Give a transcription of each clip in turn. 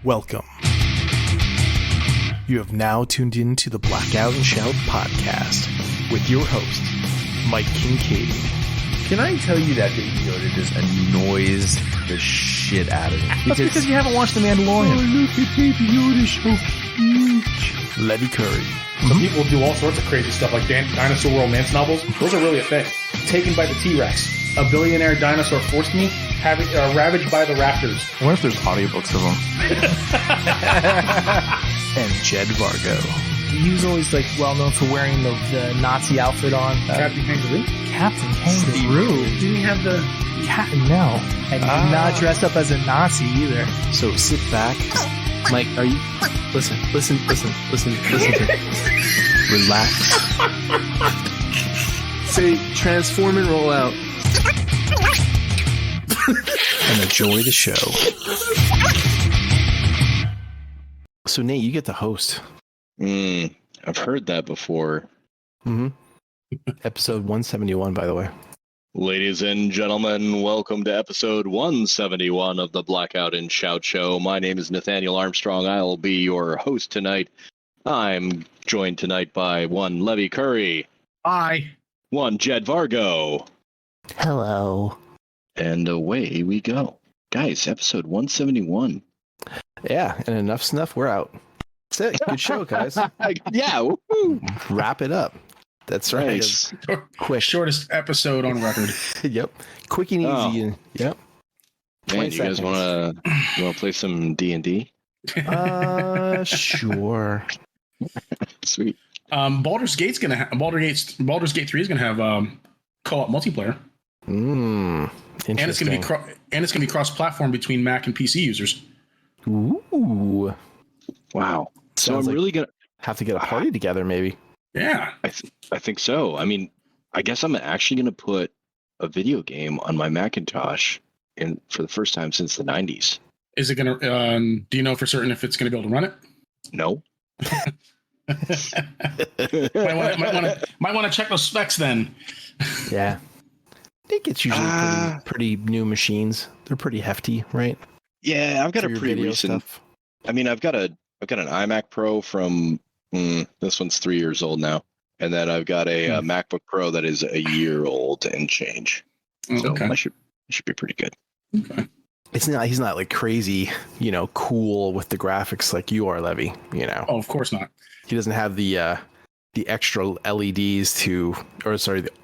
Welcome. You have now tuned in to the Blackout and Shout podcast with your host, Mike Kincaid. Can I tell you that Baby Yoda just annoys the shit out of me? That's because you haven't watched The Mandalorian. Oh, look at Baby Yoda, so huge. Levy Curry. Some people do all sorts of crazy stuff, like dinosaur romance novels. Those are really a thing. Taken by the T-Rex. A billionaire dinosaur forced me, ravaged by the raptors. I wonder if there's audiobooks of them. And Jed Vargo. He was always like well known for wearing the Nazi outfit on. Captain Kangaroo? Captain Kangaroo. Didn't he have the... No. And he did not dress up as a Nazi either. So sit back. Mike, are you... Listen to me. Relax. Say, transform and roll out. And enjoy the show. So, Nate, you get the host. I've heard that before. Mm-hmm. Episode 171, by the way. Ladies and gentlemen, welcome to episode 171 of the Blackout and Shout Show. My name is Nathaniel Armstrong. I'll be your host tonight. I'm joined tonight by one Levy Curry. Hi. One Jed Vargo. Hello. And away we go. Guys, episode 171. Yeah, and enough snuff, we're out. That's it. Good show, guys. Yeah. Woo-hoo. Wrap it up. That's right. Nice. Quick. Shortest episode on record. Yep. Quick and easy. Oh. And, yep. Man, you guys want to play some D&D? Sure. Sweet. Baldur's Gate 3 is gonna have co-op multiplayer. Interesting. And it's gonna be cross-platform between Mac and PC users. Ooh. Wow. So Sounds I'm like really gonna have to get a party together, maybe. Yeah. I think so. I mean, I guess I'm actually going to put a video game on my Macintosh for the first time since the 90s. Is it gonna? Do you know for certain if it's gonna be able to run it? No. might want to check those specs then. Yeah. I think it's usually pretty new machines. They're pretty hefty, right? Yeah, I've got For a your pretty video recent. stuff. I mean, I've got an iMac Pro from this one's 3 years old now, and then I've got a MacBook Pro that is a year old and change. So Okay. I should be pretty good. Okay. He's not like crazy, cool with the graphics like you are, Levy. Oh, of course not. He doesn't have the extra LEDs the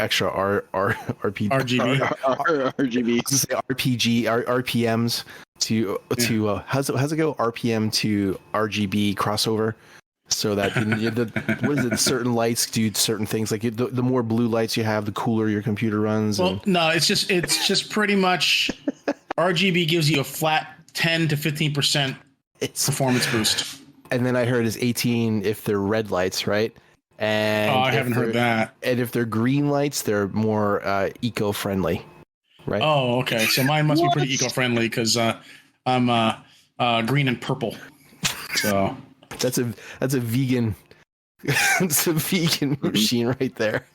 extra RGB. RPMs to how's it go? RPM to RGB crossover, so that certain lights do certain things. Like the more blue lights you have, the cooler your computer runs. Well, no, it's just pretty much RGB gives you a flat 10 to 15% performance boost. And then I heard is 18 if they're red lights, right? And I haven't heard that. And if they're green lights, they're more eco-friendly, right? Oh, okay. So mine must be pretty eco-friendly because I'm green and purple. So that's a vegan. It's a vegan machine right there.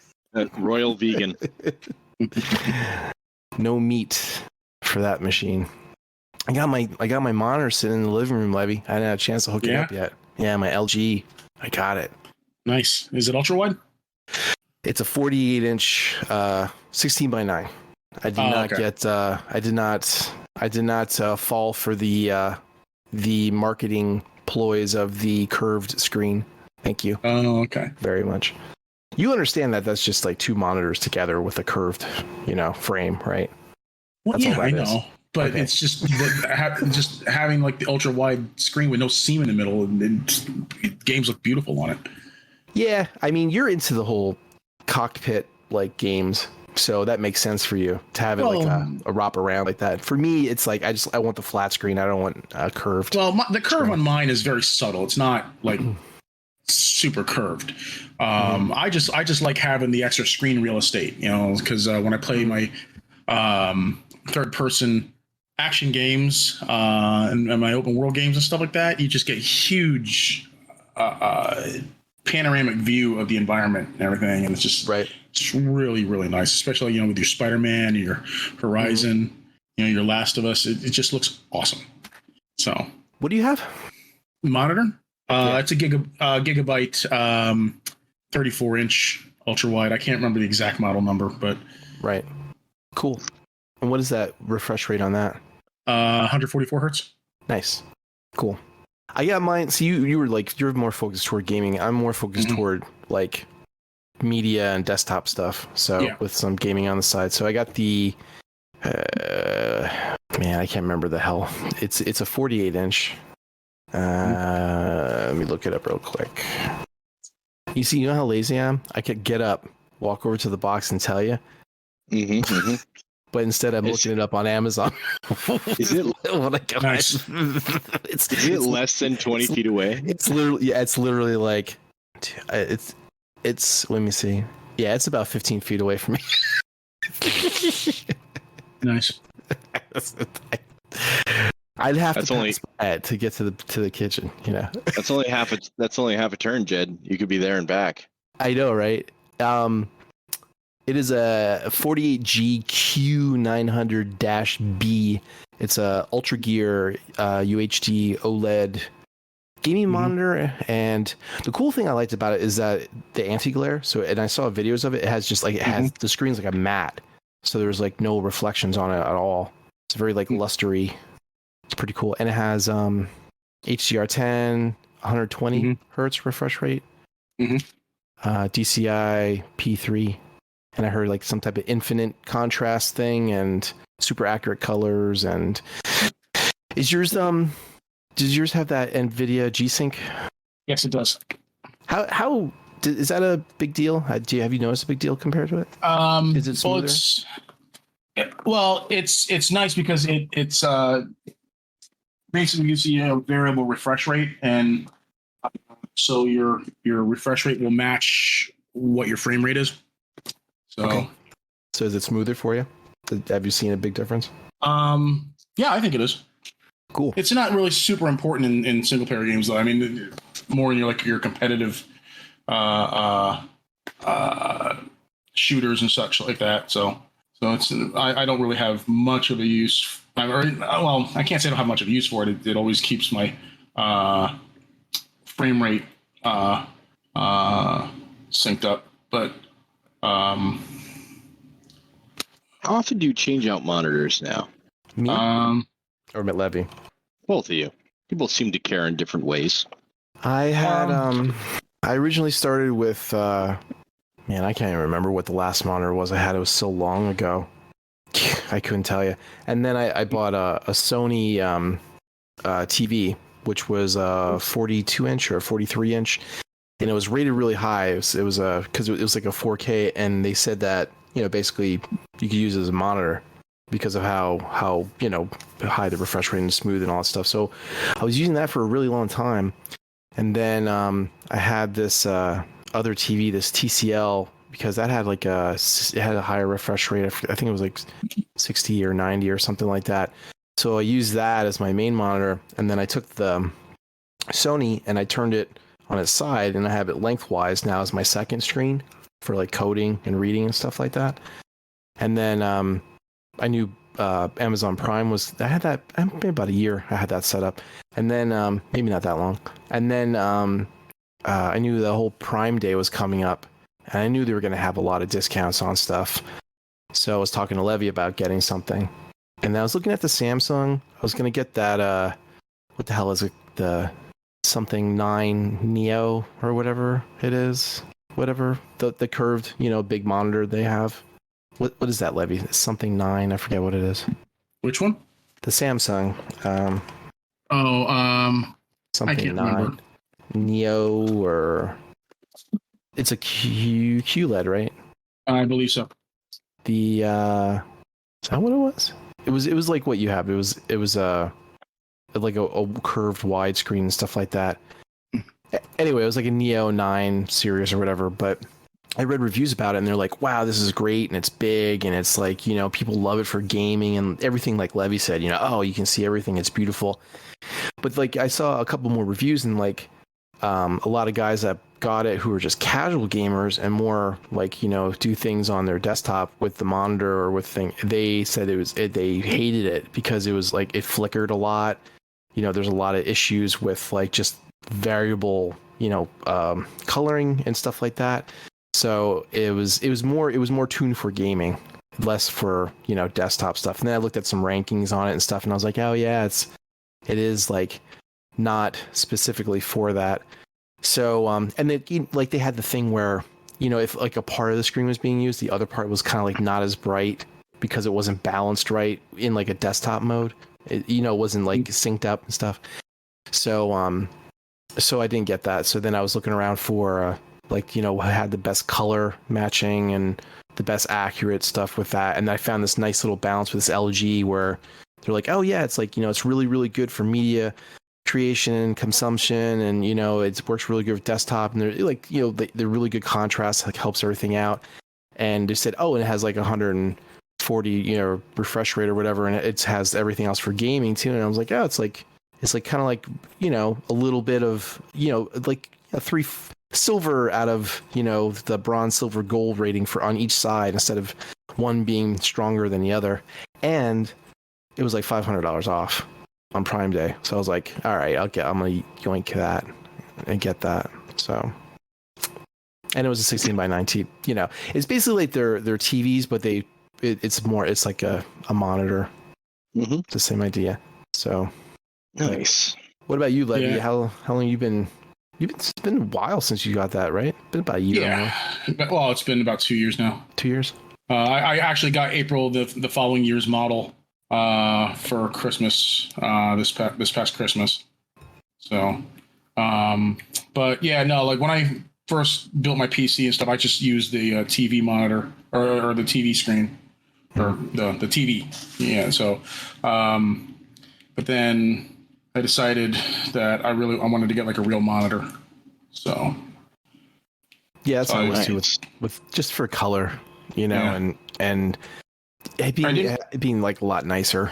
Royal vegan. No meat for that machine. I got my monitor sitting in the living room, Levy. I hadn't had a chance to hook it up yet. Yeah, my LG. I got it. nice. Is it ultra wide? It's a 48-inch 16:9. I did not fall for the marketing ploys of the curved screen. Thank you. Oh, okay. Very much. You understand that that's just like two monitors together with a curved, frame, right? Well, That's all I that is. know, but Okay. it's just just having like the ultra wide screen with no seam in the middle, and games look beautiful on it. Yeah, I mean, you're into the whole cockpit like games, so that makes sense for you to have it like a wrap around like that. For me, it's like I want the flat screen. I don't want curved. Well, the curve on mine is very subtle. It's not like super curved. I just like having the extra screen real estate, because when I play my third person action games and my open world games and stuff like that, you just get huge panoramic view of the environment and everything, and it's just it's really, really nice, especially with your Spider-Man, your Horizon, your Last of Us. It just looks awesome. So What do you have? Monitor. Yeah. It's a gigabyte, 34-inch ultra wide. I can't remember the exact model number, but Right. Cool. And what is that refresh rate on that? 144 hertz. Nice. Cool. I got mine. So you were like, you're more focused toward gaming. I'm more focused toward like media and desktop stuff. So with some gaming on the side. So I got the, man, I can't remember the hell. It's a 48-inch. Let me look it up real quick. You know how lazy I am? I could get up, walk over to the box and tell you. But instead, I'm looking it up on Amazon. Is it? What I got. Nice. Is it less than 20 feet away? It's literally like, it's. Let me see. Yeah, it's about 15 feet away from me. Nice. I'd have to pass by it to get to the kitchen. You know. That's only half a turn, Jed. You could be there and back. I know, right? It is a 48G Q900-B. It's a Ultra Gear UHD OLED gaming monitor, and the cool thing I liked about it is that the anti-glare. So, and I saw videos of it. It has just like the screen's like a matte, so there's like no reflections on it at all. It's very like lustery. It's pretty cool, and it has HDR10, 120 hertz refresh rate, DCI P3. And I heard like some type of infinite contrast thing and super accurate colors. And is yours does yours have that NVIDIA G-Sync? Yes, it does. How is that a big deal? Have you noticed a big deal compared to it? Is it smoother? It's nice because it's basically using a variable refresh rate, and so your refresh rate will match what your frame rate is. So is it smoother for you? Have you seen a big difference? Yeah, I think it is. Cool. It's not really super important in single player games, though. I mean, more in your competitive shooters and such like that. So it's I don't really have much of a use. I can't say I don't have much of a use for it. It always keeps my frame rate synced up, but. How often do you change out monitors now? Me? Or Levy? Both of you. People seem to care in different ways. I had I originally started with man, I can't even remember what the last monitor was I had. It was so long ago. I couldn't tell you. And then I bought a Sony TV, which was a 42-inch or 43-inch. And it was rated really high. It was because it was like a 4K, and they said that basically you could use it as a monitor because of how high the refresh rate and smooth and all that stuff. So I was using that for a really long time, and then I had this other TV, this TCL, because that had it had a higher refresh rate. I think it was like 60 or 90 or something like that. So I used that as my main monitor, and then I took the Sony and I turned it on its side, and I have it lengthwise now as my second screen for like coding and reading and stuff like that. And then I knew Amazon Prime was, I had that maybe about a year I had that set up, and then maybe not that long, and then I knew the whole Prime Day was coming up, and I knew they were going to have a lot of discounts on stuff. So I was talking to Levy about getting something, and I was looking at the Samsung. I was going to get that what the hell is it, the something 9 Neo or whatever it is, whatever the curved big monitor they have. What is that, Levy? Something 9, I forget what it is. Which one? The Samsung something I can't 9 remember. Neo, or it's a QLED, right? I believe so. The is that what it was? It was like what you have. It was like a curved widescreen and stuff like that. Anyway, it was like a Neo 9 series or whatever, but I read reviews about it, and they're like, wow, this is great, and it's big, and it's like, people love it for gaming and everything, like Levy said, oh, you can see everything, it's beautiful. But like, I saw a couple more reviews, and like a lot of guys that got it who are just casual gamers and more like, do things on their desktop with the monitor or with thing, they said they hated it because it was like, it flickered a lot. there's a lot of issues with like just variable, coloring and stuff like that. So it was more tuned for gaming, less for, desktop stuff. And then I looked at some rankings on it and stuff, and I was like, oh yeah, it is like not specifically for that. So and they had the thing where, if like a part of the screen was being used, the other part was kind of like not as bright because it wasn't balanced right in like a desktop mode. It, wasn't like synced up and stuff. So so I didn't get that. So then I was looking around for had the best color matching and the best accurate stuff with that. And I found this nice little balance with this LG where they're like, oh yeah, it's like, it's really, really good for media creation and consumption, and it works really good with desktop, and they're like, they're really good contrast, like helps everything out. And they said, oh, and it has like 140 refresh rate or whatever, and it has everything else for gaming too. And I was like, oh, it's like kind of like a little bit of like a 3 silver out of the bronze, silver, gold rating for on each side, instead of one being stronger than the other. And it was like $500 off on Prime Day. So I was like, all right, I'm gonna yoink that and get that. So, and it was a 16 by 19. It's basically like their TVs, but it's like a monitor. Mm-hmm. It's the same idea. So nice. What about you, Levy? Yeah. How long you been? It's been a while since you got that, right? Been about a year. Yeah. Well, it's been about 2 years now. 2 years. I actually got April the following year's model for Christmas this past Christmas. So, but yeah, no, like when I first built my PC and stuff, I just used the TV monitor or the TV screen or the TV. Yeah. So, but then I decided that I wanted to get like a real monitor. So yeah, that's what I was nice. too with just for color, Yeah. and it being like a lot nicer.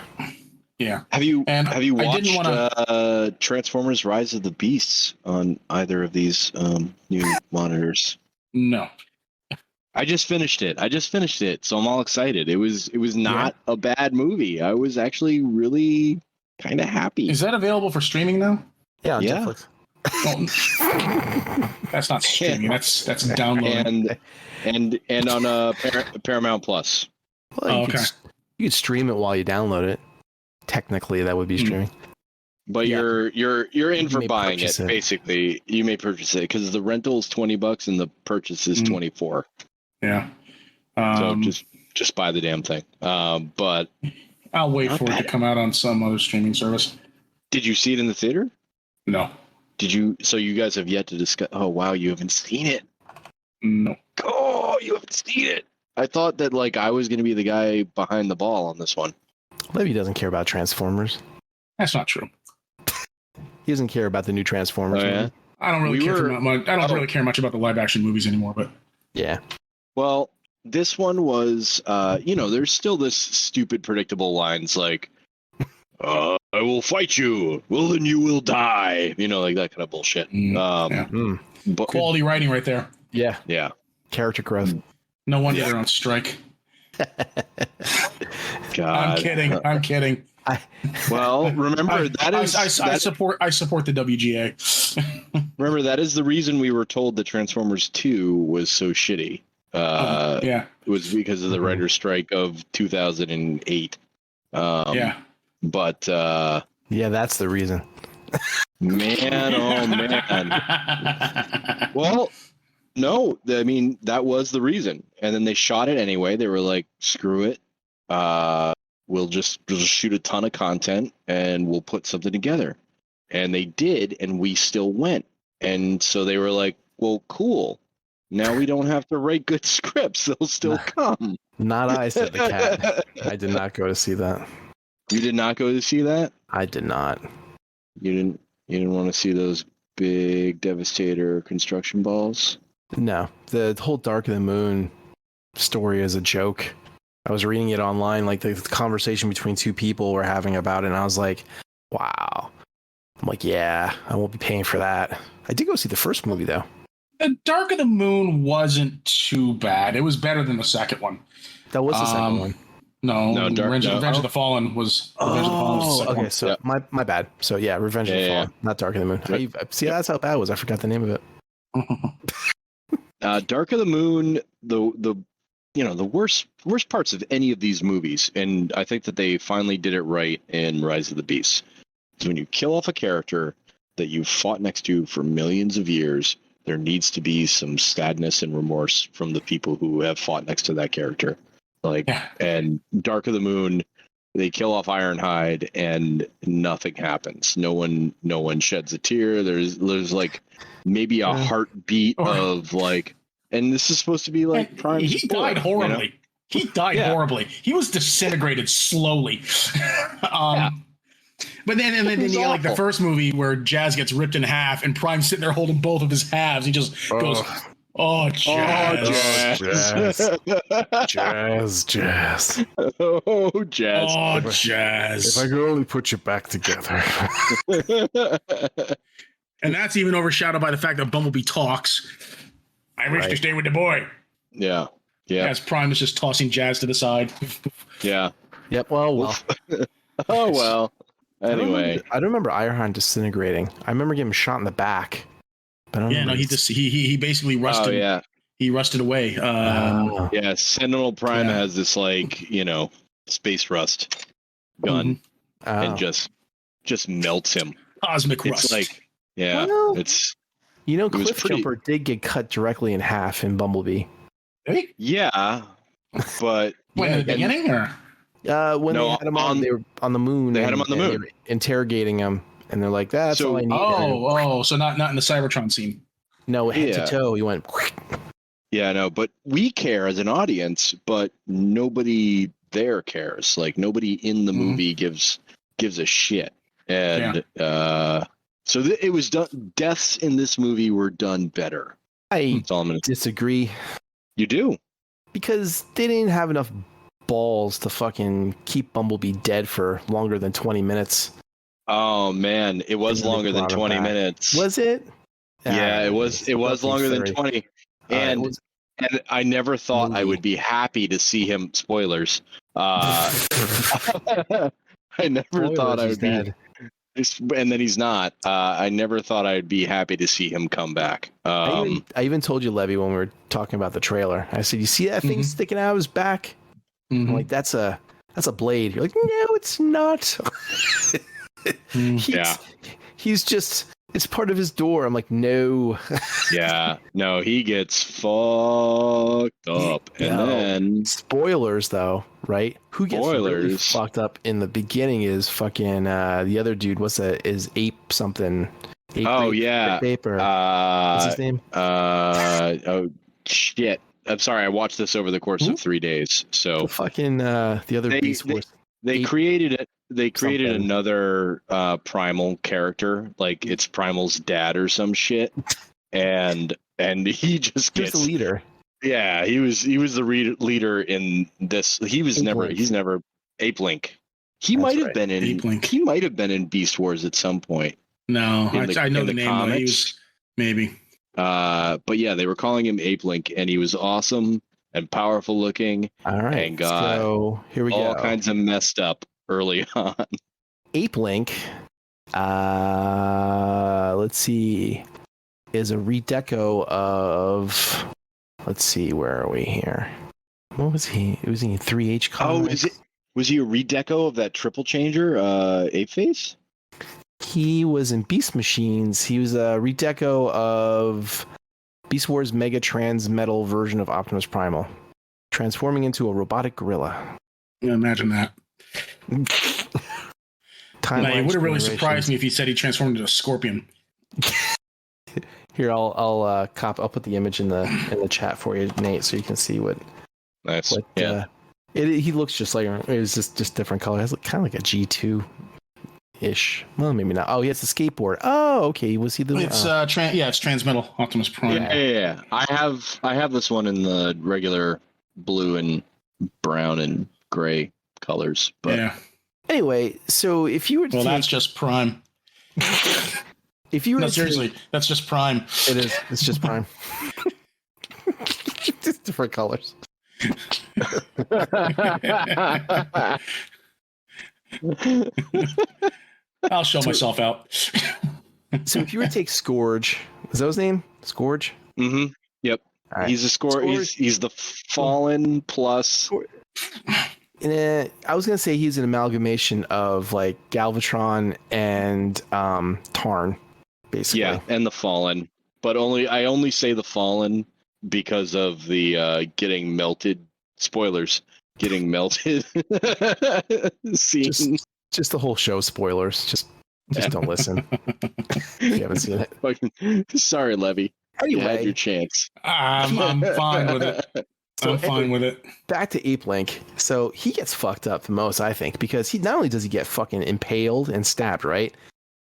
Yeah. Have you I didn't watched Transformers: Rise of the Beasts on either of these new monitors? No. I just finished it, so I'm all excited. It was not a bad movie. I was actually really kind of happy. Is that available for streaming now? Yeah, on Yeah. Netflix. Well, that's not streaming. That's downloading. and on Paramount Plus. Well, Oh, okay. You could stream it while you download it. Technically, that would be streaming. But Yeah. you're in You for may buying purchase it. it. Basically, you may purchase it because the rental is $20 and the purchase is $24. Yeah. So just buy the damn thing. But I'll wait Not for it to bad. come out on some other streaming service. did you see it in the theater? No. Did you? So you guys have yet to discuss. Oh wow, you haven't seen it. No. Oh, you haven't seen it. I thought that like I was going to be the guy behind the ball on this one. Levy doesn't care about Transformers. That's not true. He doesn't care about the new Transformers. Oh, yeah? movie. I don't really We care were- much. I don't really care much about the live action movies anymore, but Yeah. Well, this one was, there's still this stupid, predictable lines like, I will fight you. Well, then you will die. Like that kind of bullshit. yeah. But Quality writing right there. Yeah. yeah. Character growth. No wonder Yeah. they're on strike. God. I'm kidding. Well, remember that is I that- support the WGA. remember that is the reason we were told that Transformers 2 was so shitty. Yeah. It was because of the writer's strike of 2008. Yeah. But Yeah, that's the reason. man, oh man. Well, no, I mean that was the reason, and then they shot it anyway. They were like, "Screw it, we'll just shoot a ton of content and we'll put something together." And they did, and we still went. And so they were like, "Well, cool. Now we don't have to write good scripts; they'll still come." Not I, said the cat. I did not go to see that. You did not go to see that. I did not. You didn't want to see those big Devastator construction balls. No, the whole Dark of the Moon story is a joke. I was reading it online, like the conversation between two people were having about it, and I was like, wow. I'm like, yeah, I won't be paying for that. I did go see the first movie, though. The Dark of the Moon wasn't too bad. It was better than the second one. That was the second one. No, Revenge of the Fallen was. Revenge of the Fallen was the second okay. one. So Yep. my bad. So yeah, Revenge of the Fallen, not Dark of the Moon. See, that's how bad it was. I forgot the name of it. Dark of the Moon, the worst parts of any of these movies, and I think that they finally did it right in Rise of the Beasts, is when you kill off a character that you've fought next to for millions of years, there needs to be some sadness and remorse from the people who have fought next to that character. And Dark of the Moon, they kill off Ironhide and nothing happens. No one sheds a tear. There's like maybe a heartbeat of like, and this is supposed to be like Prime. He died horribly. He died horribly. He was disintegrated slowly. But then you got like the first movie where Jazz gets ripped in half and Prime's sitting there holding both of his halves. He just goes, "Oh, Jazz, Jazz. Oh, Jazz. Oh, Jazz." If I could only put you back together. And that's even overshadowed by the fact that Bumblebee talks. I wish to stay with the boy. Yeah. As Prime is just tossing Jazz to the side. Yeah. Yep. Well. Oh well. Anyway, I don't remember Ironhide disintegrating. I remember getting shot in the back. But he basically rusted. Oh yeah. He rusted away. Yeah, Sentinel Prime has this like, space rust gun and just melts him. Cosmic rust. It's like, it's Cliffjumper did get cut directly in half in Bumblebee. Really? Yeah, but in the beginning, or when they had him they were on the moon. They had him on the moon. They were interrogating him, and they're like, "That's all I need." So not in the Cybertron scene. No, head to toe. He went. Yeah, no, but we care as an audience, but nobody there cares. Like nobody in the movie gives a shit, and so it was done. Deaths in this movie were done better. I disagree. You do? Because they didn't have enough balls to fucking keep Bumblebee dead for longer than 20 minutes. Oh man, it was longer than 20 minutes. Was it? Yeah, it was longer than 20. And I never thought I would be happy to see him. Spoilers. I never thought I would be. And then he's not. I never thought I'd be happy to see him come back. I even told you, Levy, when we were talking about the trailer. I said, "You see that thing sticking out of his back?" I'm like, "That's a blade." You're like, "No, it's not." He's just. It's part of his door. I'm like, no. Yeah, no, he gets fucked up, and then spoilers though, right? Who gets really fucked up in the beginning is fucking the other dude. What's that? Is Ape something? Ape Ape or what's his name? Oh shit! I'm sorry. I watched this over the course of 3 days. So fucking the other Beast Wars. They created it. They created another Primal character, like it's Primal's dad or some shit, and he just gets the leader. Yeah, he was the leader in this. He's never Ape Link. He might have been in Ape Link. He might have been in Beast Wars at some point. No, I know the name. Comics. He was, maybe. But yeah, they were calling him Ape Link, and he was awesome and powerful looking. All right, and got so here we go. All kinds of messed up early on. Ape Link, let's see, is a redeco of, let's see, where are we here? What was he? Was he in 3H comics? Was he a redeco of that triple changer, Ape Face? He was in Beast Machines. He was a redeco of Beast Wars Mega Transmetal version of Optimus Primal, transforming into a robotic gorilla. Yeah, imagine that. It would have really surprised me if he said he transformed into a scorpion. Here, I'll put the image in the chat for you, Nate, so you can see what. Nice. He looks just like it was just different color. It's kind of like a G2 ish. Well, maybe not. Oh, he has a skateboard. Oh, okay. Was he the? It's it's Transmetal Optimus Prime. Yeah. I have this one in the regular blue and brown and gray colors, but anyway, so if you were to that's just Prime. If you were seriously, that's just Prime. It is. It's just Prime. Just different colors. I'll show myself out. So if you were to take Scourge, is that his name? Scourge? Mm-hmm. Yep. All right. He's a score. He's the Fallen plus. I was gonna say he's an amalgamation of like Galvatron and Tarn, basically. Yeah, and the Fallen. But I only say the Fallen because of the getting melted. Spoilers. Getting melted scene. Just the whole show spoilers. Just don't listen. If you haven't seen it. Sorry, Levy. You had your chance. I'm fine with it. I'm fine with it. Back to Ape Link. So he gets fucked up the most, I think, because he not only does he get fucking impaled and stabbed, right?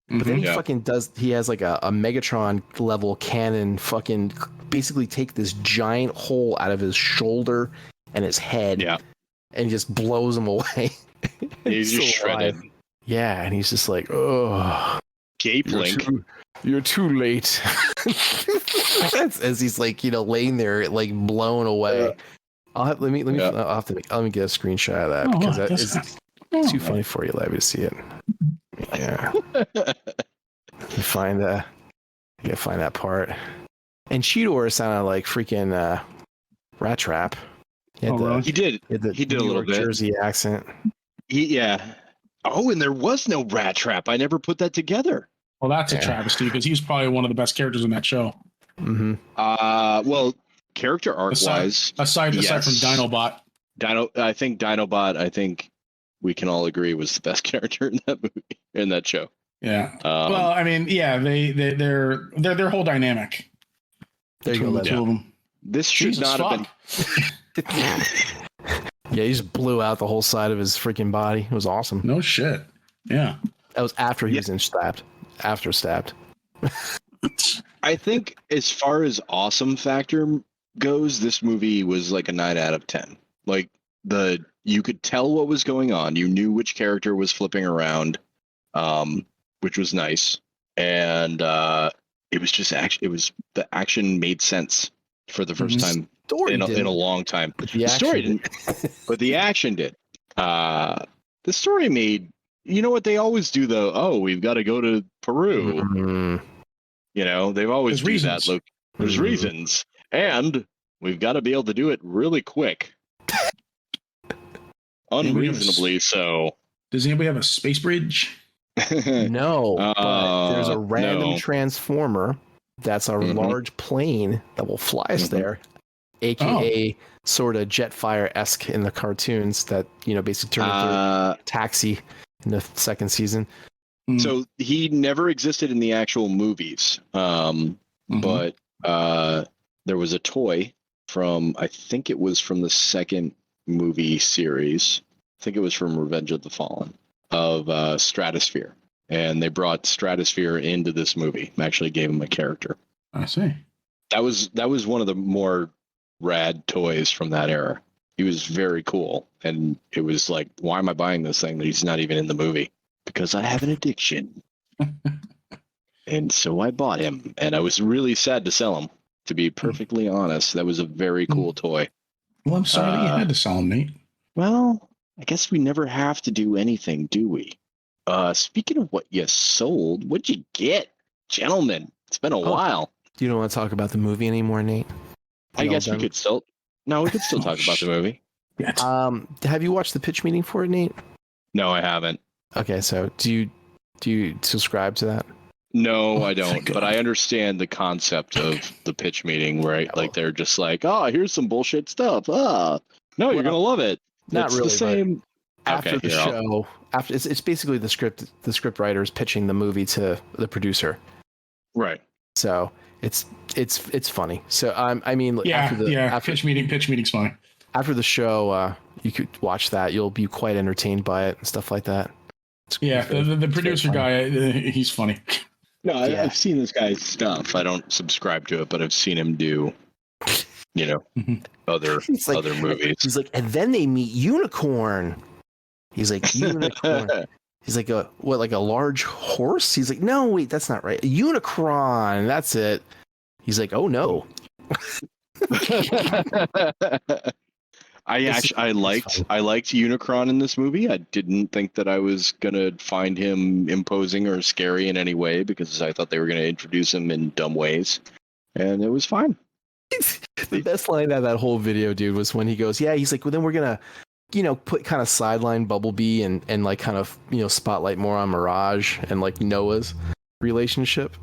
But then he fucking does. He has like a Megatron level cannon. Fucking basically take this giant hole out of his shoulder and his head. Yeah. And just blows him away. He's just shredded. Yeah, and he's just like, oh, Gape Link. You're too late. As he's like, laying there, like blown away. Let me get a screenshot of that because that is too funny for you, Levy, to see it. Yeah. You find that part. And Cheetor sounded like freaking Rat Trap. He did. He did a little bit. Jersey accent. Oh, and there was no Rat Trap. I never put that together. Well, that's a travesty because he was probably one of the best characters in that show. Mm-hmm. Well, character arc wise, aside from Dinobot. I think Dinobot. I think we can all agree was the best character in that movie, in that show. Yeah. Well, I mean, yeah, their whole dynamic. There you go. The two of them. This should not have been. Yeah, he just blew out the whole side of his freaking body. It was awesome. No shit. Yeah. That was after he was stabbed. After stabbed. I think as far as awesome factor goes, this movie was like a 9 out of 10. Like you could tell what was going on. You knew which character was flipping around, which was nice. And it was just the action made sense for the first time in a long time. The story didn't, but the action did. The story made. You know what they always do though? Oh, we've got to go to Peru. Mm-hmm. They've always do that. Look, there's reasons, and we've got to be able to do it really quick, unreasonably so. Does anybody have a space bridge? No, but there's a random transformer that's a large plane that will fly us there, aka sort of Jetfire-esque in the cartoons that basically turned into Taxi in the second season. So he never existed in the actual movies, but there was a toy I think it was from the second movie series. I think it was from Revenge of the Fallen of Stratosphere. And they brought Stratosphere into this movie. Actually gave him a character. I see. That was one of the more rad toys from that era. He was very cool. And it was like, why am I buying this thing that he's not even in the movie? Because I have an addiction. And so I bought him. And I was really sad to sell him. To be perfectly honest, that was a very cool toy. Well, I'm sorry that you had to sell him, Nate. Well, I guess we never have to do anything, do we? Speaking of what you sold, what'd you get? Gentlemen, it's been a while. You don't want to talk about the movie anymore, Nate? I guess we could still... No, we could still talk about the movie. Have you watched the pitch meeting for it, Nate? No, I haven't. Okay, so do you subscribe to that? No, I don't. But I understand the concept of the pitch meeting where they're just like, here's some bullshit stuff. No, you're gonna love it. Not it's really. The same. After the show, it's basically the script writers pitching the movie to the producer. Right. So it's funny. So pitch meeting's fine. After the show, you could watch that. You'll be quite entertained by it and stuff like that. The producer guy, he's funny. No, I've seen this guy's stuff. I don't subscribe to it, but I've seen him do, other movies. He's like, and then they meet Unicorn. He's like, Unicorn. He's like, a large horse? He's like, no, wait, that's not right. A Unicron. That's it. He's like, oh no. I liked Unicron in this movie. I didn't think that I was gonna find him imposing or scary in any way because I thought they were gonna introduce him in dumb ways, and it was fine. The best line out of that whole video, dude, was when he goes, "Yeah," he's like, "Well, then we're gonna, put kind of sideline Bumblebee and like kind of spotlight more on Mirage and like Noah's relationship."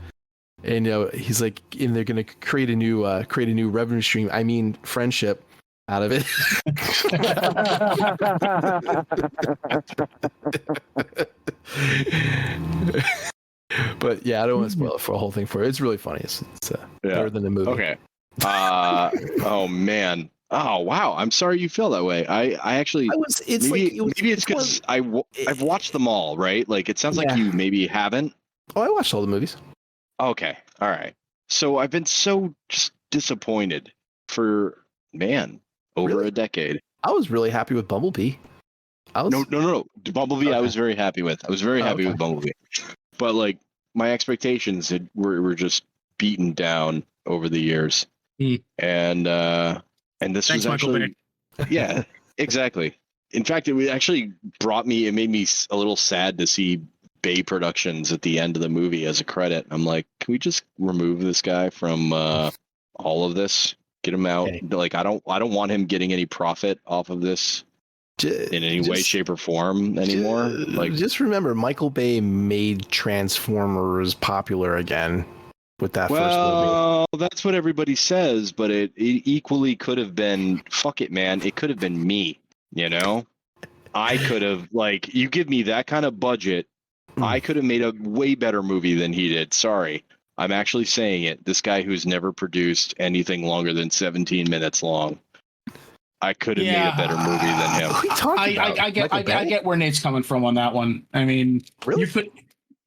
And he's like, and they're gonna create a new revenue stream. I mean, friendship out of it. But yeah, I don't want to spoil it for the whole thing for it. It's really funny. It's better than the movie. Okay. Oh man. Oh wow. I'm sorry you feel that way. I actually. Maybe it's because I've watched them all, right? Like it sounds like you maybe haven't. Oh, I watched all the movies. Okay. All right. So I've been so just disappointed for over a decade. I was really happy with Bumblebee. No. Bumblebee, okay. I was very happy with. I was very happy with Bumblebee. But like my expectations were just beaten down over the years. And this was actually yeah, exactly. In fact, it actually made me a little sad to see Bay Productions at the end of the movie as a credit. I'm like, can we just remove this guy from all of this? Get him out. Okay. Like I don't want him getting any profit off of this in any way, shape, or form anymore. Just remember, Michael Bay made Transformers popular again with that first movie. Well, that's what everybody says, but it equally could have been. Fuck it, man. It could have been me. I could have you give me that kind of budget. I could have made a way better movie than he did. Sorry. I'm actually saying it. This guy who's never produced anything longer than 17 minutes long. I could have made a better movie than him. I get where Nate's coming from on that one. I mean, really?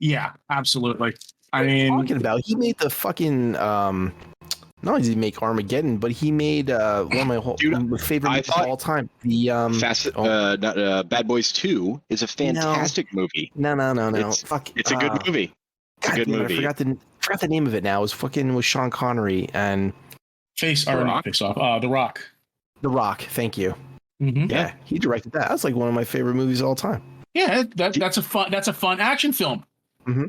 Yeah, absolutely. What are you talking about? He made the fucking not only did he make Armageddon, but he made one of my favorite movies of all time. The Bad Boys 2 is a fantastic movie. No. It's a good movie. It's a good movie. I forgot the name of it now. It was with Sean Connery and The Rock. The Rock. Thank you. Mm-hmm. Yeah, he directed that. That's like one of my favorite movies of all time. Yeah, that's a fun action film. Mm-hmm.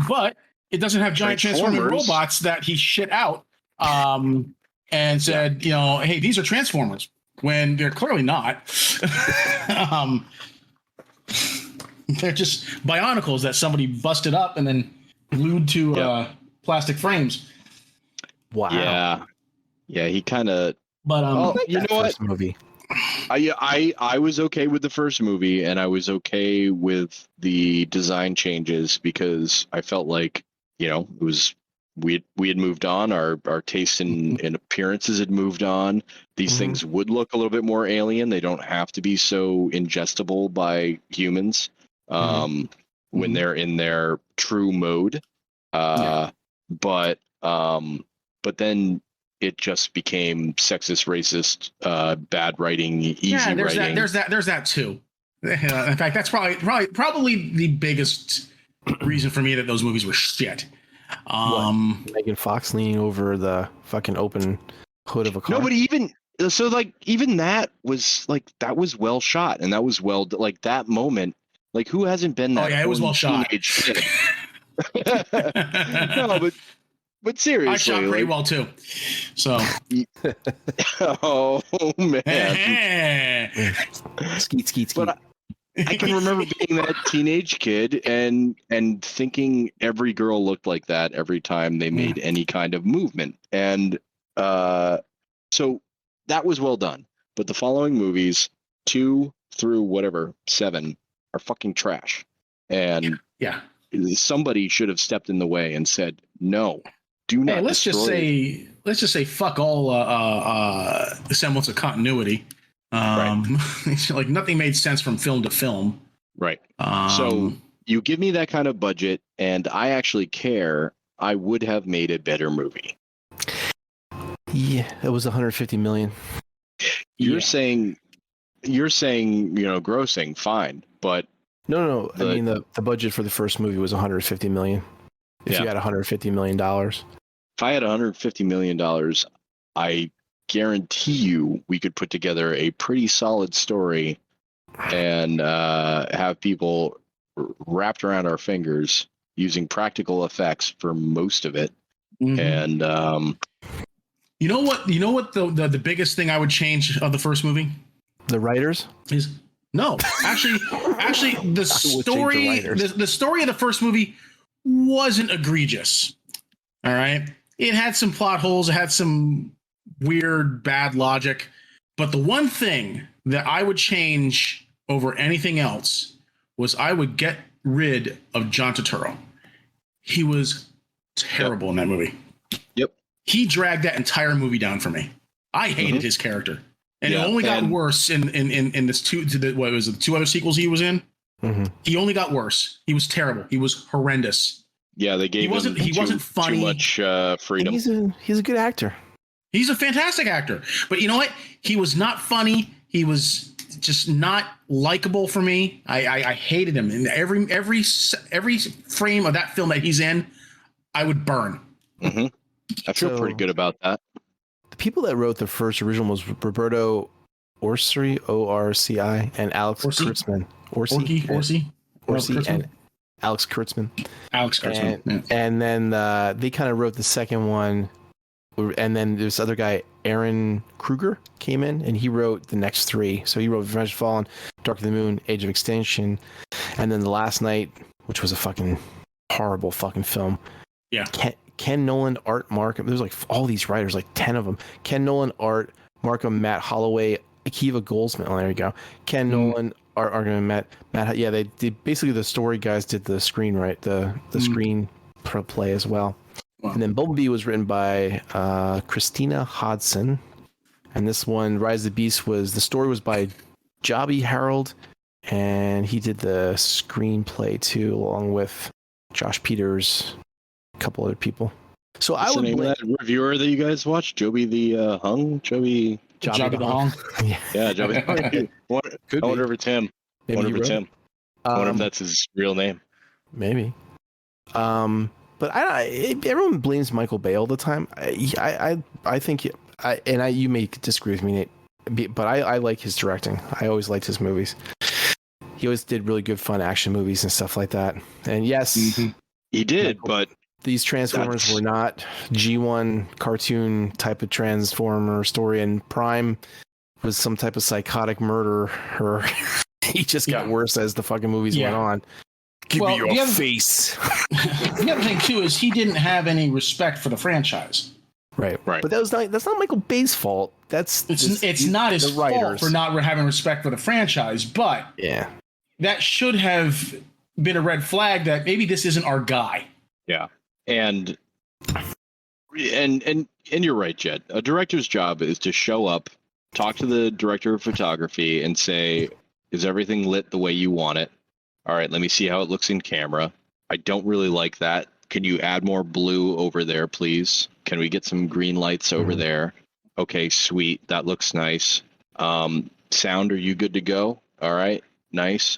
But it doesn't have giant transforming robots that he shit out and said, hey, these are Transformers when they're clearly not. They're just Bionicles that somebody busted up and then glued to plastic frames. Wow. Yeah. He kind of. But you know what? Movie. I was okay with the first movie, and I was okay with the design changes because I felt like it was we had moved on. Our taste in appearances had moved on. These things would look a little bit more alien. They don't have to be so ingestible by humans. When they're in their true mode. But then it just became sexist, racist, bad writing, easy writing. There's that too. In fact, that's probably the biggest reason for me that those movies were shit. Megan Fox leaning over the fucking open hood of a car. No, but even that was well shot, and that was that moment. Like, who hasn't been that? Oh yeah, it was well shot. No, but seriously, I shot pretty well too. So, oh man, skeet. But I can remember being that teenage kid and thinking every girl looked like that every time they made any kind of movement, and so that was well done. But the following movies, 2 through 7, are fucking trash, and somebody should have stepped in the way and said no. Do not. Hey, let's just say fuck all semblance of continuity. Like nothing made sense from film to film. Right. So you give me that kind of budget, and I actually care. I would have made a better movie. Yeah, it was 150 million. You're saying grossing, fine, but no. I mean the budget for the first movie was 150 million. If you had $150 million. If I had $150 million, I guarantee you we could put together a pretty solid story and have people wrapped around our fingers using practical effects for most of it. Mhm. And You know what the biggest thing I would change of the first movie The writers. is? No, actually, the story, the story of the first movie wasn't egregious. All right, it had some plot holes, it had some weird, bad logic, but the one thing that I would change over anything else was I would get rid of John Turturro. He was terrible in that movie. Yep. He dragged that entire movie down for me. I hated his character. And it only got worse in this the two other sequels he was in. Mm-hmm. He only got worse. He was terrible. He was horrendous. Yeah, they gave him wasn't funny. Too much freedom. He's a good actor. He's a fantastic actor. But you know what? He was not funny. He was just not likable for me. I hated him. In every frame of that film that he's in, I would burn. Mm-hmm. I feel pretty good about that. The people that wrote the first original was Roberto Orci, O-R-C-I, and Alex Kurtzman. Orci and Alex Kurtzman. And then they kind of wrote the second one. And then this other guy, Aaron Kruger, came in and he wrote the next three. So he wrote Revenge of the Fallen, Dark of the Moon, Age of Extinction, and then The Last Night, which was a fucking horrible fucking film. Yeah. Ken Nolan, Art Markham. There's like all these writers, like 10 of them. Ken Nolan, Art Markham, Matt Holloway, Akiva Goldsmith. Oh, there you go. Ken Nolan, Art Markham, Matt. Yeah, they basically the story guys did the screenwrite, the screen play as well. Wow. And then Bumblebee was written by Christina Hodson, and this one, Rise of the Beast, the story was by Jobby Harold, and he did the screenplay too, along with Josh Peters, a couple other people. So What's the name of that reviewer that you guys watched? Joby the Hung? Jobby the Hung. Yeah, Jobby the Hung. I wonder if it's him. I wonder if that's his real name. Maybe. But everyone blames Michael Bay all the time. I think, you may disagree with me, Nate, but I like his directing. I always liked his movies. He always did really good, fun action movies and stuff like that. And yes, he did, but these Transformers were not G1 cartoon type of Transformer story, and Prime was some type of psychotic murderer. He just got worse as the fucking movies went on. Give me your face. The other thing too is he didn't have any respect for the franchise. Right. But that's not Michael Bay's fault. It's not his fault for not having respect for the franchise. But that should have been a red flag that maybe this isn't our guy. Yeah, and you're right, Jed. A director's job is to show up, talk to the director of photography, and say, "Is everything lit the way you want it? All right, let me see how it looks in camera. I don't really like that. Can you add more blue over there, please? Can we get some green lights over there? Okay, sweet. That looks nice. Sound, are you good to go? All right, nice.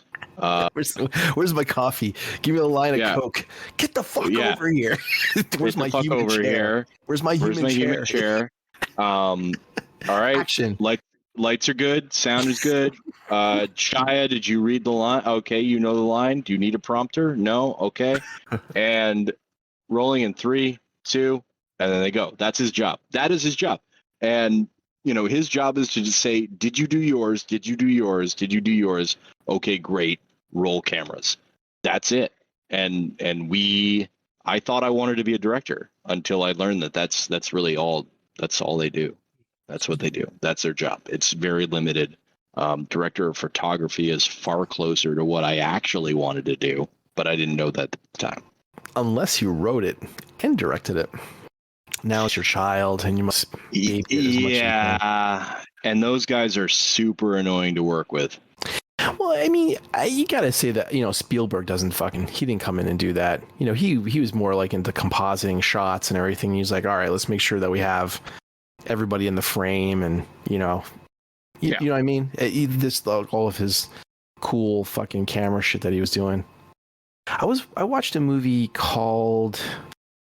Where's my coffee? Give me a line of Coke. Get the fuck over here. Where's my human chair? Where's my human chair? All right. Action. Lights are good. Sound is good. Shia, did you read the line? Okay, you know the line. Do you need a prompter? No? Okay. And rolling in 3, 2, and then they go. That's his job. That is his job. And, his job is to just say, did you do yours? Did you do yours? Did you do yours? Okay, great. Roll cameras. That's it. And I thought I wanted to be a director until I learned that that's really all. That's all they do. That's what they do. That's their job. It's very limited. Director of photography is far closer to what I actually wanted to do, but I didn't know that at the time. Unless you wrote it and directed it. Now it's your child, and you must baby it as much as you can. And those guys are super annoying to work with. Well, I mean, you gotta say that Spielberg he didn't come in and do that. He was more like into compositing shots and everything. He's like, all right, let's make sure that we have everybody in the frame, and you know what I mean. All of his cool fucking camera shit that he was doing. I watched a movie called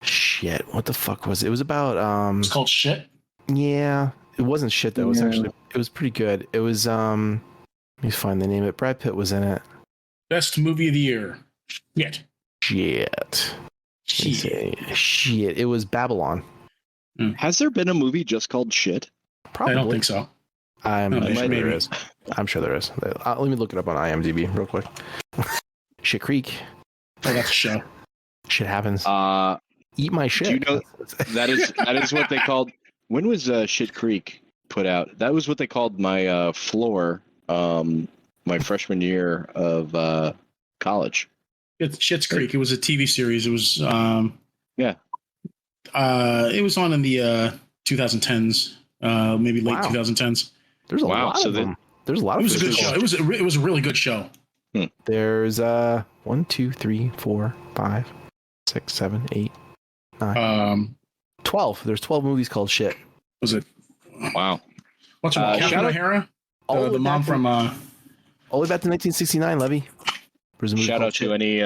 shit. What the fuck was it? It was about It's called Shit. Yeah, It wasn't shit though. It was actually it was pretty good. It was let me find the name of it. Brad Pitt was in it. Best movie of the year. Shit. Shit. It was Babylon. Has there been a movie just called Shit? Probably. I don't think so. I'm No, sure maybe. there is. I'm sure there is. Let me look it up on IMDb real quick. Shit Creek. Oh, that's a show. Shit happens. Eat my shit. Do you know that is what they called? When was Shit Creek put out? That was what they called my floor my freshman year of college. It's Schitt's Creek. It was a TV series. It was Yeah. It was on in the 2010s, maybe late 2010s. There's a lot of them. There's a lot of It was a good show. It was a really good show. There's 1, 2, 3, 4, 5, 6, 7, 8, 9. 12. There's 12 movies called Shit. Was it? Wow. What's her name? Catherine O'Hara? The mom from all the way back to 1969, Levy. Shout out to any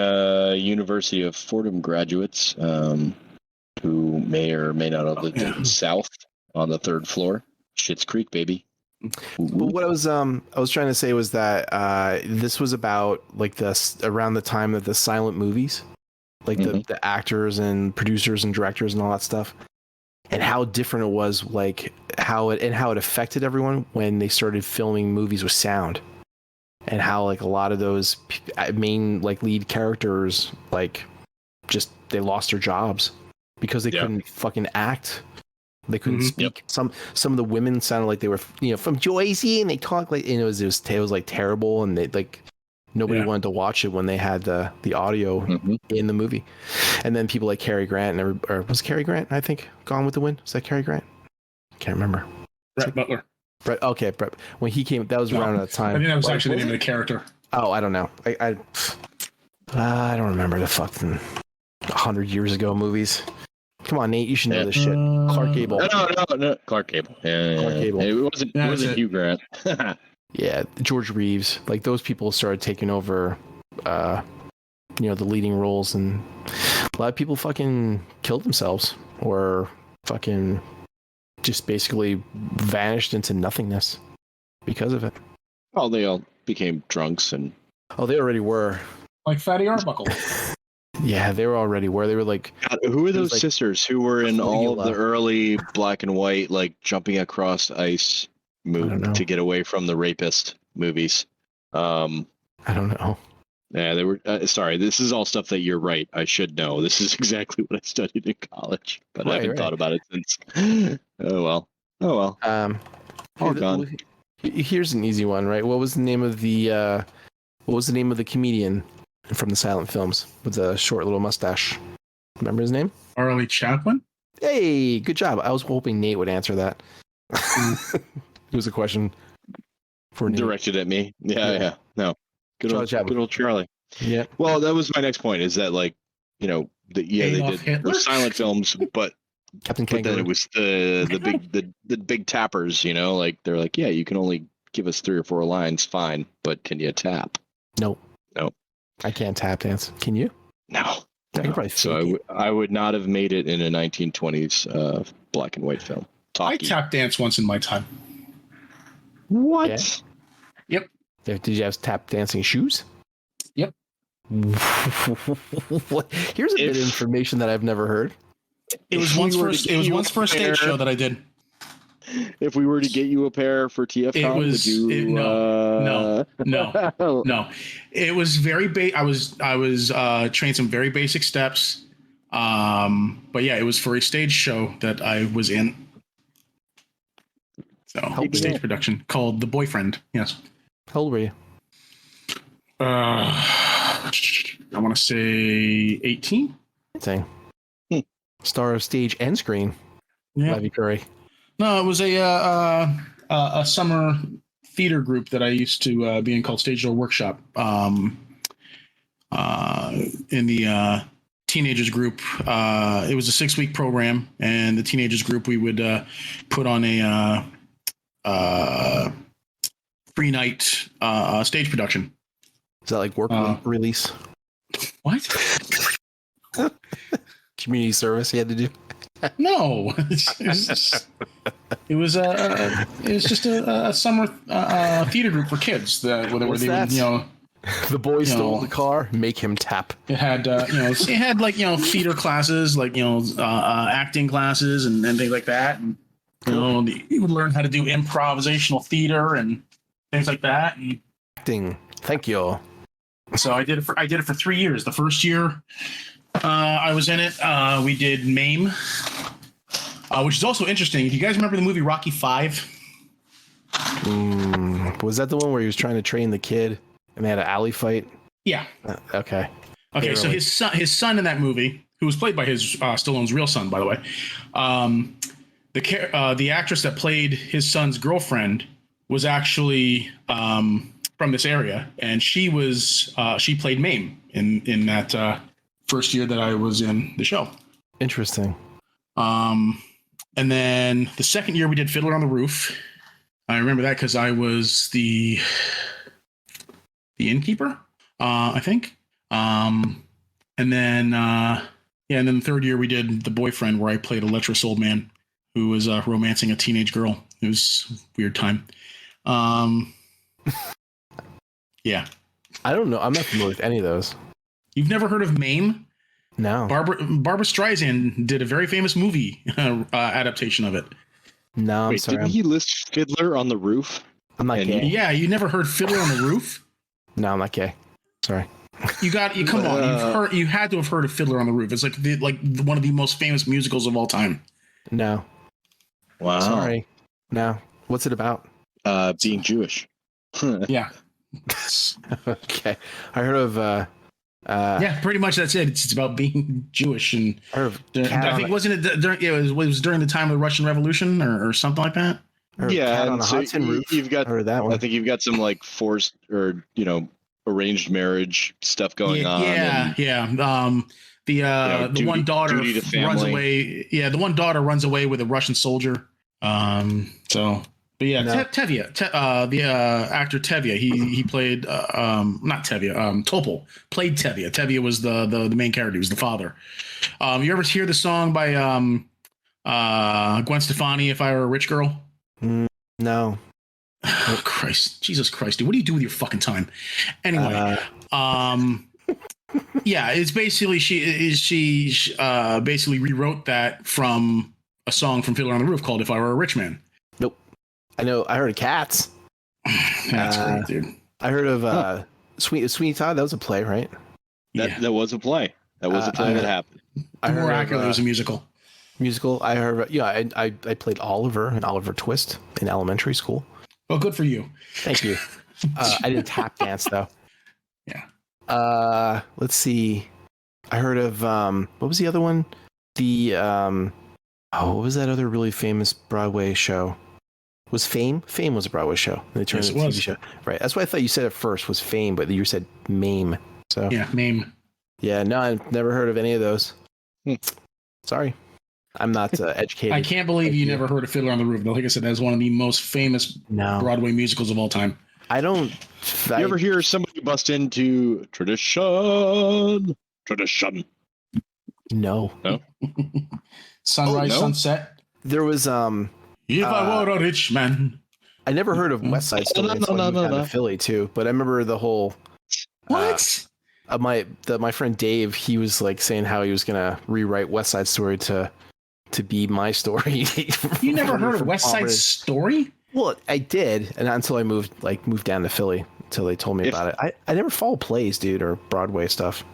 University of Fordham graduates who may or may not have lived in the South on the 3rd floor. Schitt's Creek, baby. But what I was trying to say was that this was about like around the time of the silent movies, like the actors and producers and directors and all that stuff, and how different it was, like how it affected everyone when they started filming movies with sound, and how like a lot of those main like lead characters like just they lost their jobs because they couldn't fucking act. They couldn't speak. Some of the women sounded like they were, from Jersey, and they talked like, it was like terrible, and they like nobody wanted to watch it when they had the audio in the movie. And then people like Cary Grant or was Cary Grant, I think, Gone with the Wind? Was that Cary Grant? Can't remember. Brett Butler. Brett. When he came, that was around that time. I think that was actually the name of the character. Oh, I don't know. I don't remember the fucking 100 years ago movies. Come on, Nate, you should know this shit. Clark Gable. No. Clark Gable. Yeah, Clark Gable. It wasn't Hugh Grant. Yeah, George Reeves. Like those people started taking over, the leading roles, and a lot of people fucking killed themselves or fucking just basically vanished into nothingness because of it. Oh, they all became drunks and. Oh, they already were. Like Fatty Arbuckle. Yeah, they were already where they were like. God, who are those sisters who were in all of the early black and white, like jumping across ice to get away from the rapist movies? I don't know. Yeah, they were. Sorry, this is all stuff that you're right. I should know. This is exactly what I studied in college, but I haven't thought about it since. Oh well. All gone. Here's an easy one, right? What was the name of the comedian from the silent films with the short little mustache? Remember his name? Charlie Chaplin. Hey, good job. I was hoping Nate would answer that. It was a question for Nate. Directed at me. Yeah. No. Good old Charlie. Yeah. Well, that was my next point. Is that like, they did silent films, but Captain Kangaroo. Then it was the big tappers. Like they're like, yeah, you can only give us 3 or 4 lines, fine, but can you tap? No. I can't tap dance. Can you? No. I can probably so I would not have made it in a 1920s black and white film. I tap dance once in my time. What? Yeah. Yep. Did you have tap dancing shoes? Yep. Here's a bit of information that I've never heard. It was once for a stage show that I did. If we were to get you a pair for TFCon, would you? No. It was very I was trained some very basic steps. But yeah, it was for a stage show that I was in. So stage production called The Boyfriend. Yes. How old were you? I want to say 18. Dang. Star of stage and screen. Yeah. Levy Curry. No, it was a summer theater group that I used to be in called Stage Door Workshop. In the teenagers group, it was a 6-week program, and the teenagers group, we would put on a free night stage production. Is that like work release? What? Community service you had to do? No, it was just a summer theater group for kids that where What's they that? would The boy stole know, the car. Make him tap. it had it had like theater classes, like acting classes and things like that, and you would learn how to do improvisational theater and things like that. And Acting. Thank you. so I did it for 3 years. The first year I was in it, we did MAME, which is also interesting. Do you guys remember the movie Rocky V? Was that the one where he was trying to train the kid and they had an alley fight? Yeah. Okay. Okay, Yeah, so really. his son in that movie, who was played by his Stallone's real son, by the way, the actress that played his son's girlfriend was actually from this area, and she played MAME in that first year that I was in the show. Interesting. And then the second year we did Fiddler on the Roof. I remember that because I was the innkeeper, I think. And then and then the third year we did The Boyfriend, where I played a lecherous old man who was romancing a teenage girl. It was a weird time. Yeah. I don't know. I'm not familiar with any of those. You've never heard of MAME? No. Barbara Streisand did a very famous movie adaptation of it. No, I'm Wait, sorry. didn't he list Fiddler on the Roof? I'm not and gay. Yeah, you never heard Fiddler on the Roof? No, I'm not gay. Sorry. Come on, you had to have heard of Fiddler on the Roof. It's like one of the most famous musicals of all time. No. Wow. Sorry. No. What's it about? Being Jewish. Yeah. Okay. I heard of Yeah, pretty much that's it. It's about being Jewish, and I heard of I think wasn't it during it was during the time of the Russian Revolution or something like that. Yeah, Cat on and a so hot tin roof. you've got. I heard that one. I think you've got some like forced or arranged marriage stuff going on. Yeah, and, yeah. The one daughter duty to family. runs away. Yeah, the one daughter runs away with a Russian soldier. But yeah, No. Tevye, the actor Tevye, he played not Tevye, Topol played Tevye. Tevye was the main character. He was the father. You ever hear the song by Gwen Stefani, "If I Were a Rich Girl"? No. Oh Christ, Jesus Christ, dude! What do you do with your fucking time? Anyway, yeah, it's basically she basically rewrote that from a song from Fiddler on the Roof called "If I Were a Rich Man." Nope. I know. I heard of Cats. That's great, dude. I heard of Sweeney Todd. That was a play, right? That was a play. That was a play that happened. More accurately, it was a musical. Musical. I heard. Yeah, I played Oliver in Oliver Twist in elementary school. Well, good for you. Thank you. I didn't tap dance though. Yeah. Let's see. I heard of what was the other one? What was that other really famous Broadway show? Was Fame? Fame was a Broadway show. They turned Yes, it into it a was. TV show. Right. That's why I thought you said it first was Fame, but you said MAME. So Yeah, MAME. yeah, no, I've never heard of any of those. Sorry. I'm not educated. I can't believe you never heard of Fiddler on the Roof. But like I said, that's one of the most famous No. Broadway musicals of all time. I don't. You ever hear somebody bust into tradition? Tradition. No. Sunrise, no? Sunset. There was If I were a rich man. I never heard of West Side Story until I moved down to Philly too. But I remember the whole What? my friend Dave. He was like saying how he was gonna rewrite West Side Story to be my story. You never heard of From West Side Providence. Story? Well, I did, and until I moved down to Philly until they told me about it. I never follow plays, dude, or Broadway stuff.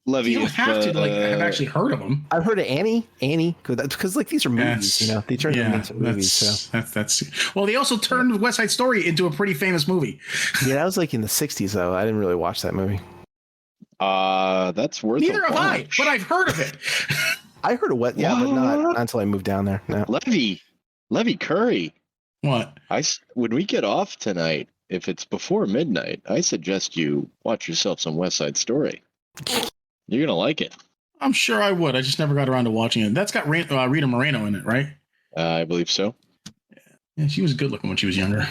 Levy, You don't have to have actually heard of them. I've heard of Annie, because like these are movies, they turn them into movies. So That's well, they also turned West Side Story into a pretty famous movie. yeah, that was like in the '60s though. I didn't really watch that movie. That's worth. Neither a have I, watch. but I've heard of it. I heard of but not until I moved down there. No. Levy Curry. What? When we get off tonight, if it's before midnight, I suggest you watch yourself some West Side Story. You're gonna like it. I'm sure I would. I just never got around to watching it. That's got Rita Moreno in it, right? I believe so. Yeah, she was good looking when she was younger.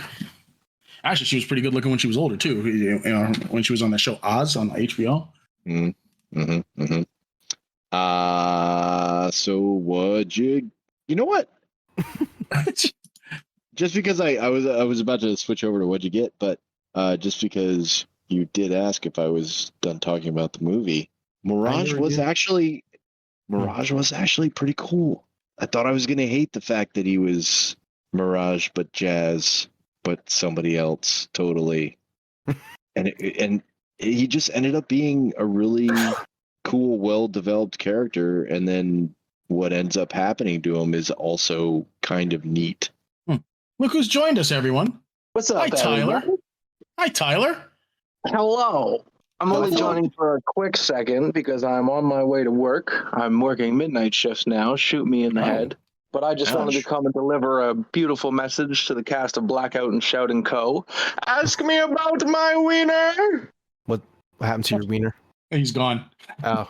Actually, she was pretty good looking when she was older too. When she was on that show Oz on HBO. So would you? You know what? Just because I was about to switch over to what'd you get, but just because you did ask if I was done talking about the movie, Mirage was actually pretty cool. I thought I was gonna hate the fact that he was Mirage, but Jazz, but somebody else totally, and he just ended up being a really cool, well-developed character, and then what ends up happening to him is also kind of neat. Look who's joined us, everyone. What's up, Hi, Tyler. everybody? Hi, Tyler. Hello. I'm only joining for a quick second because I'm on my way to work. I'm working midnight shifts now. Shoot me in the head. But I just wanted to come and deliver a beautiful message to the cast of Blackout and Shout & Co. Ask me about my wiener. What happened to your wiener? He's gone. Oh.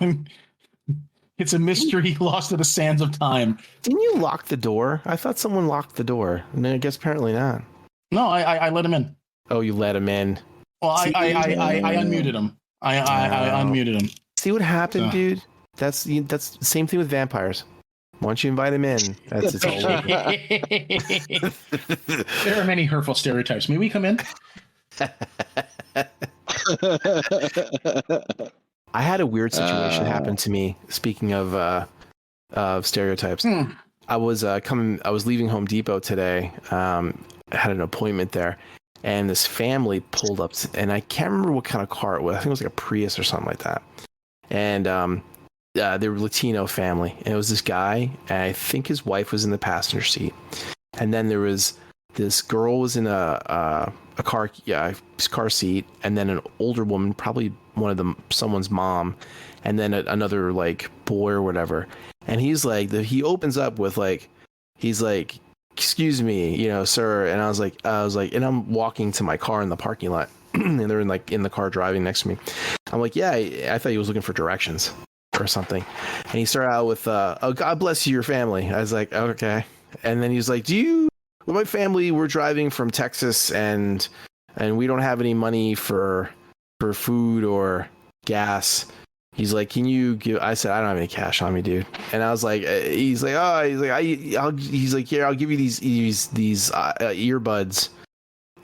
It's a mystery lost to the sands of time. Didn't you lock the door? I thought someone locked the door. And I guess apparently not. No, I let him in. Oh, you let him in. Well, I unmuted him. I unmuted him. See what happened, dude? That's the same thing with vampires. Once you invite him in, it's all over. There are many hurtful stereotypes. May we come in? I had a weird situation happen to me. Speaking of stereotypes, I was leaving Home Depot today. I had an appointment there, and this family pulled up, and I can't remember what kind of car it was. I think it was like a Prius or something like that. And they were a Latino family, and it was this guy, and I think his wife was in the passenger seat, and then there was this girl was in a car seat, and then an older woman, probably someone's mom, and then another like boy or whatever. And he's like, he opens up with like, he's like, "Excuse me, sir." And I was like, and I'm walking to my car in the parking lot, and they're in the car driving next to me. I'm like, yeah, I thought he was looking for directions or something. And he started out with, "Oh, God bless you, your family." I was like, okay. And then he's like, my family, we're driving from Texas, and we don't have any money for food or gas. He's like, "Can you give?" I said, "I don't have any cash on me, dude." And I was like, he's like, "Here, I'll give you these earbuds,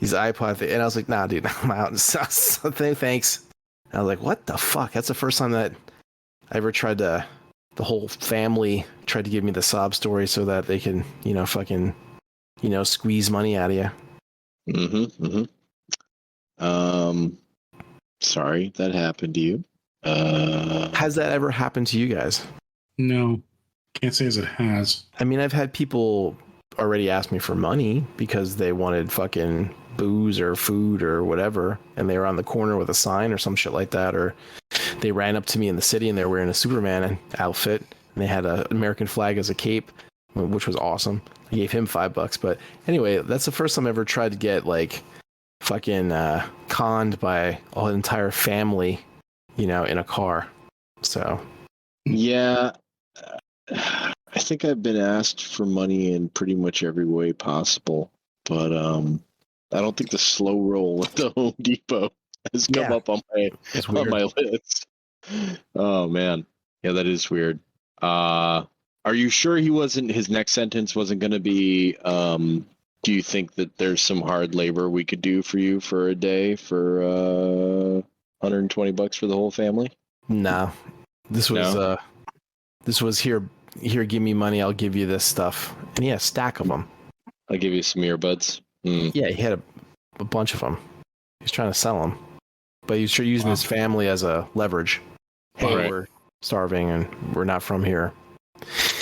these iPod." And I was like, "Nah, dude, I'm out." Thanks. And I was like, "What the fuck?" That's the first time that I ever tried to. The whole family tried to give me the sob story so that they can, fucking, squeeze money out of you. Sorry that happened to you. Has that ever happened to you guys? No, can't say as it has. I mean, I've had people already ask me for money because they wanted fucking booze or food or whatever, and they were on the corner with a sign or some shit like that, or they ran up to me in the city and they were wearing a Superman outfit and they had an American flag as a cape, which was awesome. I gave him $5, but anyway, that's the first time I ever tried to get like fucking conned by an entire family, in a car. So yeah, I think I've been asked for money in pretty much every way possible, but I don't think the slow roll at the Home Depot has come up on my list. Oh man, yeah, that is weird. Are you sure his next sentence wasn't going to be, do you think that there's some hard labor we could do for you for a day for $120 for the whole family? No, this was here, give me money, I'll give you this stuff. And he had a stack of them. I'll give you some earbuds. Yeah, he had a bunch of them. He was trying to sell them, but he was using his family as a leverage. Hey, right. We're starving and we're not from here.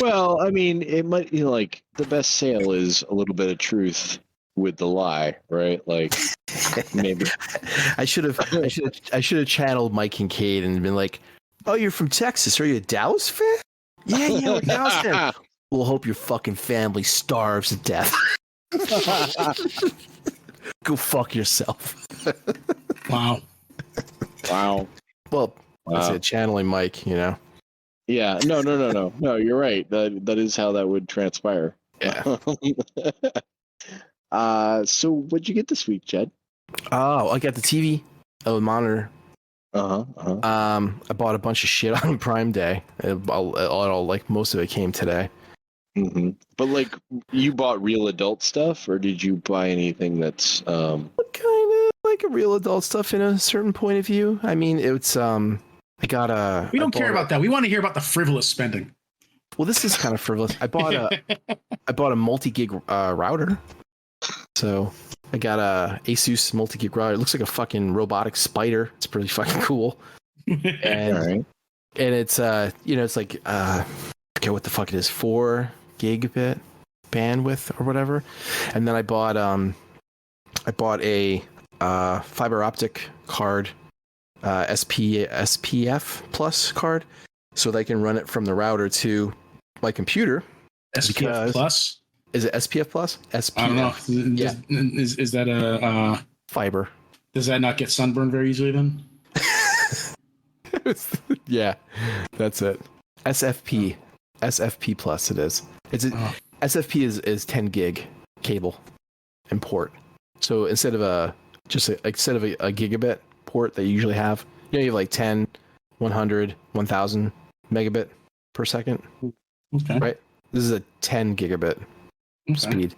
Well, I mean, it might be like the best sale is a little bit of truth with the lie, right? Like maybe I should have channeled Mike Kincaid and been like, "Oh, you're from Texas? Are you a Dallas fan?" Yeah, we're Dallas fan. We'll hope your fucking family starves to death. Go fuck yourself. Wow. Well, that's it. Channeling Mike, Yeah. No. You're right. That is how that would transpire. Yeah. So what'd you get this week, Jed? Oh, I got the TV, monitor. I bought a bunch of shit on Prime Day. Like most of it came today. Mm-hmm. But like, you bought real adult stuff, or did you buy anything that's kind of like a real adult stuff in a certain point of view? I mean, it's I got a. We don't care about that. We want to hear about the frivolous spending. Well, this is kind of frivolous. I bought a multi-gig router. So I got a Asus multi-gig router. It looks like a fucking robotic spider. It's pretty fucking cool. And, all right? And it's it's like I forget what the fuck it is, 4 gigabit bandwidth or whatever. And then I bought a fiber optic card, SPF plus card, so they can run it from the router to my computer. SPF plus? Is it SPF plus? SPF. I don't know. Yeah. Is that a fiber? Does that not get sunburned very easily then? Yeah, that's it. SFP plus it is. SFP is 10 gig cable and port. So instead of a gigabit port that you usually have, you have like 10, 100, 1000 megabit per second. Okay. Right? This is a 10 gigabit speed.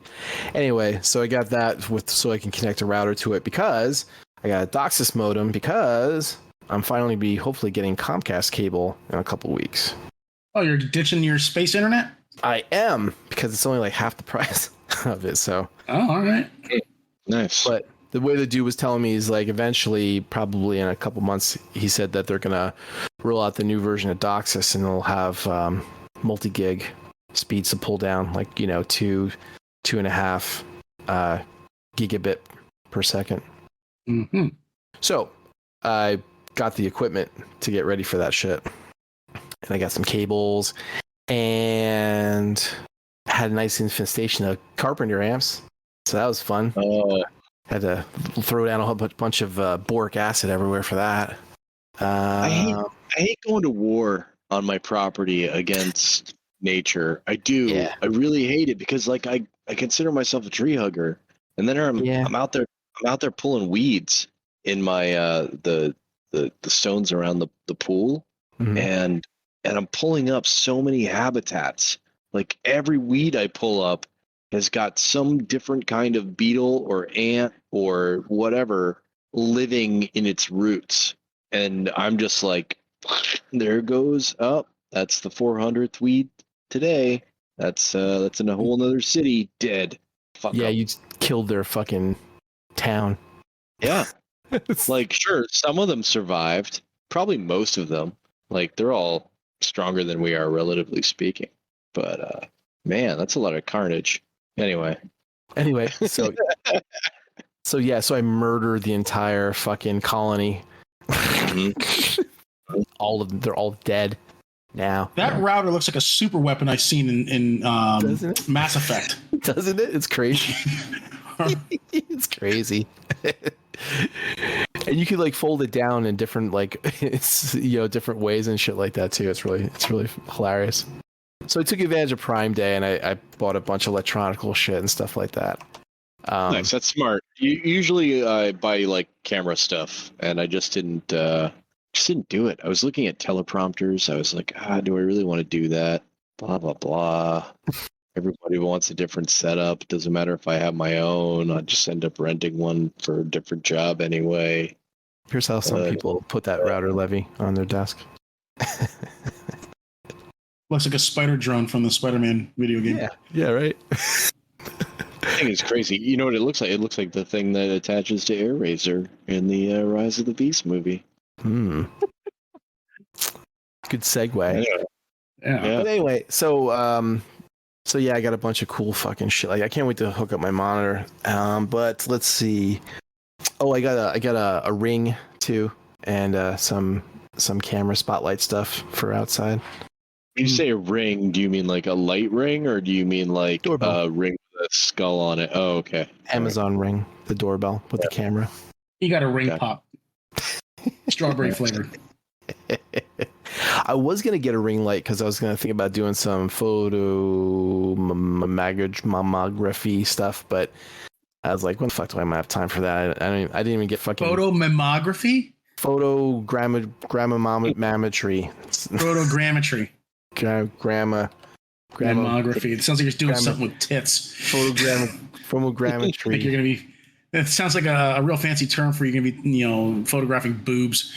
Anyway, so I got that so I can connect a router to it because I got a DOCSIS modem because I'm finally hopefully getting Comcast cable in a couple weeks. Oh, you're ditching your space internet? I am, because it's only like half the price of it. So. Oh, all right. Nice. But the way the dude was telling me is like eventually, probably in a couple months, he said that they're gonna roll out the new version of DOCSIS and they'll have multi-gig speeds to pull down, like 2.5 gigabit per second. Mm-hmm. So I got the equipment to get ready for that shit, and I got some cables and had a nice infestation of carpenter amps. So that was fun. Had to throw down a whole bunch of boric acid everywhere for that. I hate going to war on my property against nature. I do. Yeah. I really hate it because like I consider myself a tree hugger, and then I'm out there pulling weeds in my the stones around the pool, and I'm pulling up so many habitats. Like every weed I pull up has got some different kind of beetle or ant or whatever living in its roots. And I'm just like, there goes up. That's the 400th weed today. That's in a whole nother city dead. Fuck yeah, up. you killed their fucking town. Yeah. Like, sure, some of them survived. Probably most of them. Like, they're all stronger than we are, relatively speaking. But, man, that's a lot of carnage. Anyway, so I murdered the entire fucking colony. All of them, they're all dead now. That router looks like a super weapon I've seen in Mass Effect. Doesn't it? It's crazy. It's crazy. And you can like fold it down in different different ways and shit like that too. It's really hilarious. So I took advantage of Prime Day and I bought a bunch of electronical shit and stuff like that. Nice, that's smart. Usually I buy like camera stuff, and I just didn't do it. I was looking at teleprompters. I was like, do I really want to do that? Blah blah blah. Everybody wants a different setup. It doesn't matter if I have my own. I just end up renting one for a different job anyway. Here's how some people put that router levy on their desk. Looks like a spider drone from the Spider-Man video game. Yeah, right. I think it's crazy. You know what it looks like? It looks like the thing that attaches to AirRaiser in the Rise of the Beast movie. Good segue. Yeah. But anyway, so yeah, I got a bunch of cool fucking shit. Like I can't wait to hook up my monitor. But let's see. Oh, I got a ring too, and some camera spotlight stuff for outside. When you say a ring, do you mean like a light ring, or do you mean like doorbell. A ring with a skull on it? Oh, okay. Amazon ring, the doorbell with the camera. You got a ring pop. Strawberry flavored. I was gonna get a ring light because I was gonna think about doing some photo mammography stuff, but I was like, "When the fuck do I have time for that?" I didn't even get fucking photo mammography. Photogrammetry. Photogrammetry. Grammography. It sounds like you're doing something with tits. Photogrammetry. Like you're gonna be. It sounds like a real fancy term for you're gonna be, photographing boobs.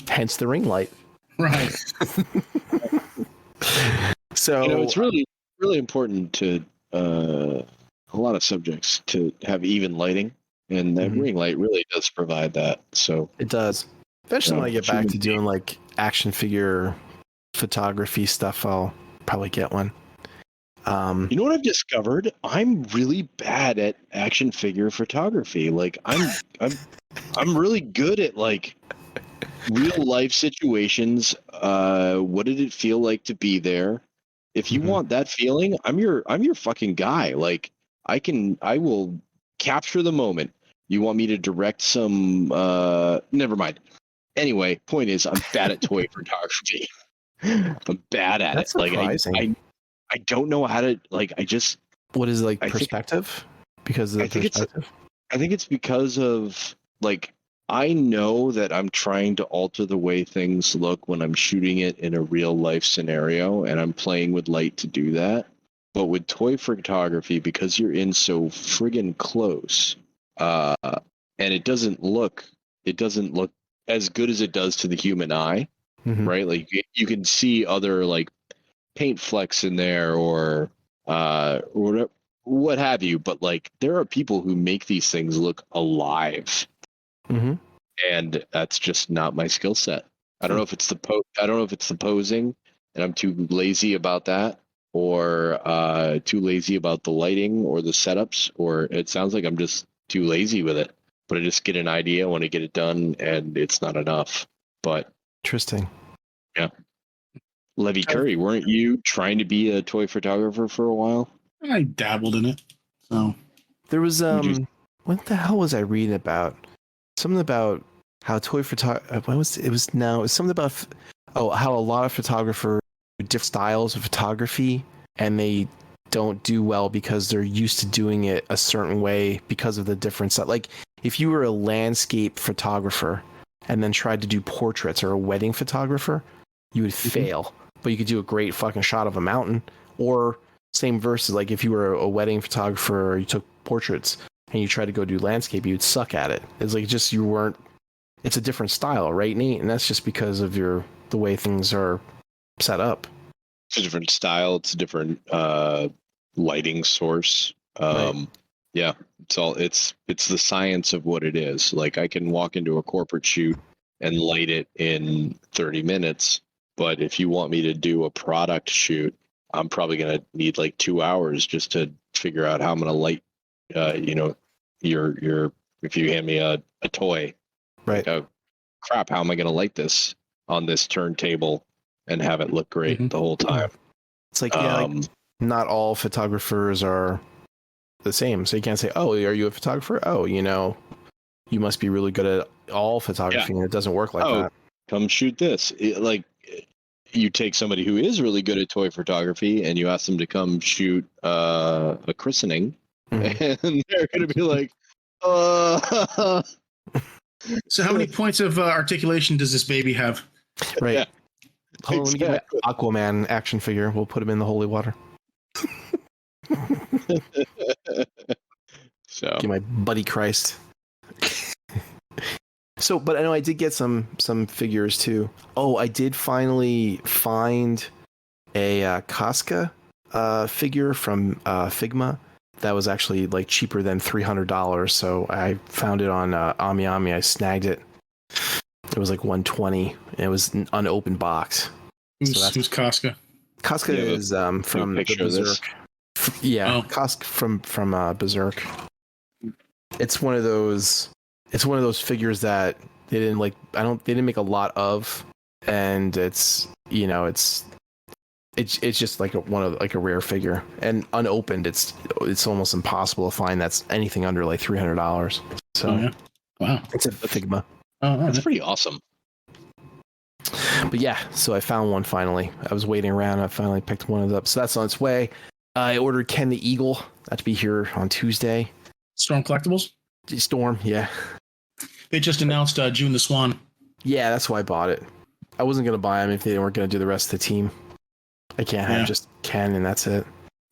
Hence the ring light. Right. So it's really, really important to a lot of subjects to have even lighting, and that ring light really does provide that. So it does. Eventually, when I get back to doing like action figure photography stuff, I'll probably get one. You know what I've discovered? I'm really bad at action figure photography. Like I'm really good at like real life situations. What did it feel like to be there? If you want that feeling, I'm your fucking guy. Like I will capture the moment. You want me to direct some never mind. Anyway, point is I'm bad at toy photography. I'm bad at That's it. Like surprising. I don't know how to like I just what is like perspective? Because of the perspective? I think it's because of like I know that I'm trying to alter the way things look when I'm shooting it in a real life scenario, and I'm playing with light to do that. But with toy photography, because you're in so friggin' close, and it doesn't look as good as it does to the human eye, right? Like you can see other like paint flecks in there or what have you, but like there are people who make these things look alive. And that's just not my skill set. I don't know if it's the posing, and I'm too lazy about that, or too lazy about the lighting or the setups, or it sounds like I'm just too lazy with it. But I just get an idea, want to get it done, and it's not enough. But interesting. Yeah. Levy Curry, weren't you trying to be a toy photographer for a while? I dabbled in it. So there was what the hell was I reading about? Something about how toy photography. It was something about how a lot of photographers do different styles of photography, and they don't do well because they're used to doing it a certain way because of the difference. Like if you were a landscape photographer and then tried to do portraits, or a wedding photographer, you would fail. But you could do a great fucking shot of a mountain. Or same versus, like if you were a wedding photographer or you took portraits and you tried to go do landscape, you'd suck at it. It's like just you weren't. It's a different style, right, Nate? And that's just because of the way things are set up. It's a different style. It's a different lighting source. Right. Yeah, it's the science of what it is. Like I can walk into a corporate shoot and light it in 30 minutes, but if you want me to do a product shoot, I'm probably going to need like 2 hours just to figure out how I'm going to light. Your if you hand me a toy, right? Like, crap, how am I going to light this on this turntable and have it look great the whole time? It's like not all photographers are the same, so you can't say, "Oh, are you a photographer? Oh, you must be really good at all photography," and it doesn't work like that. Come shoot this. Like you take somebody who is really good at toy photography and you ask them to come shoot a christening, and they're going to be like, So how many points of articulation does this baby have? Right. Yeah, Hold on, let me get my Aquaman action figure. We'll put him in the holy water. So get my buddy Christ. So, but I know I did get some figures too. Oh, I did finally find a Casca figure from Figma that was actually like cheaper than $300. So I found it on AmiAmi. I snagged it. It was like $120. And it was an unopened box. Who's Casca? Casca is from the Berserk. Yeah, Casca from Berserk. It's one of those figures that they didn't like. They didn't make a lot of, and it's just like a rare figure, and unopened. It's almost impossible to find that's anything under like $300. So wow, it's a Figma. That's pretty awesome. But yeah, so I found one finally. I was waiting around. I finally picked one of them up. So that's on its way. I ordered Ken the Eagle. That to be here on Tuesday. Storm Collectibles? Storm, yeah. They just announced June the Swan. Yeah, that's why I bought it. I wasn't gonna buy them if they weren't gonna do the rest of the team. I can't have just Ken and that's it.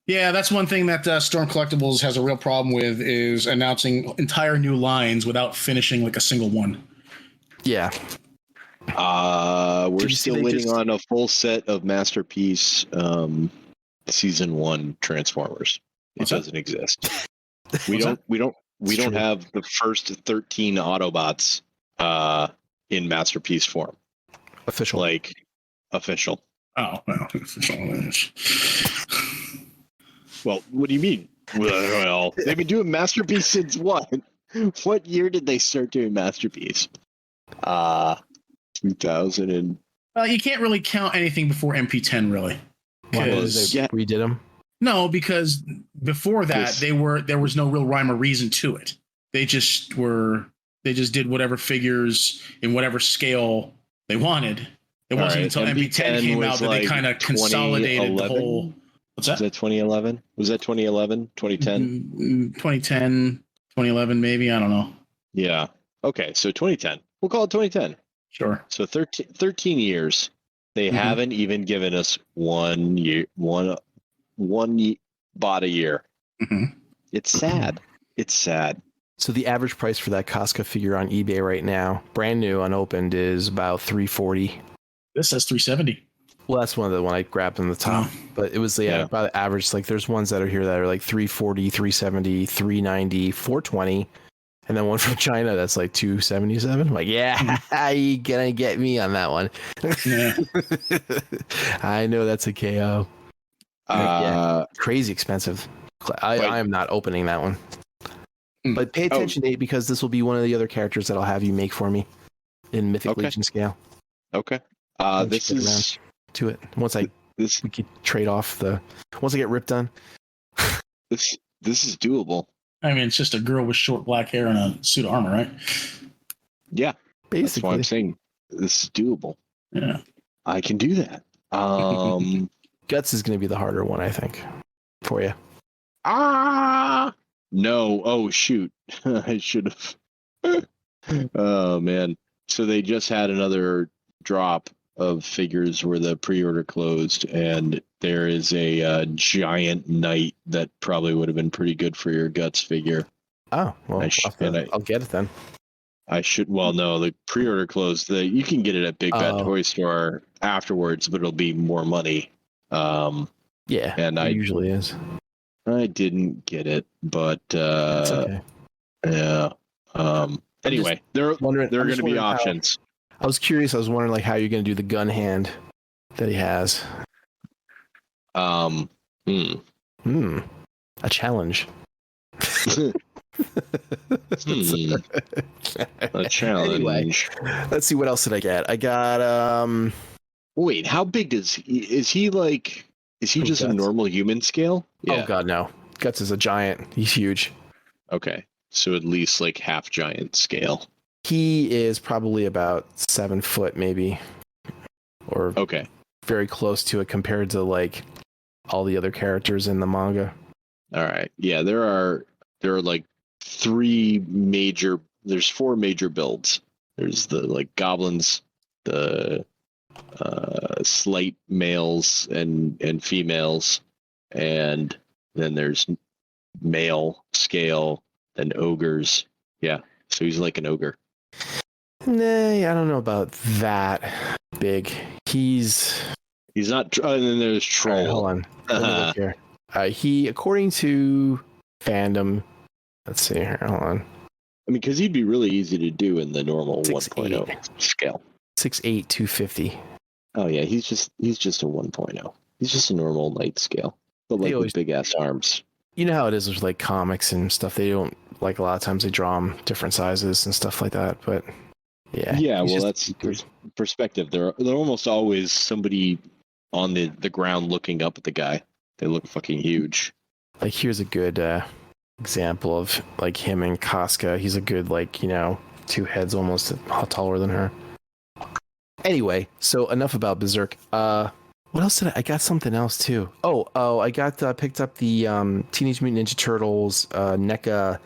Yeah, that's one thing that Storm Collectibles has a real problem with is announcing entire new lines without finishing like a single one. Yeah. We're still waiting on a full set of Masterpiece season 1 Transformers. It doesn't exist. We don't have the first 13 Autobots in Masterpiece form. Official. Like official. Oh, well. Well, what do you mean? Well, they've been doing Masterpiece since what? What year did they start doing Masterpiece? 2000 and... You can't really count anything before MP10, really. Why they redid them? No, because before that, there was no real rhyme or reason to it. They just did whatever figures in whatever scale they wanted. It wasn't until MP10 came out that they kind of consolidated the whole... What's that? Was that 2011? Was that 2011? 2010? 2010, 2011, maybe. I don't know. Yeah. Okay, so 2010. We'll call it 2010. Sure. So 13 years. They haven't even given us one bot a year. Mm-hmm. It's sad. It's sad. So the average price for that Casca figure on eBay right now, brand new, unopened, is about $340. This says $370. Well, that's one of the one I grabbed on the top, but it was about the average. Like there's ones that are here that are like $340, $370, $390, $420, and then one from China that's like $277. I'm like, yeah, you gonna get me on that one? Yeah. I know that's a KO. Crazy expensive. I am not opening that one. But pay attention, Nate, because this will be one of the other characters that I'll have you make for me in Mythic Legion scale. Okay. This is to it once we could trade off once I get Rip done. This is doable. I mean, it's just a girl with short black hair and a suit of armor, right? Yeah, basically. That's why I'm saying this is doable. Yeah, I can do that. Guts is going to be the harder one, I think, for you. No. Oh shoot, I should have. Oh man. So they just had another drop of figures where the pre-order closed, and there is a giant knight that probably would have been pretty good for your Guts figure. Oh, well, I'll get it then. I should. Well, no, the pre-order closed. You can get it at Big Bad Toy Store afterwards, but it'll be more money. Yeah, and it usually is. I didn't get it, but it's okay. Yeah. Anyway, there are going to be options. I was curious. I was wondering, like, how you're going to do the gun hand that he has. A challenge. A challenge. Anyway, let's see, what else did I get? I got Wait, how big is he like? Is he just Guts? A normal human scale? Yeah. Oh god, no. Guts is a giant. He's huge. Okay, so at least like half giant scale. He is probably about 7 foot, maybe, or very close to it compared to like all the other characters in the manga. All right, yeah, there are like there's 4 major builds. There's the like goblins, the slight males and females, and then there's male scale and ogres. Yeah, so he's like an ogre. Nah, I don't know about that big. He's not. And then there's troll. Right, hold on. Let me look here. He, according to fandom, let's see here. Hold on. I mean, because he'd be really easy to do in the normal 1.0 scale. 6'8", 250. Oh yeah, he's just a 1.0. He's just a normal knight scale, but like with big ass arms. You know how it is with like comics and stuff. They don't like, a lot of times they draw them different sizes and stuff like that. But yeah. Yeah, well, that's perspective. They're almost always somebody on the ground looking up at the guy. They look fucking huge. Like here's a good example of like him and Casca. He's a good 2 heads almost taller than her. Anyway, so enough about Berserk. What else did I got something else too. I got picked up the Teenage Mutant Ninja Turtles NECA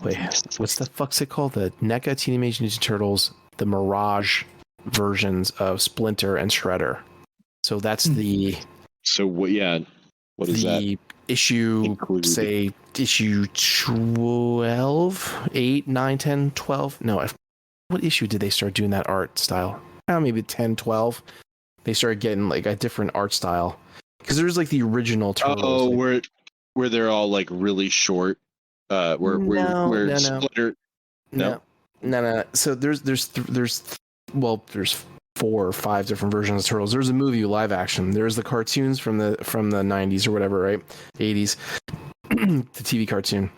Wait, what's the fuck's it called? The NECA Teenage Mutant Ninja Turtles, the Mirage versions of Splinter and Shredder. So that's the. So what? Yeah, what is that? The issue, Included. say issue 12, 8, 9, 10, 12. No, what issue did they start doing that art style? Maybe 10, 12. They started getting like a different art style because there's like the original Turtles. Oh, like, where they're all like really short. Where Splinter. No. So there's 4 or 5 different versions of Turtles. There's a movie live action. There's the cartoons from the 90s or whatever, right? 80s, the TV cartoon.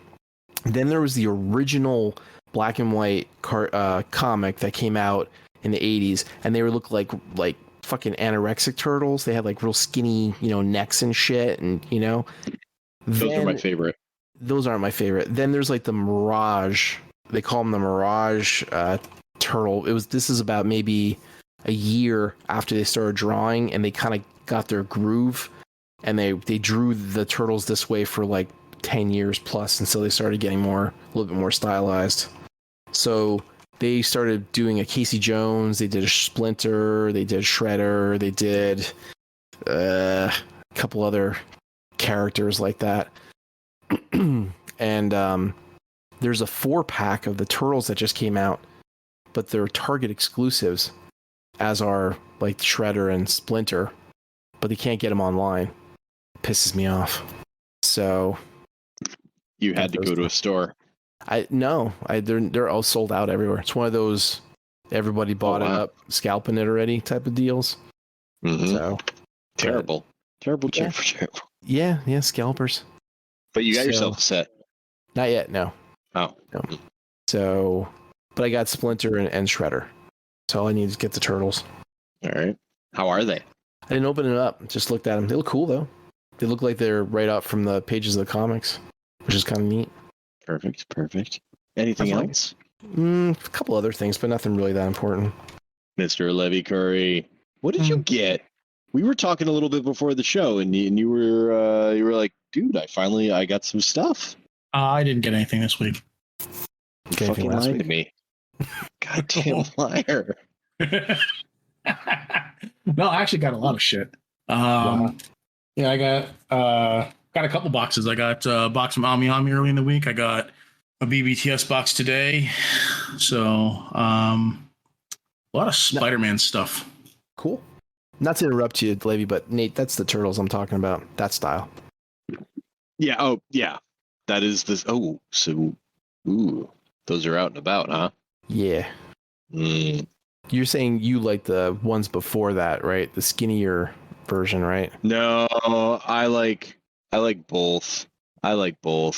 Then there was the original black and white comic that came out in the 80s, and they would look like fucking anorexic turtles. They had like real skinny, necks and shit, and Those are my favorite. Those aren't my favorite. Then there's like the Mirage. They call them the Mirage turtle. This is about maybe a year after they started drawing, and they kind of got their groove, and they drew the turtles this way for like 10 years plus, and so they started getting a little bit more stylized. So they started doing a Casey Jones, they did a Splinter, they did Shredder, they did a couple other characters like that. And there's a 4-pack of the Turtles that just came out, but they're Target exclusives, as are like Shredder and Splinter, but they can't get them online. It pisses me off. So you had to go to a store. They're all sold out everywhere. It's one of those everybody bought it up, scalping it already type of deals. Mm-hmm. So terrible. Yeah, scalpers. But you got yourself a set. Not yet, no. Oh. No. So, but I got Splinter and Shredder. So all I need is get the Turtles. All right. How are they? I didn't open it up. Just looked at them. They look cool, though. They look like they're right up from the pages of the comics, which is kind of neat. Perfect. Anything else? A couple other things, but nothing really that important. Mr. Levy Curry, what did you get? We were talking a little bit before the show, and you were like, dude, I got some stuff. I didn't get anything this week. You fucking lied to me. Goddamn liar. No, I actually got a lot of shit. Wow. Yeah, I got a couple boxes. I got a box from Ami early in the week. I got a BBTS box today. So a lot of Spider-Man stuff. Cool. Not to interrupt you, Levy, but Nate, that's the Turtles I'm talking about. That style. Yeah. Oh, yeah. That is this. Oh, so, those are out and about, huh? Yeah. You're saying you like the ones before that, right? The skinnier version, right? No, I like both. I like the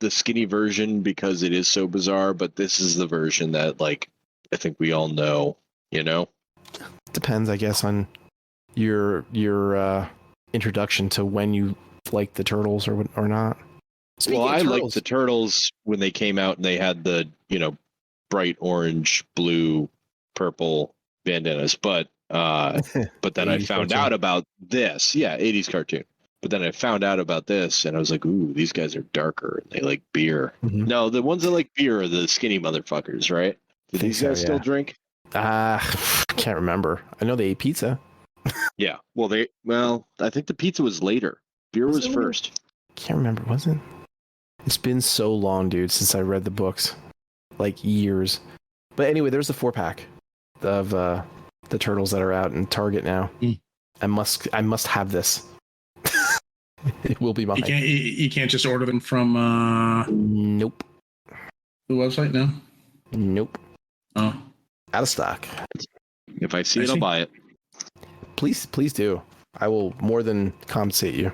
skinny version because it is so bizarre, but this is the version that like I think we all know, Depends, I guess, on your introduction to when you like the Turtles or not. Well, I liked the Turtles when they came out and they had the, bright orange, blue, purple bandanas, but then I found out about this. Yeah, 80s cartoon. But then I found out about this and I was like, ooh, these guys are darker and they like beer. Mm-hmm. No, the ones that like beer are the skinny motherfuckers, right? Do these guys still drink? Can't remember. I know they ate pizza. Yeah. Well, I think the pizza was later. Beer was first. Can't remember, was it? It's been so long, dude, since I read the books. Like years. But anyway, there's a 4-pack of the Turtles that are out in Target now. I must have this. It will be mine. You can't just order them from Nope. the website now? Nope. Oh. Out of stock. If I see it, I'll buy it. Please do. I will more than compensate you.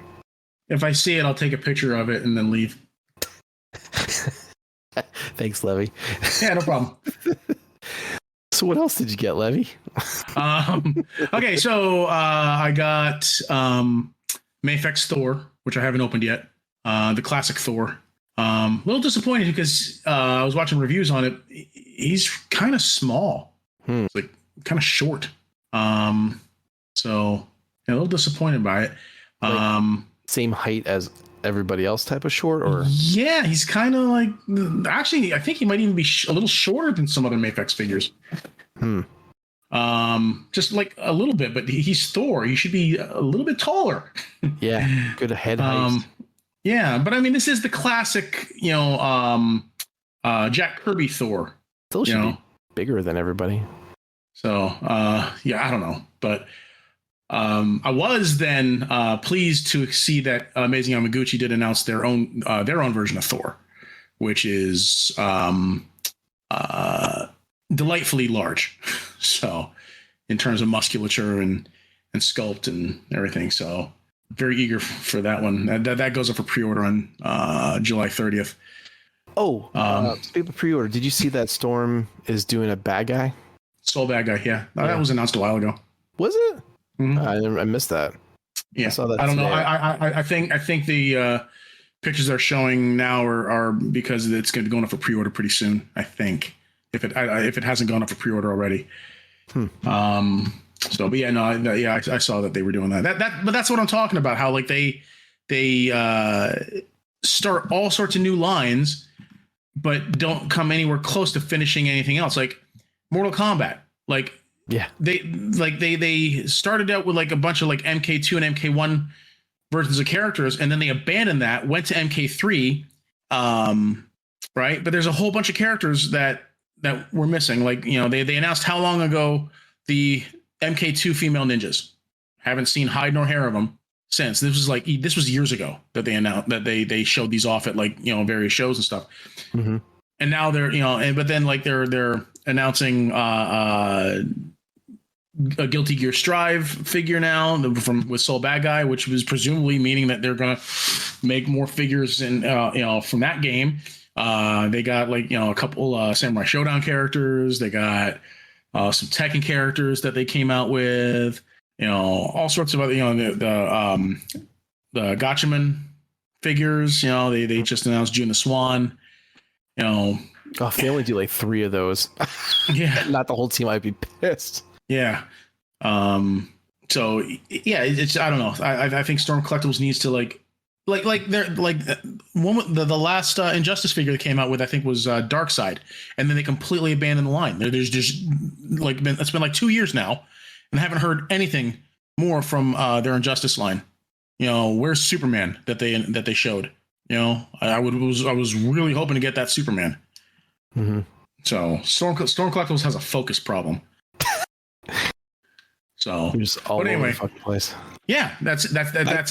If I see it, I'll take a picture of it and then leave. Thanks, Levy. Yeah, no problem. So what else did you get, Levy? Okay, so I got Mafex Thor, which I haven't opened yet. The classic Thor. A little disappointed because I was watching reviews on it. He's kind of small. It's like kind of short. So a little disappointed by it. same height as everybody else type of short, or? Yeah, he's kind of like. Actually, I think he might even be a little shorter than some other Mafex figures. Just like a little bit, but he's Thor. He should be a little bit taller. Yeah, good head height. Yeah, but I mean, this is the classic, Jack Kirby Thor. Still should be bigger than everybody. So, yeah, I don't know, but I was then pleased to see that Amazing Yamaguchi did announce their own version of Thor, which is delightfully large. So, in terms of musculature and sculpt and everything, so very eager for that one. That goes up for pre-order on July 30th. Oh, speaking of pre-order, did you see that Storm is doing a bad guy? Soul Bad Guy, yeah. That was announced a while ago. Was it? Mm-hmm. I missed that. Yeah, I saw that. I don't today. know. I think the pictures they're showing now are because it's going to be going up for pre-order pretty soon. I think if it hasn't gone up for pre-order already. So, but yeah, no, I saw that they were doing that. But that's what I'm talking about. How like they start all sorts of new lines, but don't come anywhere close to finishing anything else. Like Mortal Kombat, like they started out with like a bunch of like MK2 and MK1 versions of characters, and then they abandoned that, went to MK3, right? But there's a whole bunch of characters that we're missing. Like, they announced how long ago the MK2 female ninjas. Haven't seen hide nor hair of them since. This was years ago that they announced that they showed these off at like various shows and stuff. Mm-hmm. And now they're but then like they're announcing a Guilty Gear Strive figure now with Soul Bad Guy, which was presumably meaning that they're gonna make more figures in from that game. They got like a couple Samurai Showdown characters. They got some Tekken characters that they came out with. All sorts of other the Gatchaman figures. They just announced June the Swan. If they only do like 3 of those, yeah, not the whole team, I'd be pissed. Yeah. So yeah, it's I don't know. I think Storm Collectibles needs to like they're like the last Injustice figure they came out with, I think, was Darkseid, and then they completely abandoned the line. There's just like it's been like 2 years now, and I haven't heard anything more from their Injustice line. Where's Superman that they showed? I was really hoping to get that Superman. Mm-hmm. So Storm Collectibles has a focus problem. So, all but anyway, over the fucking place. Yeah, that's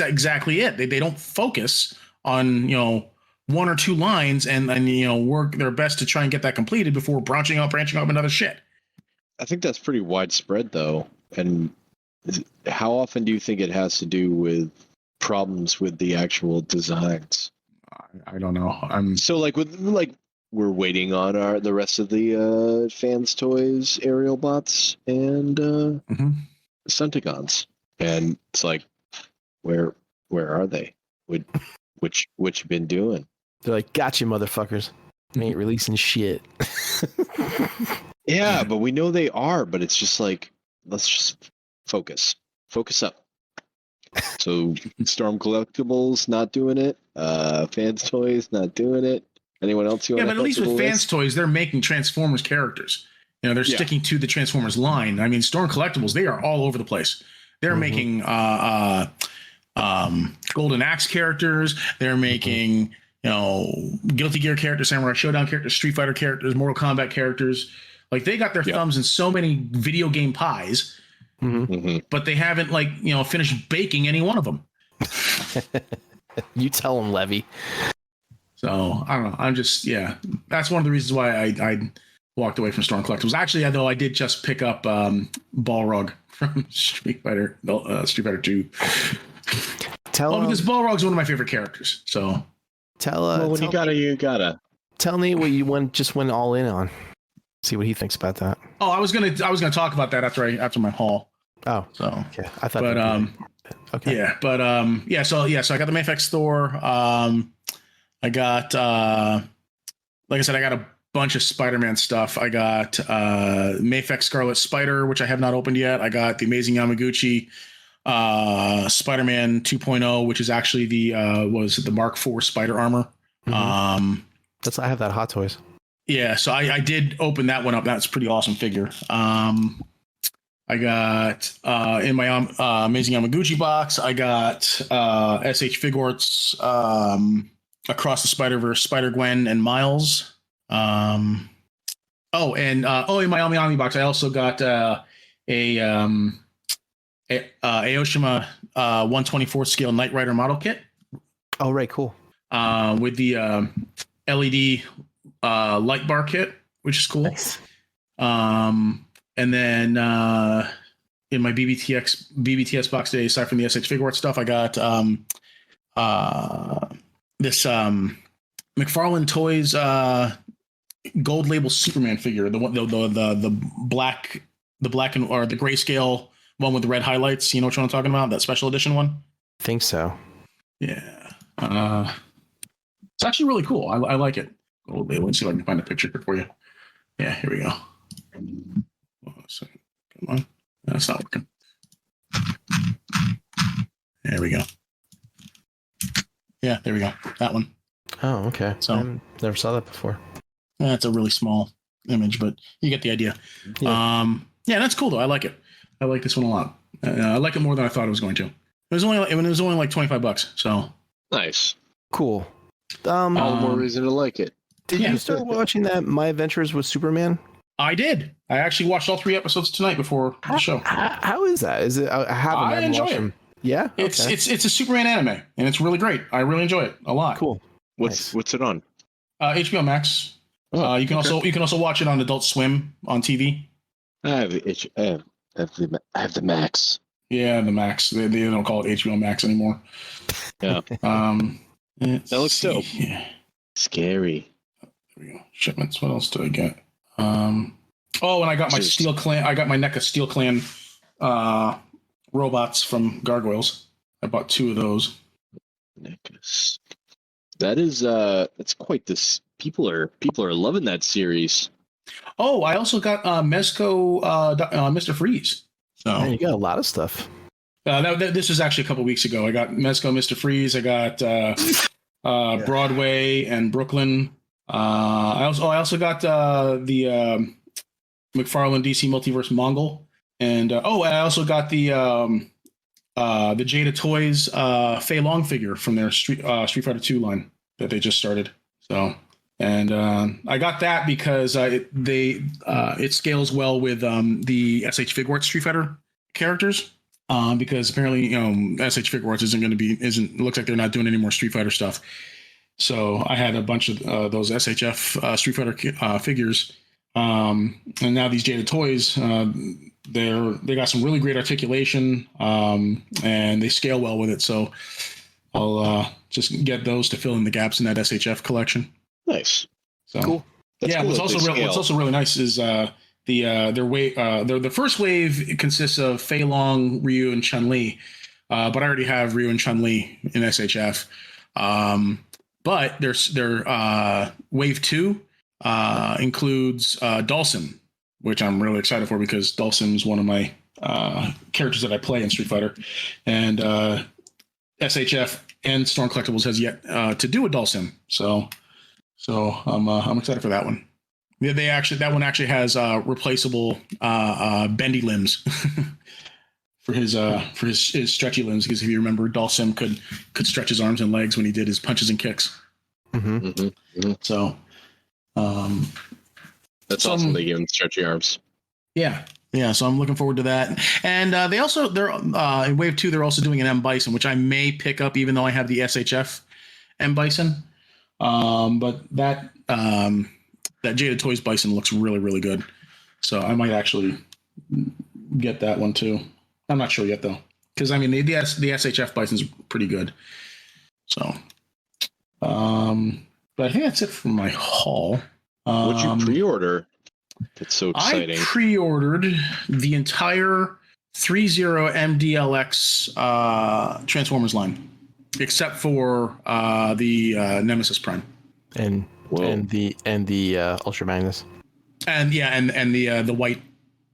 exactly it. They don't focus on 1 or 2 lines and work their best to try and get that completed before branching up another shit. I think that's pretty widespread though. And how often do you think it has to do with problems with the actual designs? I don't know. So we're waiting on the rest of the Fans Toys aerial bots and Decepticons, and it's like, where are they? Which been doing? They're like, gotcha, motherfuckers. They ain't releasing shit. Yeah, but we know they are. But it's just like, let's just focus up. So Storm Collectibles not doing it. Fans Toys not doing it. Anyone else? Yeah, but at least with Fans Toys, they're making Transformers characters. They're sticking to the Transformers line. I mean, Storm Collectibles, they are all over the place. They're making Golden Axe characters. They're making Guilty Gear characters, Samurai Showdown characters, Street Fighter characters, Mortal Kombat characters. Like they got their thumbs in so many video game pies, but they haven't finished baking any one of them. You tell them, Levy. So I don't know. I'm just that's one of the reasons why I walked away from Storm Collectibles. Actually, though, I did just pick up Balrog from Street Fighter 2. Because Balrog's one of my favorite characters. So you gotta tell Nate what you went all in on. See what he thinks about that. Oh, I was gonna talk about that after my haul. Oh, so okay. I thought. But okay. Yeah, but So I got the Mafex Thor. I got like I said, I got a bunch of Spider-Man stuff. I got Mafex Scarlet Spider, which I have not opened yet. I got the Amazing Yamaguchi Spider-Man 2.0, which is actually the the Mark IV Spider Armor. I have that Hot Toys. Yeah, so I did open that one up. That's a pretty awesome figure. I got in my Amazing Yamaguchi box, I got SH Figuarts Across the Spider-Verse, Spider-Gwen and Miles. In my Ami box, I also got Aoshima 124 scale Knight Rider model kit. Oh, right, cool. With the LED light bar kit, which is cool. Nice. And then in my BBTS box today, aside from the SH Figuarts stuff, I got this McFarlane Toys gold label Superman figure, the black and or the grayscale one with the red highlights. You know what I'm talking about? That special edition one. Think so. Yeah. It's actually really cool. I like it. Gold label. Let's see if I can find a picture here for you. Yeah, here we go. Come on. That's not working. There we go. Yeah, there we go. That one. Oh, okay. So I never saw that before. That's a really small image, but you get the idea. Yeah. That's cool though. I like it. I like this one a lot. I like it more than I thought it was going to. It was only like $25. So Nice. Cool. All the more reason to like it. Did you start watching that My Adventures with Superman? I did. I actually watched all 3 episodes tonight before the show. How is that? Is it? I enjoy it. Yeah, it's a Superman anime, and it's really great. I really enjoy it a lot. Cool. What's it on? HBO Max. You can also watch it on Adult Swim on TV. I have the Max. Yeah, the Max. They don't call it HBO Max anymore. Yeah. That looks dope. Yeah. Scary. There we go. Shipments. What else did I get? And I got my Steel Clan. I got my NECA Steel Clan robots from Gargoyles. I bought 2 of those. That is that's quite this. People are loving that series. Oh, I also got Mezco Mr. Freeze. So Man, you got a lot of stuff. This was actually a couple weeks ago. I got Mezco Mr. Freeze. I got Broadway and Brooklyn. I also got the McFarlane DC Multiverse Mongol, and I also got the Jada Toys Fei Long figure from their Street Fighter 2 line that they just started. So, and I got that because it scales well with the SH Figuarts Street Fighter characters. Because apparently, SH Figuarts isn't looks like they're not doing any more Street Fighter stuff. So I had a bunch of those SHF Street Fighter figures, and now these Jada Toys, they got some really great articulation, and they scale well with it. So I'll just get those to fill in the gaps in that SHF collection. Nice. So cool. That's cool. What's also really nice is the first wave consists of Fei Long, Ryu, and Chun-Li, but I already have Ryu and Chun-Li in SHF. But their wave 2 includes Dhalsim, which I'm really excited for because Dhalsim is one of my characters that I play in Street Fighter, and SHF and Storm Collectibles has yet to do a Dhalsim, so I'm excited for that one. That one actually has replaceable bendy limbs for his stretchy limbs, because if you remember, Dhalsim could stretch his arms and legs when he did his punches and kicks. Mm-hmm. Mm-hmm. Mm-hmm. So that's awesome. They give him stretchy arms. Yeah. So I'm looking forward to that. And they're in wave 2, they're also doing an M Bison, which I may pick up even though I have the SHF M Bison. But that Jada Toys Bison looks really, really good. So I might actually get that one too. I'm not sure yet though, because I mean the SHF Bison's pretty good. So, but I think that's it for my haul. What'd you pre-order? That's so exciting. I pre-ordered the entire 30 MDLX Transformers line, except for the Nemesis Prime and the Ultra Magnus. And the white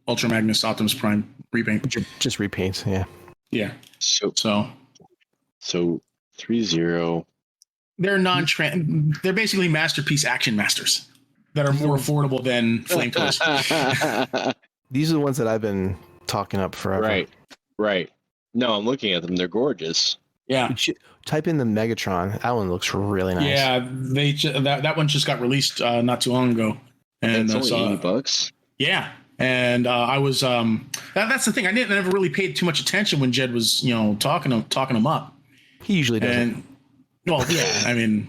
Ultra Magnus Optimus Prime repaint. Just repaints, yeah. Yeah. So So 3-0. they're basically masterpiece action masters that are more affordable than Flame Toys. These are the ones that I've been talking up forever. Right. No, I'm looking at them. They're gorgeous. Yeah. Type in the Megatron. That one looks really nice. Yeah, that one just got released not too long ago, and it's only $80. Yeah, and I was that's the thing. I never really paid too much attention when Jed was talking them up. He usually doesn't. And well, yeah, I mean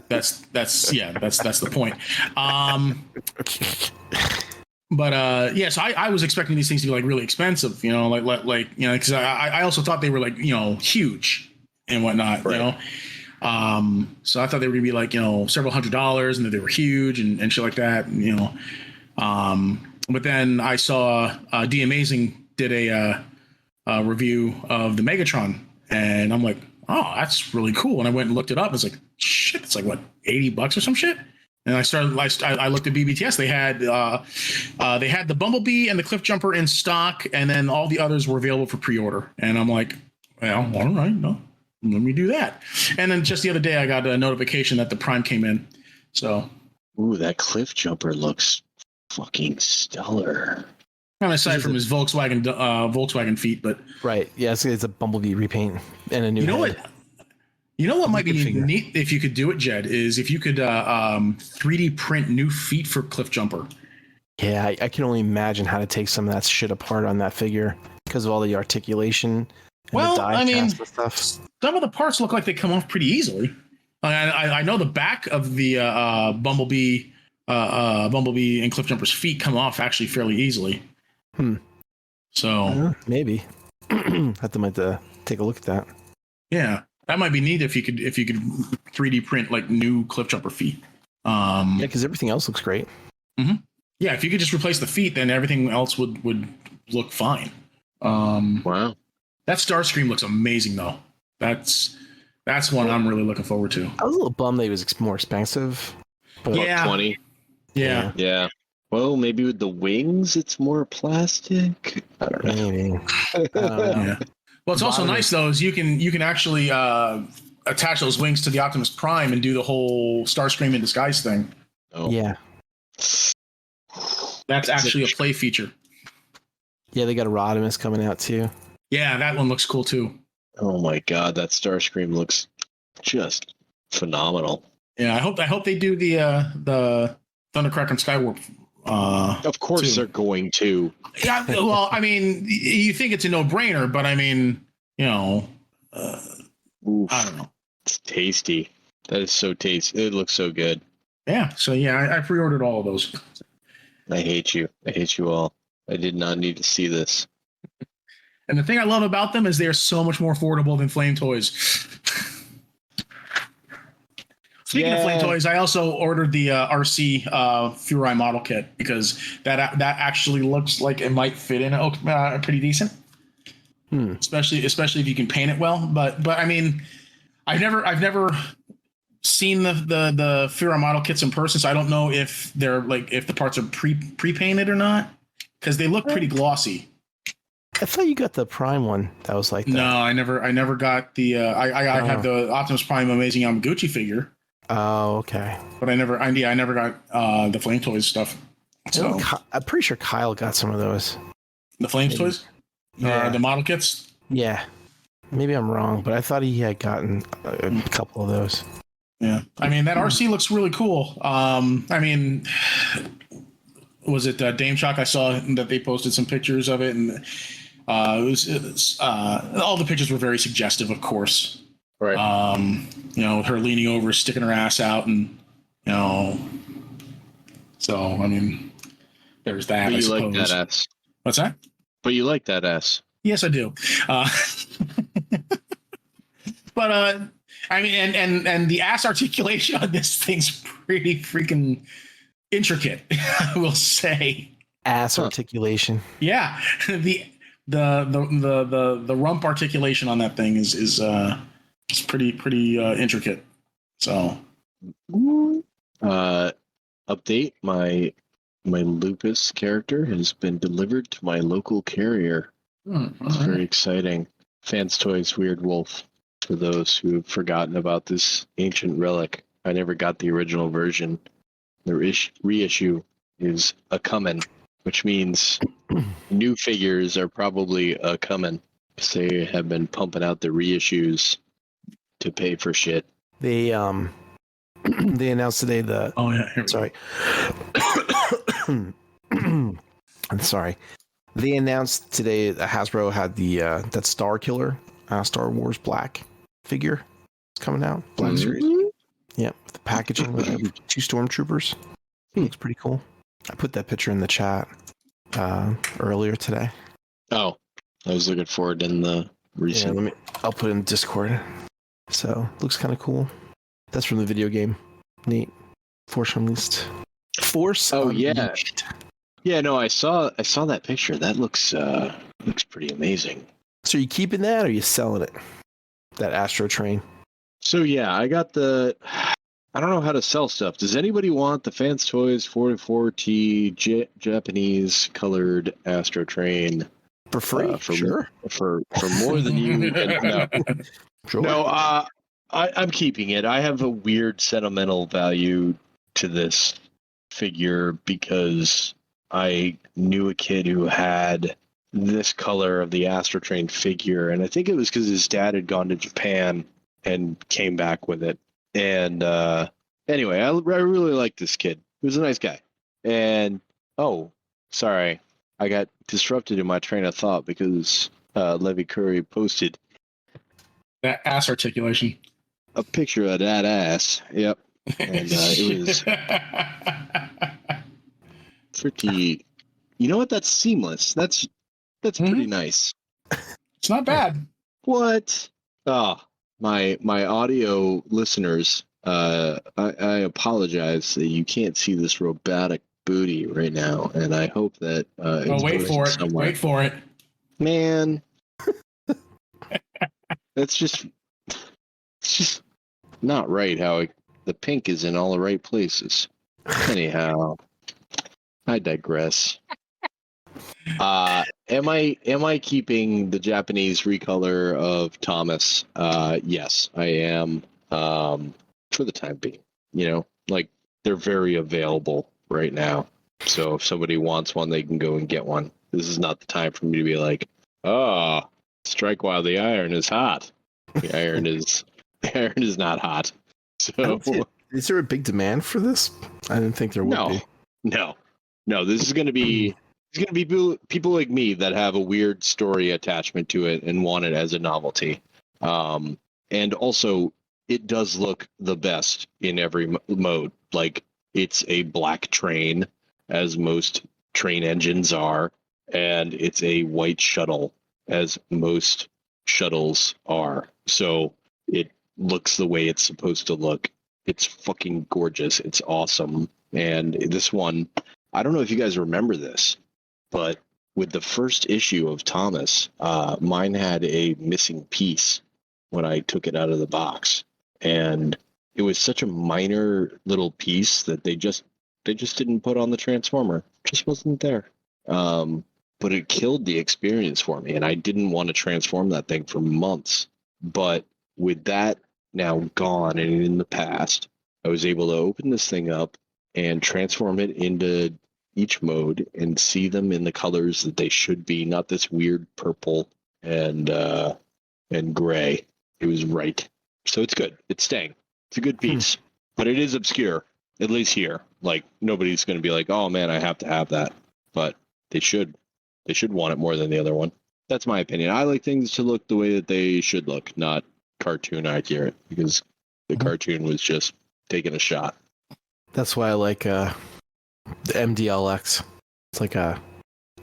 that's the point. But yeah, so I was expecting these things to be like really expensive, because I also thought they were like huge and whatnot, right. So I thought they were gonna be like several $100s and that they were huge and shit like that, but then I saw D Amazing did a review of the Megatron, and I'm like, oh, that's really cool, and I went and looked it up. It's like, shit, it's like what, $80 or some shit. And I looked at BBTS. They had the Bumblebee and the Cliff Jumper in stock, and then all the others were available for pre-order. And I'm like, well, all right, no, let me do that. And then just the other day, I got a notification that the Prime came in. So, ooh, that Cliff Jumper looks fucking stellar. Kind of aside from his Volkswagen feet, but right, yeah, it's a Bumblebee repaint and a new. You know what might be neat if you could do it, Jed, is if you could 3D print new feet for Cliff Jumper. Yeah, I can only imagine how to take some of that shit apart on that figure because of all the articulation. And the die cast and stuff. Some of the parts look like they come off pretty easily. I know the back of the Bumblebee and Cliff Jumper's feet come off actually fairly easily. So maybe have to take a look at that. Yeah. That might be neat if you could 3D print like new Cliff Jumper feet. Yeah, because everything else looks great. Mm-hmm. Yeah, if you could just replace the feet, then everything else would look fine. Wow. That Starscream looks amazing, though. That's one I'm really looking forward to. I was a little bummed that he was more expensive. But yeah. 20. Yeah. Well, maybe with the wings, it's more plastic. I don't know. Maybe. I don't know. Yeah. Well, it's also nice though, is you can actually attach those wings to the Optimus Prime and do the whole Starscream in disguise thing. Oh. Yeah. That's actually a play feature. Yeah, they got a Rodimus coming out too. Yeah, that one looks cool too. Oh my god, that Starscream looks just phenomenal. Yeah, I hope they do the Thundercracker and Skywarp. Of course they're going to. Yeah, well, I mean, you think it's a no-brainer, but I mean, I don't know. It's tasty. That is so tasty. It looks so good. Yeah, so yeah, I pre-ordered all of those. I hate you. I hate you all. I did not need to see this. And the thing I love about them is they are so much more affordable than Flame Toys. Speaking of Flame Toys, I also ordered the RC Furai model kit because that actually looks like it might fit in pretty decent. Especially if you can paint it well. But I mean, I've never seen the Furai model kits in person, so I don't know if they're like if the parts are pre-painted or not because they look pretty glossy. I thought you got the Prime one that was like that. No, I never got the. I have the Optimus Prime Amazing Yamaguchi figure. Oh, okay. But I never got the Flame Toys stuff. So I'm pretty sure Kyle got some of those. The Flame Toys? Yeah. The model kits? Yeah. Maybe I'm wrong, but I thought he had gotten a couple of those. Yeah. I mean, that RC looks really cool. I mean, was it Dame Shock? I saw that they posted some pictures of it, and it was all the pictures were very suggestive, of course. Right. Her leaning over, sticking her ass out, and so I mean, there's that. But you like that ass. What's that? But you like that ass. Yes, I do. But I mean, and the ass articulation on this thing's pretty freaking intricate, I will say. Ass articulation. Yeah, the rump articulation on that thing is pretty intricate. So, update: my Lupus character has been delivered to my local carrier. It's very exciting. Fans Toys Weird Wolf. For those who have forgotten about this ancient relic, I never got the original version. The reissue is a comin', which means new figures are probably a comin', because they have been pumping out the reissues to pay for shit. They they announced today the. Oh yeah. Here we Sorry. I'm sorry. They announced today that Hasbro had the that Star Killer, Star Wars Black figure coming out. Black series. Yeah, with the packaging with 2 stormtroopers. Looks pretty cool. I put that picture in the chat earlier today. Oh, I was looking forward in the recent. Yeah, I'll put it in Discord. So looks kind of cool. That's from the video game. Neat. Force Unleashed. Force. Oh yeah. Unleashed. Yeah, no, I saw that picture. That looks pretty amazing. So are you keeping that or are you selling it? That Astro Train. So yeah, I got the. I don't know how to sell stuff. Does anybody want the Fans Toys 44T Japanese colored Astro Train For free? Sure. For more than you. No, Sure. no. I'm keeping it. I have a weird sentimental value to this figure because I knew a kid who had this color of the Astro Train figure, and I think it was because his dad had gone to Japan and came back with it. And anyway, I really like this kid. He was a nice guy. And sorry, I got disrupted in my train of thought because Levy Curry posted that ass articulation. a picture of that ass. Yep. And it was pretty. You know what? That's seamless. That's pretty nice. It's not bad. What? Oh, my audio listeners. I apologize that you can't see this robotic booty right now, and I hope that. Wait for it. Somewhere. Wait for it. Man, it's just not right. How the pink is in all the right places. Anyhow, I digress. Am I keeping the Japanese recolor of Thomas? Yes, I am. For the time being, like they're very available right now. So if somebody wants one, they can go and get one. This is not the time for me to be like, strike while the iron is hot. The iron is not hot. So is there a big demand for this? I didn't think there would be. No. This is going to be people like me that have a weird story attachment to it and want it as a novelty. And also, it does look the best in every mode. Like, it's a black train, as most train engines are, and it's a white shuttle, as most shuttles are. So it looks the way it's supposed to look. It's fucking gorgeous. It's awesome. And this one, I don't know if you guys remember this, but with the first issue of Thomas, mine had a missing piece when I took it out of the box. And it was such a minor little piece that they just didn't put on the Transformer. It just wasn't there. But it killed the experience for me, and I didn't want to transform that thing for months. But with that now gone and in the past, I was able to open this thing up and transform it into each mode and see them in the colors that they should be, not this weird purple and gray. It was right. So it's good. It's staying. It's a good piece. But it is obscure, at least here. Like, nobody's going to be like, oh man, I have to have that. But they should want it more than the other one. That's my opinion. I like things to look the way that they should look, not cartoon accurate, because the cartoon was just taking a shot. That's why I like the MDLX. It's like a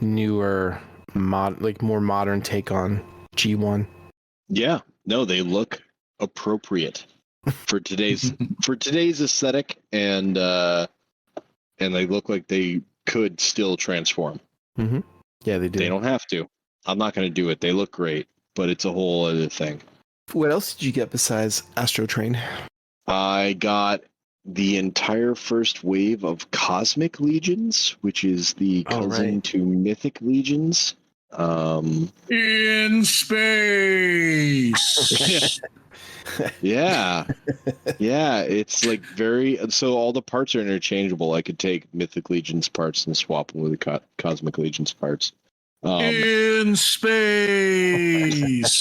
newer, more modern take on G1. Yeah, no, they look appropriate for today's aesthetic, and they look like they could still transform. Mm-hmm. Yeah, they do. They don't have to. I'm not going to do it. They look great, but it's a whole other thing. What else did you get besides Astro Train? I got the entire first wave of Cosmic Legions, which is the cousin to Mythic Legions. In space. Yeah. Yeah, it's like so all the parts are interchangeable. I could take Mythic Legion's parts and swap them with the Cosmic Legion's parts. In space.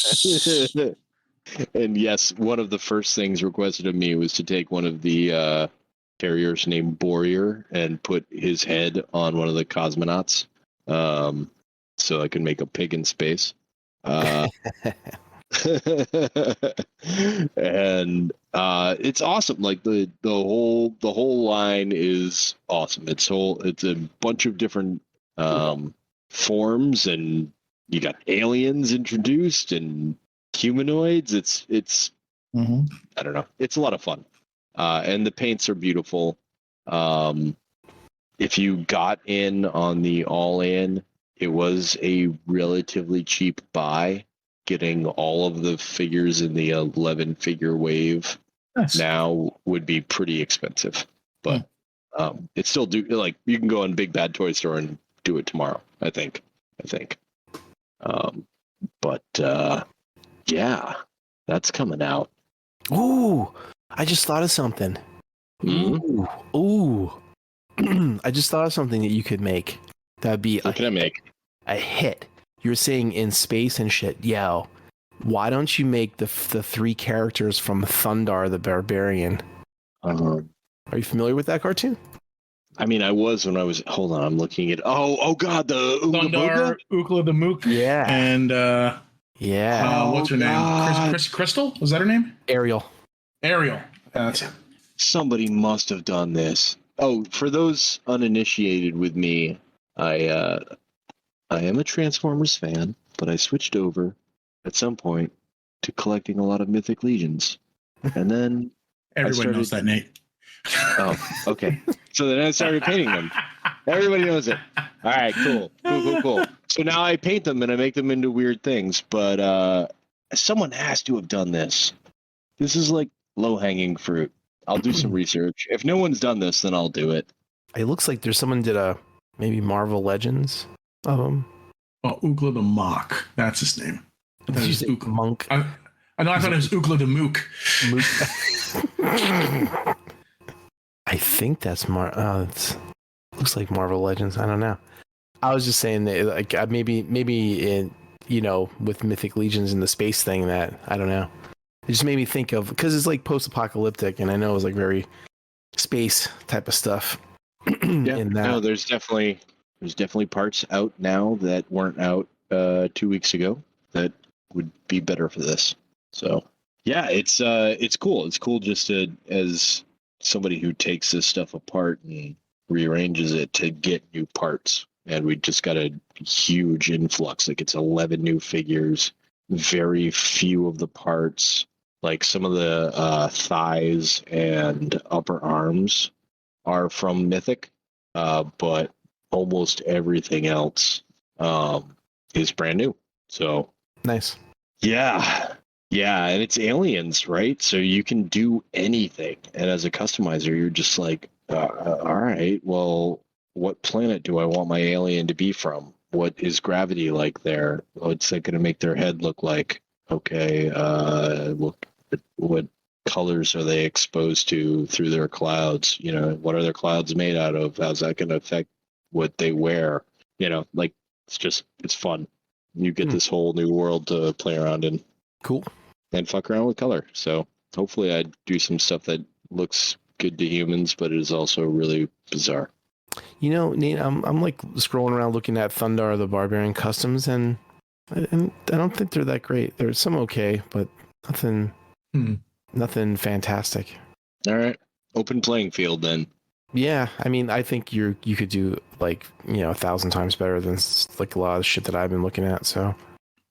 And yes, one of the first things requested of me was to take one of the carriers named Boreer and put his head on one of the cosmonauts, so I could make a pig in space. And it's awesome. Like the whole line is awesome. It's a bunch of different forms, and you got aliens introduced and humanoids. It's Mm-hmm. I don't know. It's a lot of fun. And the paints are beautiful. If you got in on the all-in, it was a relatively cheap buy. Getting all of the figures in the 11-figure wave now would be pretty expensive. But it's still you can go on Big Bad Toy Store and do it tomorrow, I think. Yeah, that's coming out. Ooh, I just thought of something. Ooh. I just thought of something that you could make. That'd be What can I make? a hit. You're saying in space and shit. Yo, why don't you make the 3 characters from Thundar the Barbarian? Are you familiar with that cartoon? I mean, I was when I was. Hold on, I'm looking at. Oh God, the Thundar, Ukla the Mook. Yeah. And what's her name? Crystal? Was that her name? Ariel. That's it. Somebody must have done this. Oh, for those uninitiated with me, I am a Transformers fan, but I switched over at some point to collecting a lot of Mythic Legions, and then Everybody knows that, Nate. Oh, okay. So then I started painting them. Everybody knows it. All right, cool. So now I paint them and I make them into weird things, but someone has to have done this. This is like low-hanging fruit. I'll do some research. If no one's done this, then I'll do it. It looks like there's someone did a maybe Marvel Legends of him. Oh, Ukla the Mock. That's his name. Did you say Monk? I thought it was Ukla the Mook. I think that's it looks like Marvel Legends. I don't know. I was just saying that, like, maybe in, with Mythic Legions and the space thing, that I don't know. It just made me think of, because it's like post-apocalyptic, and I know it was like very space type of stuff. Yeah, no, there's definitely parts out now that weren't out 2 weeks ago that would be better for this. So yeah, it's cool. It's cool just as somebody who takes this stuff apart and rearranges it to get new parts. And we just got a huge influx. Like, it's 11 new figures, very few of the parts. Like, some of the thighs and upper arms are from Mythic, but almost everything else is brand new. So nice. Yeah, and it's aliens, right? So you can do anything. And as a customizer, you're just like, all right, well, what planet do I want my alien to be from? What is gravity like there? What's it going to make their head look like? Okay, what colors are they exposed to through their clouds? What are their clouds made out of? How's that going to affect what they wear? It's fun. You get this whole new world to play around in. Cool. And fuck around with color. So hopefully I do some stuff that looks good to humans, but it is also really bizarre. Nate, I'm like scrolling around looking at Thundar the Barbarian customs, and I don't think they're that great. There's some okay, but nothing fantastic. All right, open playing field then. Yeah, I mean, I think you could do 1,000 times better than like a lot of the shit that I've been looking at. So,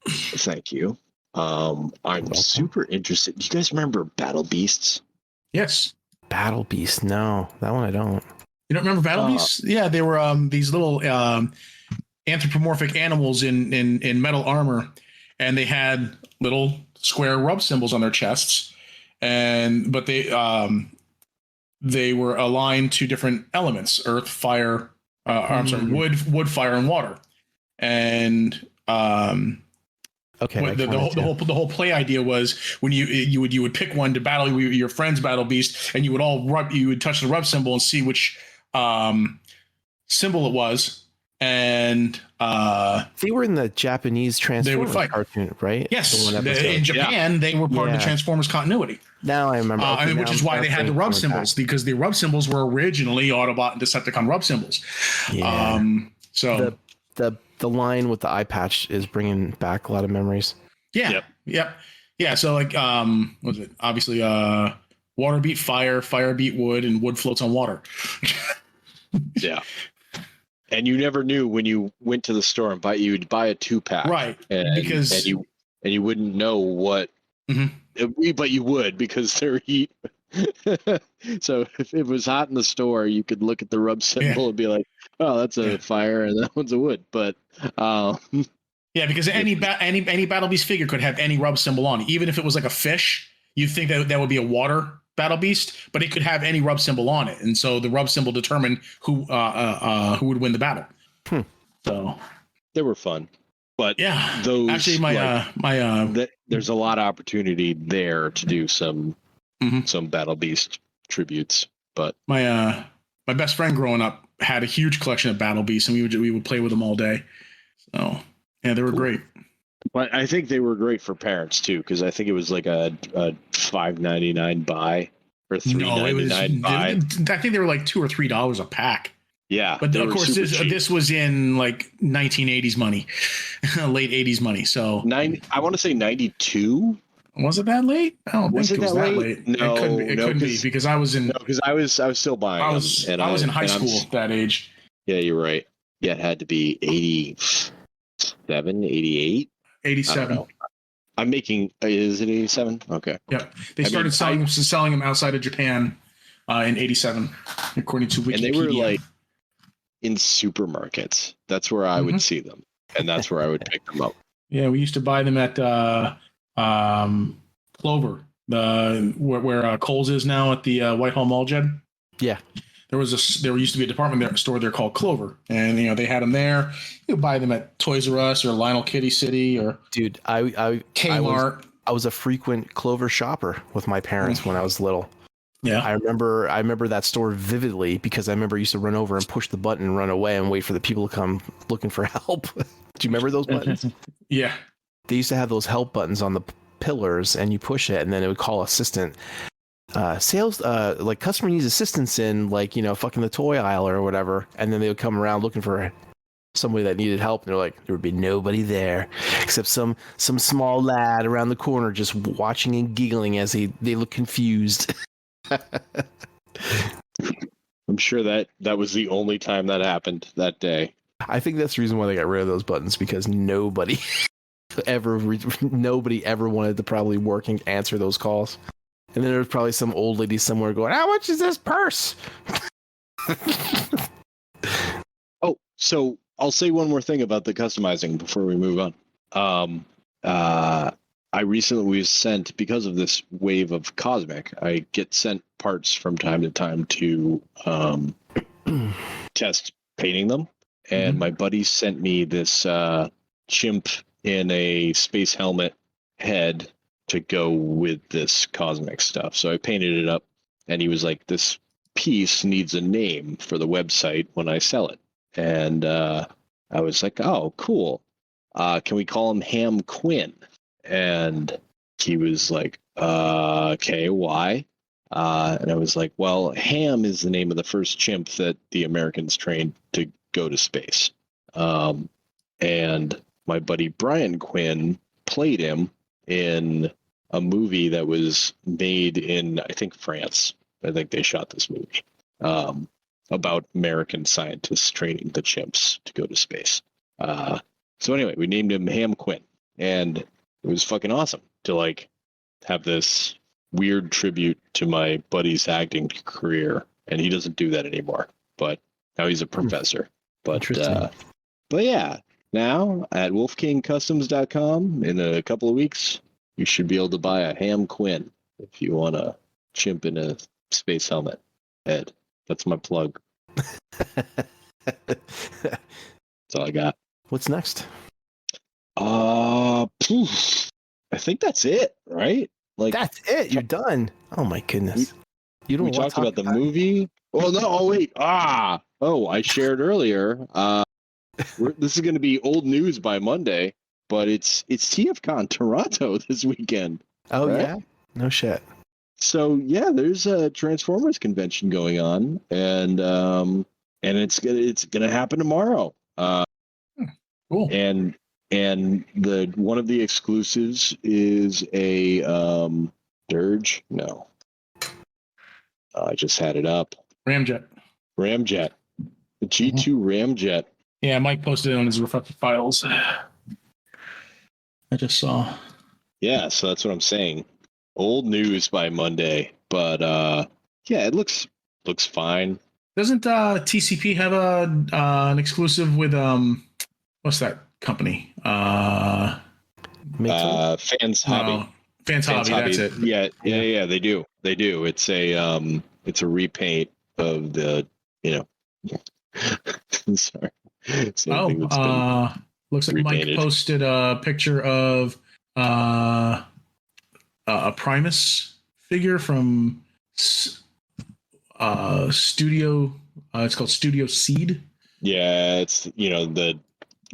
thank you. I'm super interested. Do you guys remember Battle Beasts? Yes. Battle Beasts? No, that one I don't. You don't remember Battle Beasts? Yeah, they were these little anthropomorphic animals in metal armor, and they had little square rub symbols on their chests, but they were aligned to different elements: earth, fire. Wood, fire, and water. And Okay. The whole play idea was when you would pick one to battle your friend's battle beast, and you would touch the rub symbol and see which symbol it was, and they were in the Japanese Transformers cartoon, right? Yes, in Japan they were part of the Transformers continuity. Now I remember, which is why they had the rub symbols, because the rub symbols were originally Autobot and Decepticon rub symbols. Yeah. So the line with the eye patch is bringing back a lot of memories. Yeah. Yep. Yeah. So like, what was it? Obviously, water beat fire, fire beat wood, and wood floats on water. Yeah. And you never knew when you went to the store and you'd buy a 2-pack, right? And you wouldn't know what, but you would, because they're heat. So if it was hot in the store, you could look at the rub symbol and be like, "Oh, that's a fire, and that one's a wood." But because any Battle Beast figure could have any rub symbol on it. Even if it was like a fish, you'd think that would be a water Battle Beast, but it could have any rub symbol on it, and so the rub symbol determined who would win the battle. So they were fun, but those actually there's a lot of opportunity there to do some Battle Beast tributes. But my best friend growing up had a huge collection of Battle Beasts, and we would play with them all day. So yeah, they were great. But I think they were great for parents too, because I think it was like a $5.99 buy or $3.99 buy. I think they were like $2 or $3 a pack. Yeah, but of course this was in like 1980s money, late 80s money. So I want to say 92. Was it that late? I don't think it was that late. No, it couldn't be because I was in. No, because I was still buying. I was in high school at that age. Yeah, you're right. Yeah, it had to be 87, 88. 87. I'm making. Is it 87? Okay. Yep. They started selling them outside of Japan in 87, according to Wikipedia. And they were like in supermarkets. That's where I would see them, and that's where I would pick them up. Yeah, we used to buy them at Clover, where Kohl's is now at the Whitehall Mall, Jed. Yeah. There used to be a department store there called Clover, and they had them there. You could buy them at Toys R Us or Lionel Kitty City or Kmart. I was a frequent Clover shopper with my parents when I was little. Yeah, I remember that store vividly because I remember I used to run over and push the button and run away and wait for the people to come looking for help. Do you remember those buttons? Yeah, they used to have those help buttons on the pillars, and you push it, and then it would call assistant. Sales, like customer needs assistance in fucking the toy aisle or whatever, and then they would come around looking for somebody that needed help, and they're like, there would be nobody there except some small lad around the corner just watching and giggling as they look confused. I'm sure that was the only time that happened that day. I think that's the reason why they got rid of those buttons, because nobody ever wanted to probably work and answer those calls. And then there's probably some old lady somewhere going, "How much is this purse?" Oh, so I'll say one more thing about the customizing before we move on. I recently was sent, because of this wave of Cosmic, I get sent parts from time to time to test painting them. And my buddy sent me this chimp in a space helmet head to go with this Cosmic stuff. So I painted it up, and he was like, "This piece needs a name for the website when I sell it." And I was like, "Oh, cool. Can we call him Ham Quinn?" And he was like, "Okay, why?" And I was like, "Well, Ham is the name of the first chimp that the Americans trained to go to space. And my buddy Brian Quinn played him in a movie that was made in, I think, France. I think they shot this movie about American scientists training the chimps to go to space. So anyway, we named him Ham Quinn, and it was fucking awesome to have this weird tribute to my buddy's acting career. And he doesn't do that anymore, but now he's a professor. But yeah, now at wolfkingcustoms.com in a couple of weeks, you should be able to buy a Ham Quinn if you want a chimp in a space helmet head. That's my plug. That's all I got. What's next? I think that's it, right? Like That's it. You're done. Oh my goodness. You don't we want talked to talk about the movie. Well, no. Oh wait. I shared earlier. This is going to be old news by Monday, but it's TFCon Toronto this weekend. Oh right? yeah. No shit. So yeah, there's a Transformers convention going on, and it's gonna happen tomorrow. Cool. And the one of the exclusives is a Dirge. No, I just had it up. Ramjet. Ramjet, the G2 Ramjet. Yeah, Mike posted it on his reflected files. I just saw. Yeah, so that's what I'm saying. Old news by Monday, but yeah, it looks fine. Doesn't TCP have an exclusive with what's that company? Fans Hobby. Fans Hobby. That's it. Yeah, they do. It's a repaint of the, sorry. Looks like repainted. Mike posted a picture of a Primus figure from Studio. It's called Studio Seed. Yeah, it's the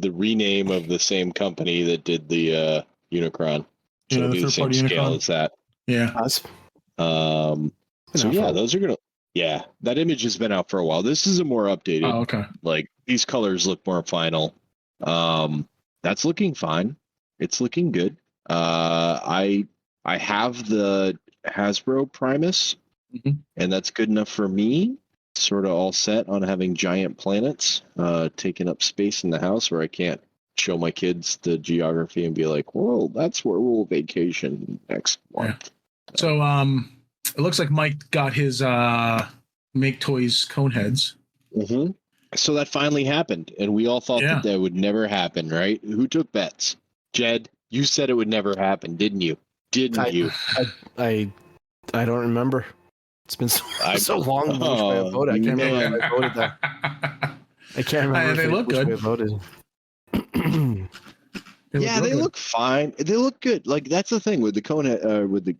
rename of the same company that did the Unicron. So it'll be the same scale as that. Yeah. So yeah, those are gonna. Yeah, that image has been out for a while. This is a more updated. Oh, okay. Like these colors look more final. That's looking fine. It's looking good. I have the Hasbro Primus, and that's good enough for me. Sort of all set on having giant planets taking up space in the house where I can't show my kids the geography and be like, "Whoa, that's where we'll vacation next month." Yeah. So it looks like Mike got his Make Toys cone heads. Mm-hmm. So that finally happened, and we all thought that would never happen, right? Who took bets? Jed, you said it would never happen, didn't you? I don't remember. It's been so long. Which way I voted. I can't remember if I voted that. I can't remember. They look good. Way I voted. They look fine. They look good. Like that's the thing with the with the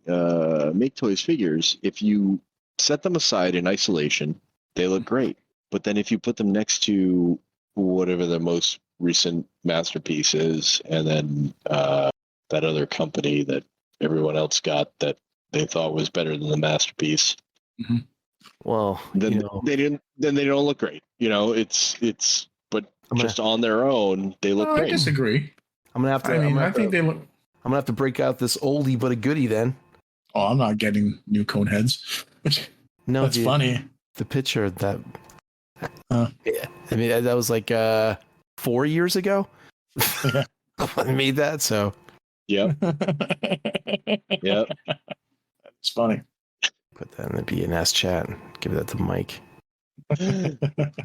Make Toys figures. If you set them aside in isolation, they look great. But then if you put them next to whatever the most recent masterpiece is, and then that other company that everyone else got that they thought was better than the masterpiece, well, then they don't look great. But just on their own, they look great. I disagree. I'm gonna have to. I think they look. I'm gonna have to break out this oldie but a goodie then. Oh, I'm not getting new cone heads. No, that's funny. The picture that. Yeah, I mean that was like 4 years ago. I made that, so. Yep. Yep. It's funny. Put that in the BNS chat. Give that to Mike.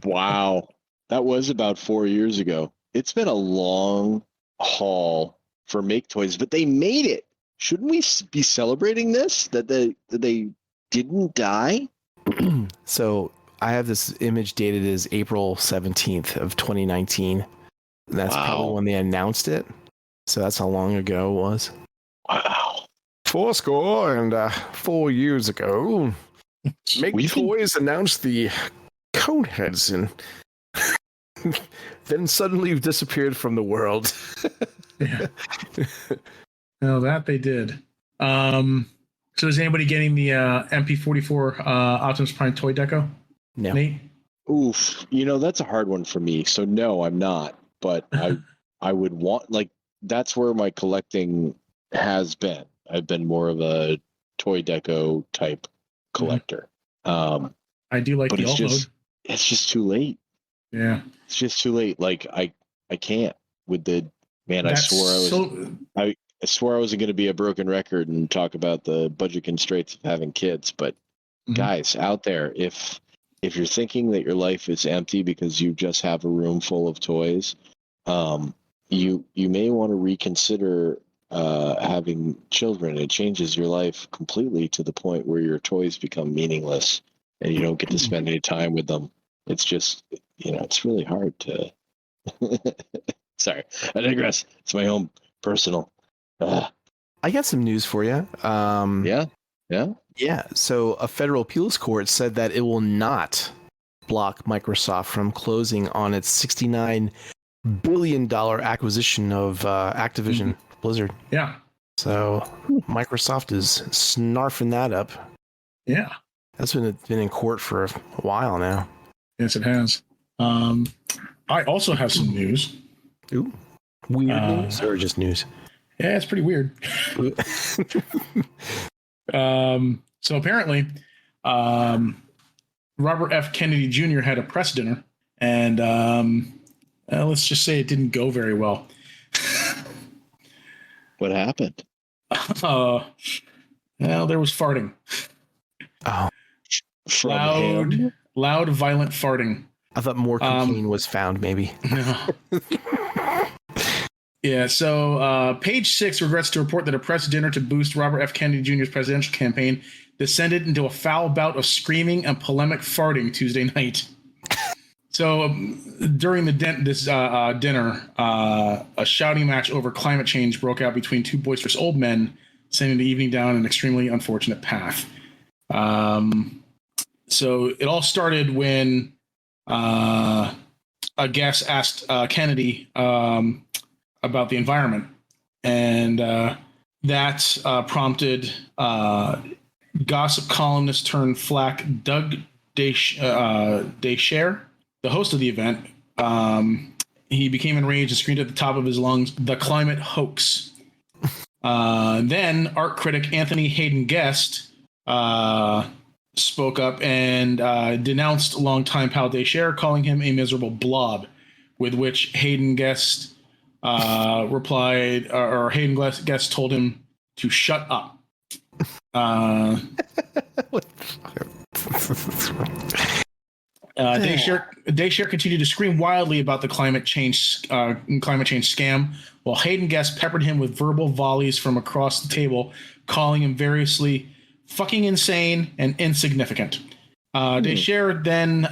Wow, that was about 4 years ago. It's been a long haul for Make Toys, but they made it. Shouldn't we be celebrating this? That they didn't die? So I have this image dated as April 17th of 2019. And that's probably when they announced it. So that's how long ago it was. Wow. 4 years ago, Make Toys announced the Coneheads and then suddenly disappeared from the world. Yeah. No, that they did. So is anybody getting the MP44 Optimus Prime toy deco? No. Nate? Oof. That's a hard one for me. So no, I'm not. But I would want, like, that's where my collecting has been. I've been more of a toy deco type collector. I do like the alt mode. It's just too late. Yeah. It's just too late. Like I can't with the man. I swore I wasn't going to be a broken record and talk about the budget constraints of having kids. But guys out there, if you're thinking that your life is empty because you just have a room full of toys, you may want to reconsider having children. It changes your life completely to the point where your toys become meaningless and you don't get to spend any time with them. It's just, it's really hard to Sorry, I digress. It's my own personal. I got some news for you. Yeah. Yeah. So a federal appeals court said that it will not block Microsoft from closing on its $69 billion acquisition of Activision Blizzard. Yeah. So Microsoft is snarfing that up. Yeah. That's been in court for a while now. Yes, it has. I also have some news. Ooh. Weird news or just news? Yeah, it's pretty weird. So apparently, Robert F. Kennedy Jr. had a press dinner, and let's just say it didn't go very well. What happened? Well, there was farting. Oh, From him? Loud, violent farting. I thought more cocaine was found, maybe. No. Yeah, so Page 6 regrets to report that a press dinner to boost Robert F. Kennedy Jr.'s presidential campaign descended into a foul bout of screaming and polemic farting Tuesday night. So during this dinner, a shouting match over climate change broke out between two boisterous old men, sending the evening down an extremely unfortunate path. So it all started when a guest asked Kennedy about the environment, and that prompted gossip columnist turned flack Doug Descher, the host of the event. He became enraged and screamed at the top of his lungs, "The climate hoax." Then art critic Anthony Hayden Guest spoke up and denounced longtime pal Descher, calling him a miserable blob, with which Hayden Guest replied, or Hayden Guest told him to shut up. Descher continued to scream wildly about the climate change scam, while Hayden Guest peppered him with verbal volleys from across the table, calling him variously fucking insane and insignificant. Descher then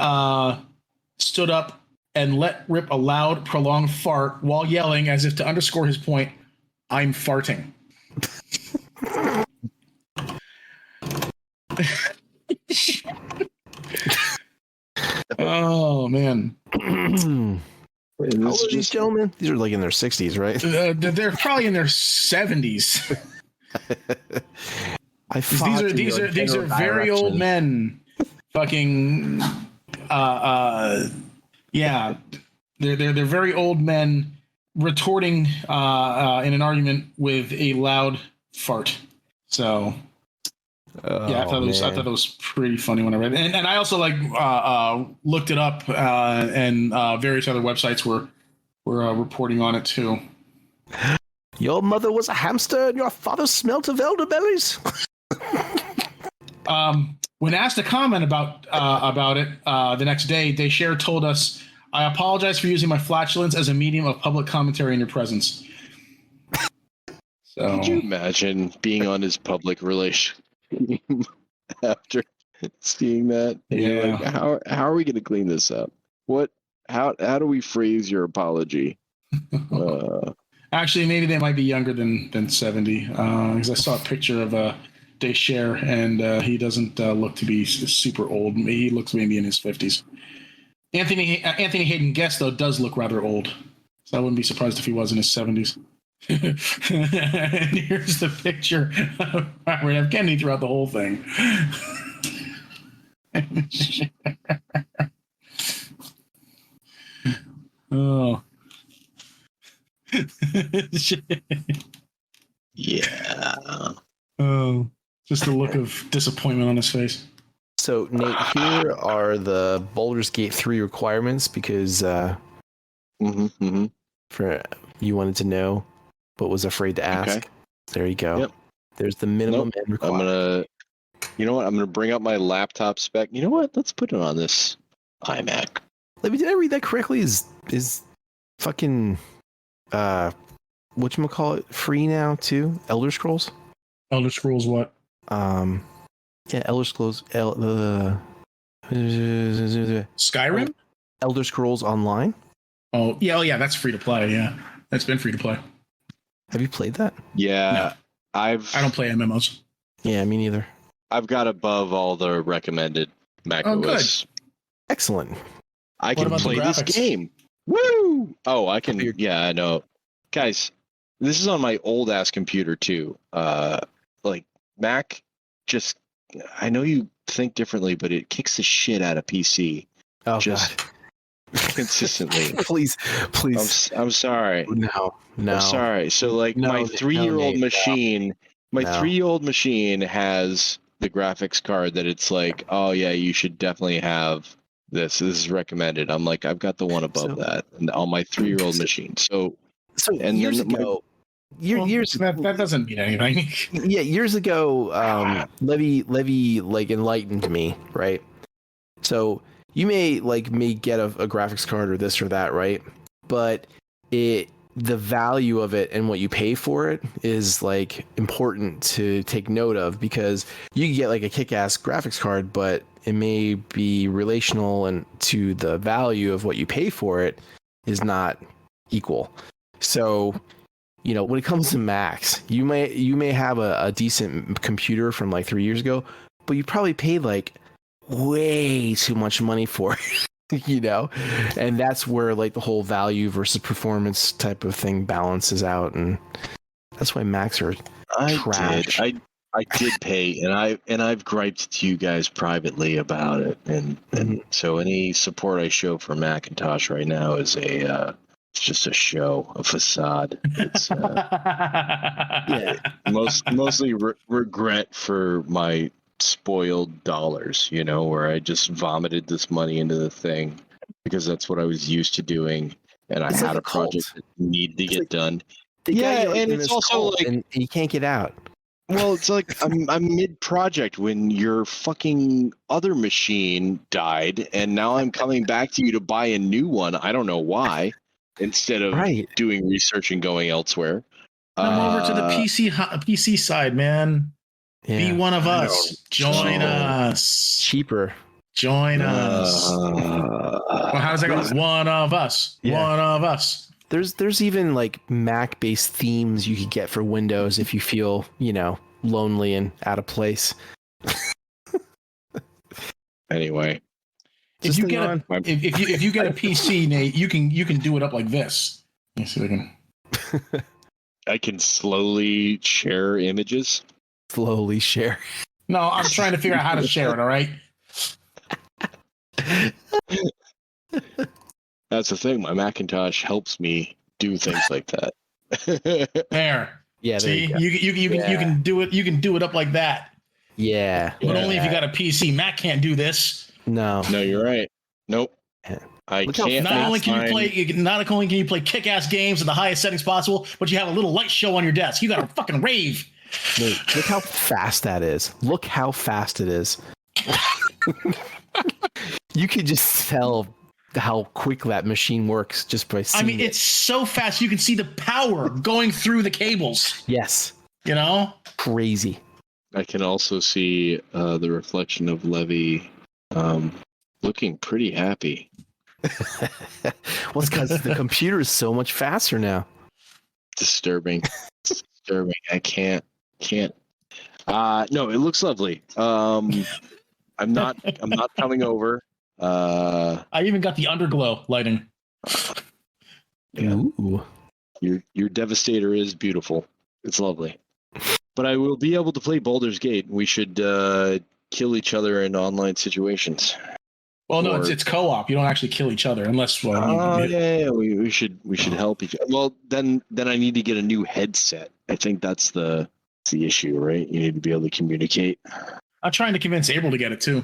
stood up and let rip a loud, prolonged fart while yelling, as if to underscore his point, "I'm farting." Oh, man. How old are these gentlemen? These are like in their 60s, right? They're probably in their 70s. These are very old men. Fucking yeah. They're very old men retorting in an argument with a loud fart. So yeah, I thought it was pretty funny when I read it. And I also looked it up, and various other websites were reporting on it too. Your mother was a hamster and your father smelt of elderberries. When asked to comment about it the next day, Descher told us, "I apologize for using my flatulence as a medium of public commentary in your presence." So, could you imagine being on his public relation after seeing that? And you're like, how are we going to clean this up? How do we phrase your apology? Actually, maybe they might be younger than 70, because I saw a picture of Descher, and he doesn't look to be super old. He looks maybe in his 50s. Anthony Hayden Guest, though, does look rather old, so I wouldn't be surprised if he was in his 70s. And here's the picture of Robert F. Kennedy throughout the whole thing. Oh. Yeah. Oh, just the look of disappointment on his face. So, Nate, here are the Baldur's Gate 3 requirements, because for you wanted to know but was afraid to ask. Okay. There you go. Yep. There's the minimum end requirement. I'm gonna bring up my laptop spec. You know what? Let's put it on this iMac. Did I read that correctly? Is fucking whatchamacallit free now too? Elder Scrolls? Elder Scrolls what? Yeah, Elder Scrolls Skyrim? Elder Scrolls Online. Oh yeah, that's free to play. Yeah, that's been free to play. Have you played that? Yeah, No. I don't play MMOs. Yeah, me neither. I've got above all the recommended Mac OS. Excellent. I can about the play this graphics? game. Woo! Oh, I can. Yeah, I know. Guys, this is on my old ass computer too. Like Mac, just I know you think differently, but it kicks the shit out of PC. Oh Just God. consistently. please. I'm sorry. No. I'm sorry. So like No, my no, 3-year-old Nate, no. machine, my No. 3-year-old machine has the graphics card that it's like, oh yeah, you should definitely have this. This is recommended. I'm like, I've got the one above that and on my 3-year-old machine. So and years then ago, that doesn't mean anything. yeah, years ago, Levy like enlightened me, right? So you may get a graphics card or this or that, right? But the value of it and what you pay for it is like important to take note of, because you can get like a kick-ass graphics card, but it may be relational and to the value of what you pay for it is not equal. So, you know, when it comes to Macs, you may have a decent computer from like 3 years ago, but you probably paid like way too much money for it. You know, and that's where like the whole value versus performance type of thing balances out, and that's why Macs are trash. I did pay, and I've griped to you guys privately about it, and so any support I show for Macintosh right now is it's just a show, a facade. It's mostly regret for my spoiled dollars, you know, where I just vomited this money into the thing because that's what I was used to doing, and I had a project that needed to get done. Yeah, and it's also like, and you can't get out. Well, it's like I'm mid-project when your fucking other machine died, and now I'm coming back to you to buy a new one. I don't know why, instead of doing research and going elsewhere. Come over to the PC side, man. Yeah. Be one of us. Join us. Cheaper. Join us. Well, how does that go? One of us. Yeah. One of us. There's even like Mac-based themes you could get for Windows if you feel, you know, lonely and out of place. Anyway, if you get a PC, Nate, you can do it up like this. Let me see if I can. I can slowly share images. Slowly share. No, I'm trying to figure out how to share it. All right. That's the thing. My Macintosh helps me do things like that. There. Yeah. See, you can do it. You can do it up like that. Yeah. But only if you got a PC. Mac can't do this. No, you're right. Nope. I can't. Not only can you play kick-ass games at the highest settings possible, but you have a little light show on your desk. You got to fucking rave. Wait, look how fast that is. Look how fast it is. You could just tell how quick that machine works just by seeing it's so fast you can see the power going through the cables. Yes. You know? Crazy. I can also see the reflection of Levy looking pretty happy. Well, it's because the computer is so much faster now. Disturbing. I can't. No, it looks lovely. I'm not coming over. I even got the underglow lighting. Yeah. Ooh. Your Devastator is beautiful. It's lovely. But I will be able to play Baldur's Gate. We should kill each other in online situations. Well, no, it's co-op. You don't actually kill each other unless. We should help each other. Well, then I need to get a new headset. I think that's the issue, right? You need to be able to communicate. I'm trying to convince April to get it too.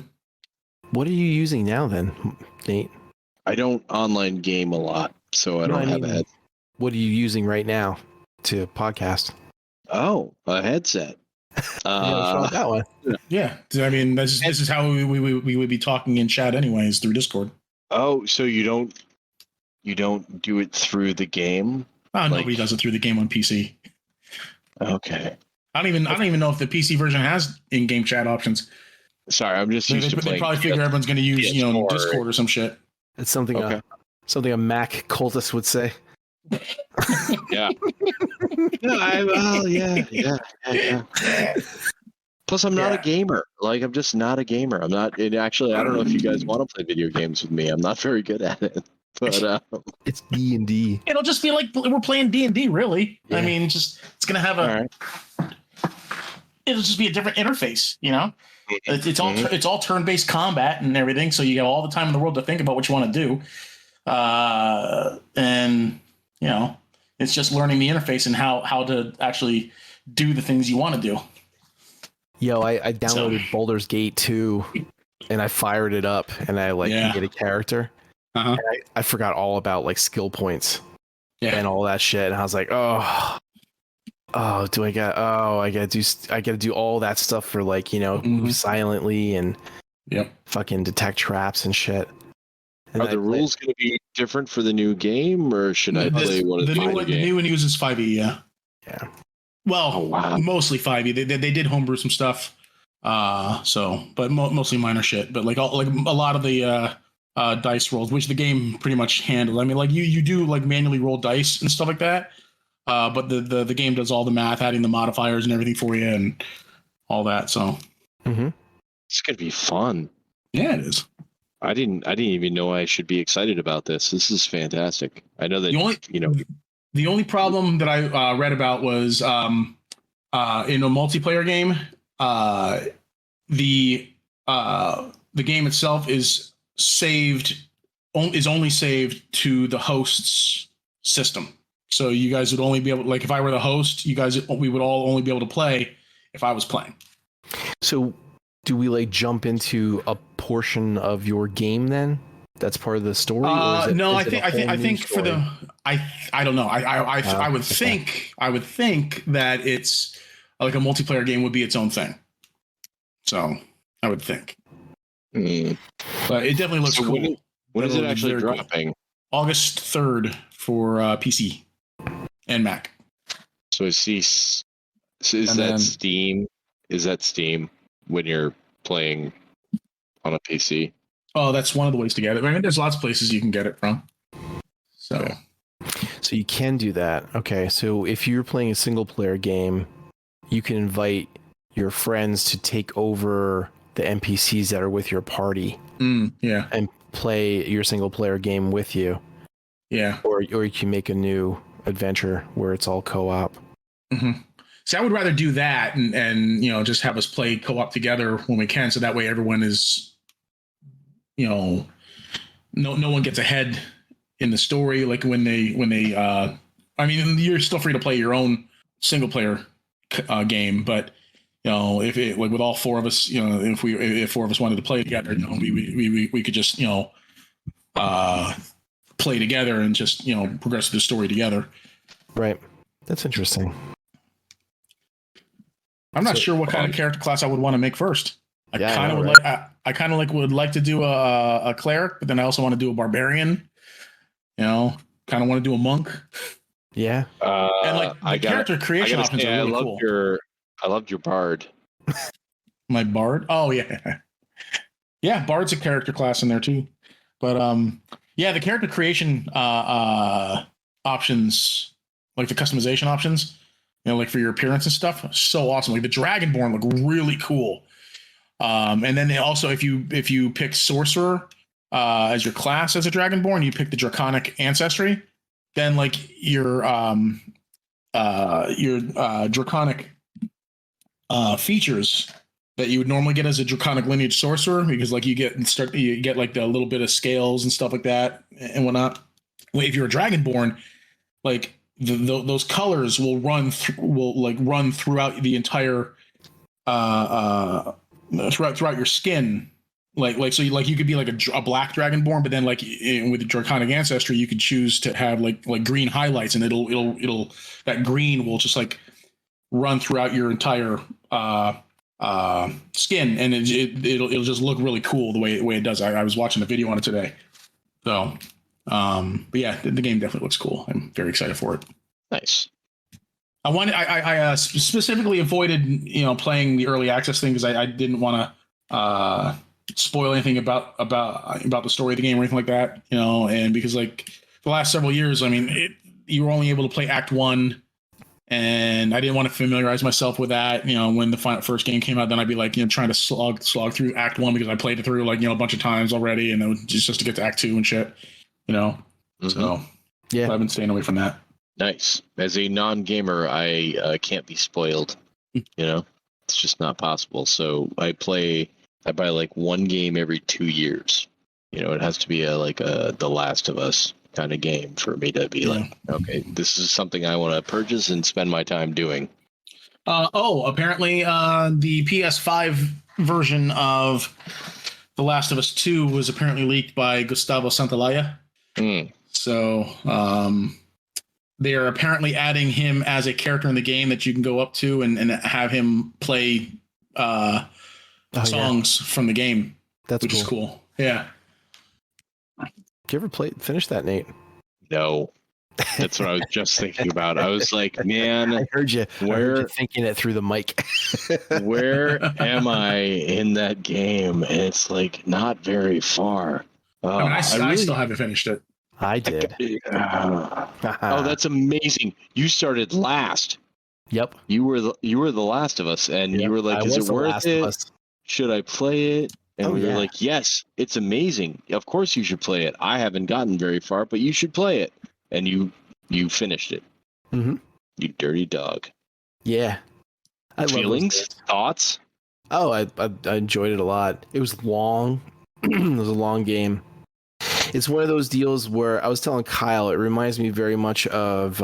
What are you using now, then, Nate? I don't online game a lot, so I don't have a headset. What are you using right now to podcast? Oh, a headset. That one. Yeah, I mean, this is how we would be talking in chat anyways, through Discord. Oh, so you don't do it through the game? Nobody does it through the game on PC. Okay. I don't even know if the PC version has in-game chat options. Sorry, I'm just used to playing. They probably figure everyone's going to use, Discord or some shit. It's something Something a Mac cultist would say. Yeah. Yeah. Plus, I'm not a gamer. Like, I'm just not a gamer. I'm not. And actually, I don't know if you guys want to play video games with me. I'm not very good at it. But It's D&D. It'll just be like we're playing D&D, really. Yeah. I mean, it's gonna have it'll just be a different interface, you know. It's all turn-based combat and everything, so you got all the time in the world to think about what you want to do, and you know, it's just learning the interface and how to actually do the things you want to do. Yo, I downloaded Baldur's Gate 2 and I fired it up and I made a character. Uh-huh. And I forgot all about like skill points and all that shit. And I was like, I gotta do all that stuff for like, you know, move silently and fucking detect traps and shit. And are the rules going to be different for the new game, or should I play one of the new The new one uses 5e, yeah. Well, mostly 5e. They did homebrew some stuff, but mostly minor shit. But like a lot of the dice rolls, which the game pretty much handled. I mean, like you do like manually roll dice and stuff like that, but the game does all the math, adding the modifiers and everything for you and all that. So it's gonna be fun. Yeah, it is. I didn't even know I should be excited about this. This is fantastic. I know that the only problem that I read about was in a multiplayer game, the game itself is only saved to the host's system. So you guys would only be able, like if I were the host, we would all only be able to play if I was playing. So do we like jump into a portion of your game then? That's part of the story. I think for the I don't know. I would think that it's like a multiplayer game would be its own thing. So I would think, but it definitely looks cool. When is it actually dropping? Cool. August 3rd for PC and Mac. So is that Steam? Is that Steam when you're playing on a PC? Oh, that's one of the ways to get it. I mean, there's lots of places you can get it from. So you can do that. Okay, so if you're playing a single player game, you can invite your friends to take over the NPCs that are with your party. And play your single player game with you. Yeah. Or you can make a new adventure where it's all co-op. See, I would rather do that and you know, just have us play co-op together when we can, so that way everyone is, you know, no one gets ahead in the story. Like when they I mean, you're still free to play your own single player game, but you know, if it like with all four of us, you know, if four of us wanted to play together, you know, we could just, you know, play together and just, you know, progress the story together. Right. That's interesting. I'm not sure what kind of character class I would want to make first. I kind of would like to do a cleric, but then I also want to do a barbarian. You know, kind of want to do a monk. Yeah. And like character creation options are really cool. I loved your bard. My bard? Oh yeah. Yeah, bard's a character class in there too. But yeah, the character creation options, like the customization options, you know, like for your appearance and stuff, so awesome. Like the Dragonborn look really cool. And then also if you pick sorcerer as your class as a Dragonborn, you pick the draconic ancestry, then like your draconic features that you would normally get as a draconic lineage sorcerer, because like you get like the little bit of scales and stuff like that and whatnot. Well, if you're a Dragonborn, like those colors will run throughout the entire throughout your skin, like so you could be like a black Dragonborn, but then like with the draconic ancestry you could choose to have like green highlights, and it'll that green will just like run throughout your entire skin, and it'll just look really cool the way it does. I was watching a video on it today, so but yeah, the game definitely looks cool. I'm very excited for it. Nice. I specifically avoided, you know, playing the early access thing because I didn't want to spoil anything about the story of the game or anything like that, you know. And because like the last several years, I mean, you were only able to play Act 1, and I didn't want to familiarize myself with that. You know, when the first game came out, then I'd be like, you know, trying to slog through Act 1 because I played it through like, you know, a bunch of times already, and then just to get to Act 2 and shit, you know. So yeah, I've been staying away from that. Nice. As a non-gamer, I can't be spoiled. You know, it's just not possible. So I buy like one game every 2 years. You know, it has to be The Last of Us kind of game for me to be like, okay, this is something I want to purchase and spend my time doing. Apparently the PS5 version of The Last of Us 2 was apparently leaked by Gustavo Santaolalla. So they are apparently adding him as a character in the game that you can go up to and have him play songs from the game. Which is cool. Yeah. Did you ever finish that, Nate? No. That's what I was just thinking about. I was like, man, I heard you thinking it through the mic. Where am I in that game? And it's like not very far. I still haven't finished it. I did. Oh, that's amazing. You started last. Yep. You were the Last of Us, and you were like, is it worth it? Should I play it? And we were like, yes, it's amazing. Of course you should play it. I haven't gotten very far, but you should play it. And you finished it. Mm-hmm. You dirty dog. Yeah. Feelings? Thoughts? Oh, I enjoyed it a lot. It was long. It was a long game. It's one of those deals where I was telling Kyle, it reminds me very much of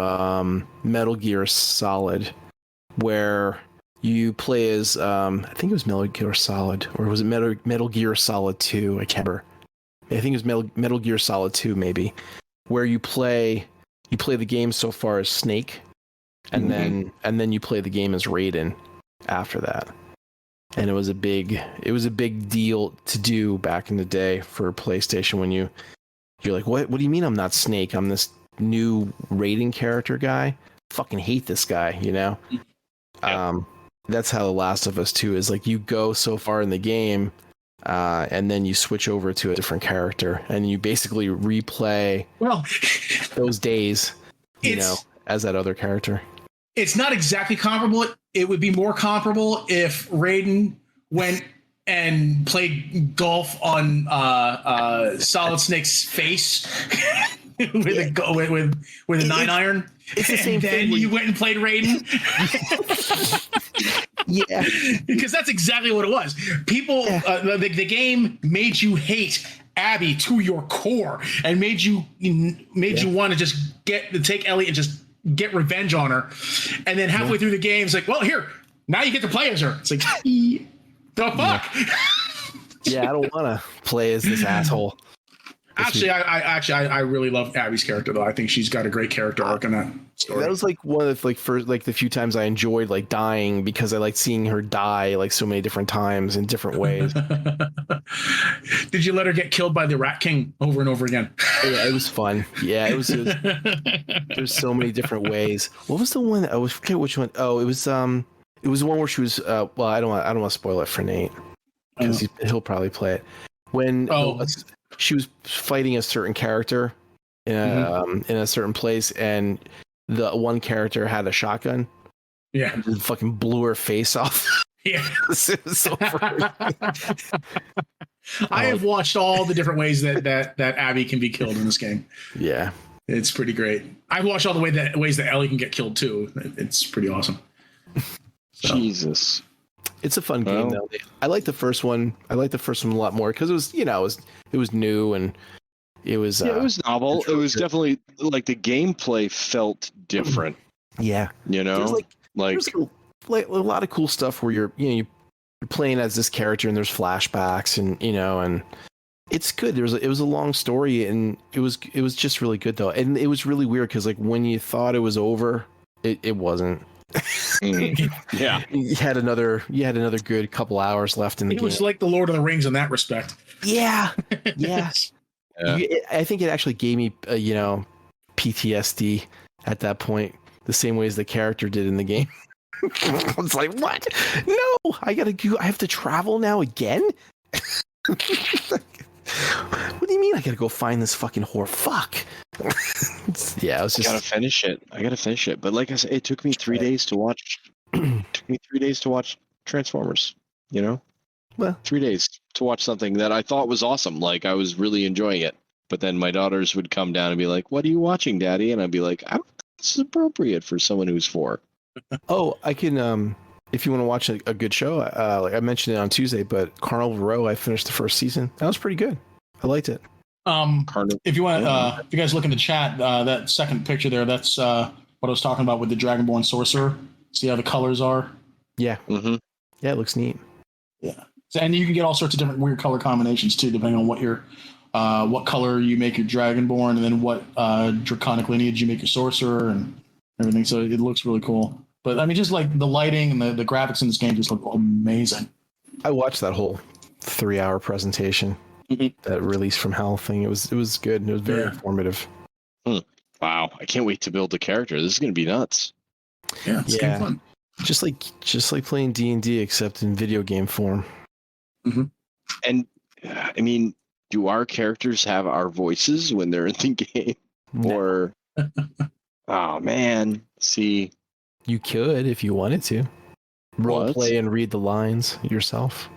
Metal Gear Solid, where you play as, I think it was Metal Gear Solid, or was it Metal Gear Solid 2? I can't remember. I think it was Metal Gear Solid 2, maybe, where you play the game so far as Snake, and then you play the game as Raiden after that. And it was a big deal to do back in the day for PlayStation when you're like, what do you mean I'm not Snake? I'm this new Raiden character guy. Fucking hate this guy, you know? Yeah. That's how The Last of Us 2 is. Like, you go so far in the game, and then you switch over to a different character, and you basically replay those days, you know, as that other character. It's not exactly comparable. It would be more comparable if Raiden went and played golf on Solid Snake's face with a 9-iron. It's the same thing. Then you went and played Raiden. Yeah, because that's exactly what it was. People, the game made you hate Abby to your core and made you want to just take Ellie and just get revenge on her. And then halfway through the game, it's like, well, here, now you get to play as her. It's like, the fuck? Yeah, I don't want to play as this asshole. Actually, I really love Abby's character, though. I think she's got a great character arc in that story. That was like one of the few times I enjoyed like dying, because I liked seeing her die like so many different times in different ways. Did you let her get killed by the Rat King over and over again? Yeah, it was fun. Yeah, it was there's so many different ways. What was the one? I forget which one. Oh, it was the one where she was. Well, I don't want to spoil it for Nate because he'll probably play it. When she was fighting a certain character in a certain place, and the one character had a shotgun. Yeah, and fucking blew her face off. Yeah, it was so I have watched all the different ways that Abby can be killed in this game. Yeah, it's pretty great. I've watched all the ways that Ellie can get killed too. It's pretty awesome. So. Jesus. It's a fun game though. I like the first one. I like the first one a lot more because it was, it was new and it was it was novel. It was definitely like the gameplay felt different. Yeah, there's like a lot of cool stuff where you're playing as this character and there's flashbacks and and it's good. It was a long story and it was just really good though, and it was really weird because like when you thought it was over, it wasn't. Yeah, you had another good couple hours left in the game. It was like the Lord of the Rings in that respect. Yeah. Yes. I think it actually gave me PTSD at that point, the same way as the character did in the game. I was like, what? No, I have to travel now again. What do you mean I gotta go find this fucking whore? Fuck. Yeah, I was just. I gotta finish it. But like I said, it took me 3 days to watch. Took me 3 days to watch Transformers. You know, Well, 3 days to watch something that I thought was awesome. Like I was really enjoying it. But then my daughters would come down and be like, "What are you watching, Daddy?" And I'd be like, "I don't think this is appropriate for someone who's 4." oh, I can. If you want to watch a good show, like I mentioned it on Tuesday, but Carnival Row, I finished the first season. That was pretty good. I liked it. If you want, if you guys look in the chat, that second picture there, that's what I was talking about with the Dragonborn Sorcerer. See how the colors are? Yeah. Mm-hmm. Yeah, it looks neat. Yeah. So, and you can get all sorts of different weird color combinations too, depending on what color you make your Dragonborn, and then what draconic lineage you make your Sorcerer and everything. So it looks really cool. But I mean, just like the lighting and the graphics in this game just look amazing. I watched that whole 3-hour presentation, that Release from Hell thing. It was good. It was very informative. Wow, I can't wait to build a character. This is gonna be nuts. Yeah, it's kind of fun. Just like playing D&D, except in video game form. Mm-hmm. And I mean, do our characters have our voices when they're in the game? No. Or oh man, see. You could if you wanted to. Role What? play and read the lines yourself.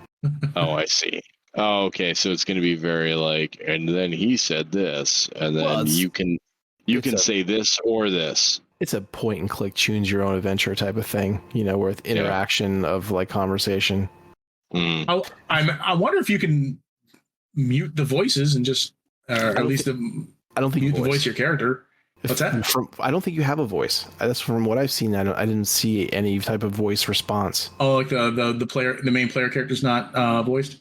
Oh, I see. Oh, okay. So it's going to be very like, and then he said this, and then Well, you can it's say this or this. It's a point and click, choose your own adventure type of thing, with interaction of like conversation. Mm. I wonder if you can mute the voices and just, at least I don't think mute the voice of your character. What's that? I don't think you have a voice. That's from what I've seen. I didn't see any type of voice response. Oh, like the main player character's not voiced.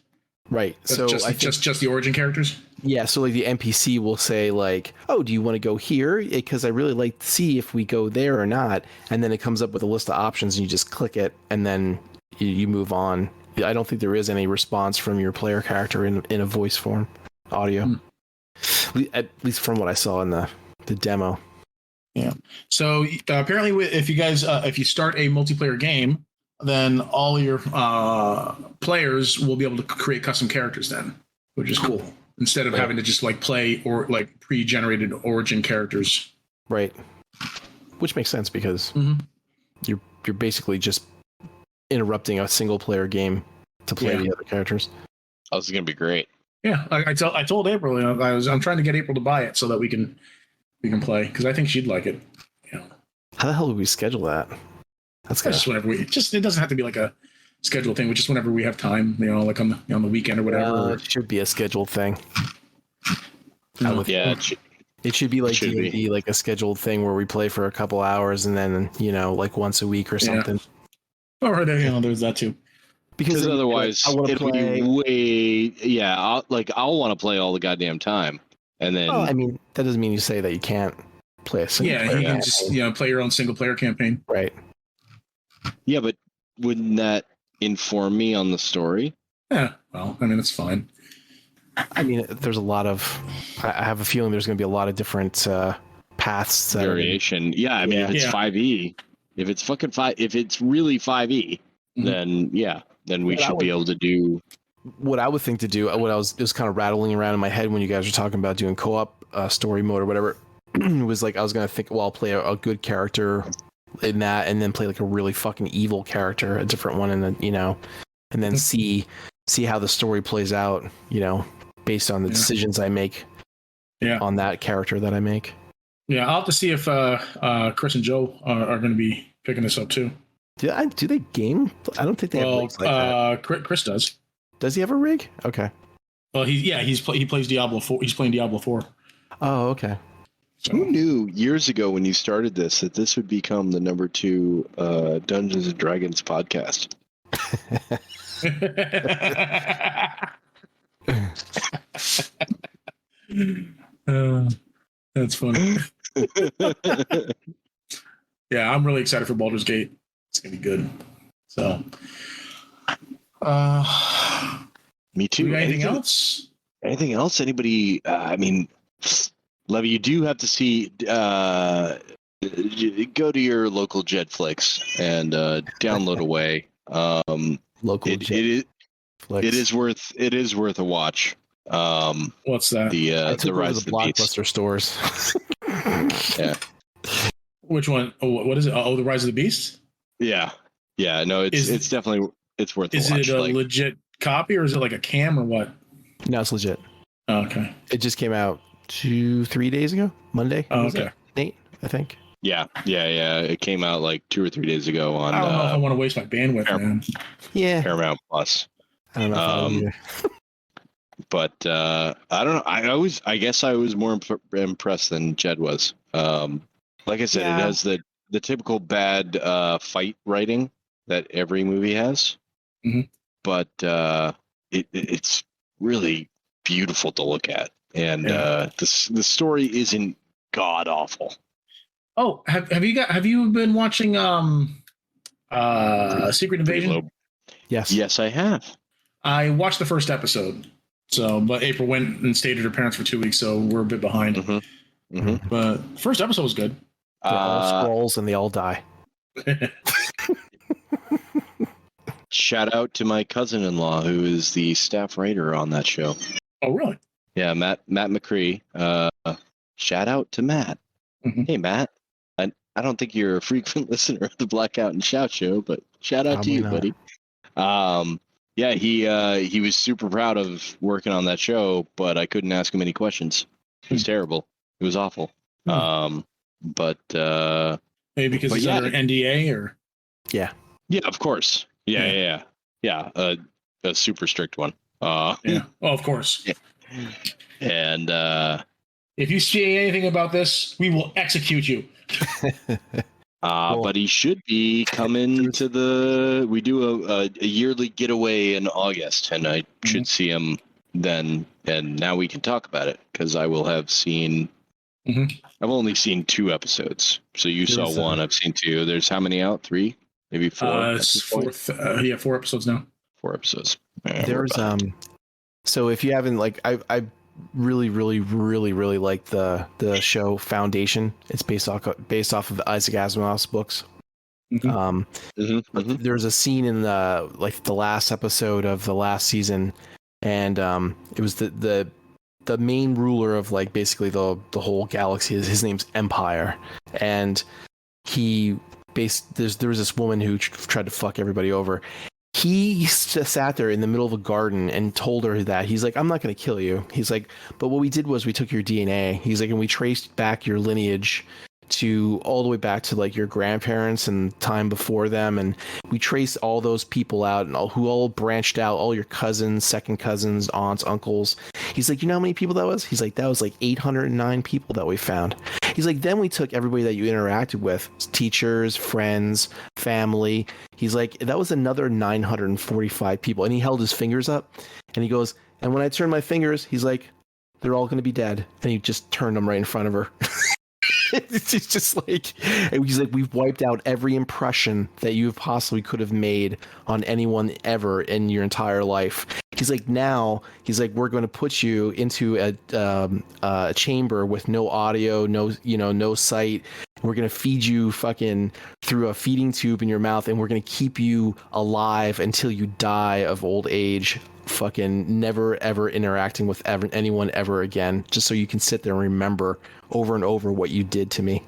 Right. So just the origin characters. Yeah. So like the NPC will say like, "Oh, do you want to go here? Because I really like to see if we go there or not." And then it comes up with a list of options, and you just click it, and then you move on. I don't think there is any response from your player character in a voice form, audio. At least from what I saw in the demo. Yeah. So apparently, if you guys if you start a multiplayer game, then all your players will be able to create custom characters then, which is cool. Instead of having to just like play or like pre-generated origin characters. Right. Which makes sense because you're basically just interrupting a single player game to play the other characters. Oh, this is gonna be great. Yeah, I told April, I'm trying to get April to buy it so that we can play because I think she'd like it. How the hell do we schedule that? That's just whenever it doesn't have to be like a scheduled thing. Just whenever we have time, like on the weekend or whatever. It should be a scheduled thing. It should be like D&D, like a scheduled thing where we play for a couple hours and then like once a week or something. Or there's that too. Because otherwise, it'll be way. I'll want to play all the goddamn time, and then. Well, I mean, that doesn't mean you say that you can't play a single player. You can just play your own single player campaign. Right. Yeah, but wouldn't that inform me on the story? Yeah. Well, I mean, it's fine. I mean, there's a lot of. I have a feeling there's going to be a lot of different paths. Variation. Yeah, I mean, if it's 5e, if it's fucking 5, if it's really 5e, then we should be able to do. What I would think to do, what I was just kind of rattling around in my head when you guys were talking about doing co-op story mode or whatever, was like I was going to think, well, I'll play a good character in that, and then play like a really fucking evil character, a different one, and then and then see how the story plays out, based on the decisions I make on that character that I make. Yeah, I'll have to see if Chris and Joe are going to be picking this up too. Do they game? I don't think they have rigs like that. Chris does. Does he have a rig? Okay. Well, he plays Diablo 4. He's playing Diablo 4. Oh, okay. So. Who knew years ago when you started this that this would become the number 2 Dungeons and Dragons podcast? That's funny. Yeah, I'm really excited for Baldur's Gate. It's gonna be good. So, me too. Anything else? Anything else? Anybody? I mean, Levy, you do have to see. Go to your local Jetflix and download away. Local. flicks. It is worth a watch. What's that? I took The it Rise to of the the Beast. Blockbuster stores. Yeah. Which one? Oh, what is it? Oh, the Rise of the Beast. Yeah. No, it's definitely worth a Is watch. it a legit copy or is it like a cam or what? No, it's legit. Oh, okay. It just came out 2-3 days ago. Monday. Oh, was okay. it? Nate, I think. Yeah. It came out like 2 or 3 days ago on I don't know if I want to waste my bandwidth, man. Yeah. Paramount Plus. I don't know if I would either. But I don't know. I guess I was more impressed than Jed was. Like I said, Yeah. it has the typical bad fight writing that every movie has. Mhm. But it's really beautiful to look at, and the story isn't god awful. Oh, have you been watching Secret Invasion? Yes. I have. I watched the first episode. So, but April went and stayed at her parents for 2 weeks, so we're a bit behind. But first episode was good. They're all scrolls and they all die. Shout out to my cousin-in-law, who is the staff writer on that show. Oh, really? Yeah, Matt McCree. Shout out to Matt. Mhm. Hey, Matt. I don't think you're a frequent listener of the Blackout and Shout show, but shout out to you, buddy. Yeah, he was super proud of working on that show, but I couldn't ask him any questions. It was terrible. It was awful. But maybe because he's under NDA or yeah, of course. Yeah. A super strict one. Yeah. Oh, of course. Yeah. And if you say anything about this, we will execute you. Cool. But he should be coming to we do a yearly getaway in August, and I should see him then. And now we can talk about it because I will have seen. I've only seen 2 episodes, so you saw 1. I've seen 2. There's how many out? 3, maybe 4. It's 4. 4 episodes now. 4 episodes. There's So if you haven't I really like the show Foundation. It's based off of the Isaac Asimov's books. There's a scene in the last episode of the last season, and it was the main ruler of basically the whole galaxy. His name's Empire, and there was this woman who tried to fuck everybody over. He just sat there in the middle of a garden and told her that he's like, I'm not going to kill you. He's like, but what we did was we took your DNA. He's like, and we traced back your lineage to all the way back to your grandparents and time before them, and we traced all those people out and who all branched out, all your cousins, second cousins, aunts, uncles. He's like, you know how many people that was? He's like, that was 809 people that we found. He's like, then we took everybody that you interacted with, teachers, friends, family. He's like, that was another 945 people. And he held his fingers up and he goes, and when I turned my fingers, he's like, they're all going to be dead. And he just turned them right in front of her. It's just he's like, we've wiped out every impression that you possibly could have made on anyone ever in your entire life. He's like, now he's like, we're going to put you into a chamber with no audio, no sight. We're going to feed you fucking through a feeding tube in your mouth, and we're going to keep you alive until you die of old age, fucking never ever interacting with anyone ever again, just so you can sit there and remember over and over what you did to me.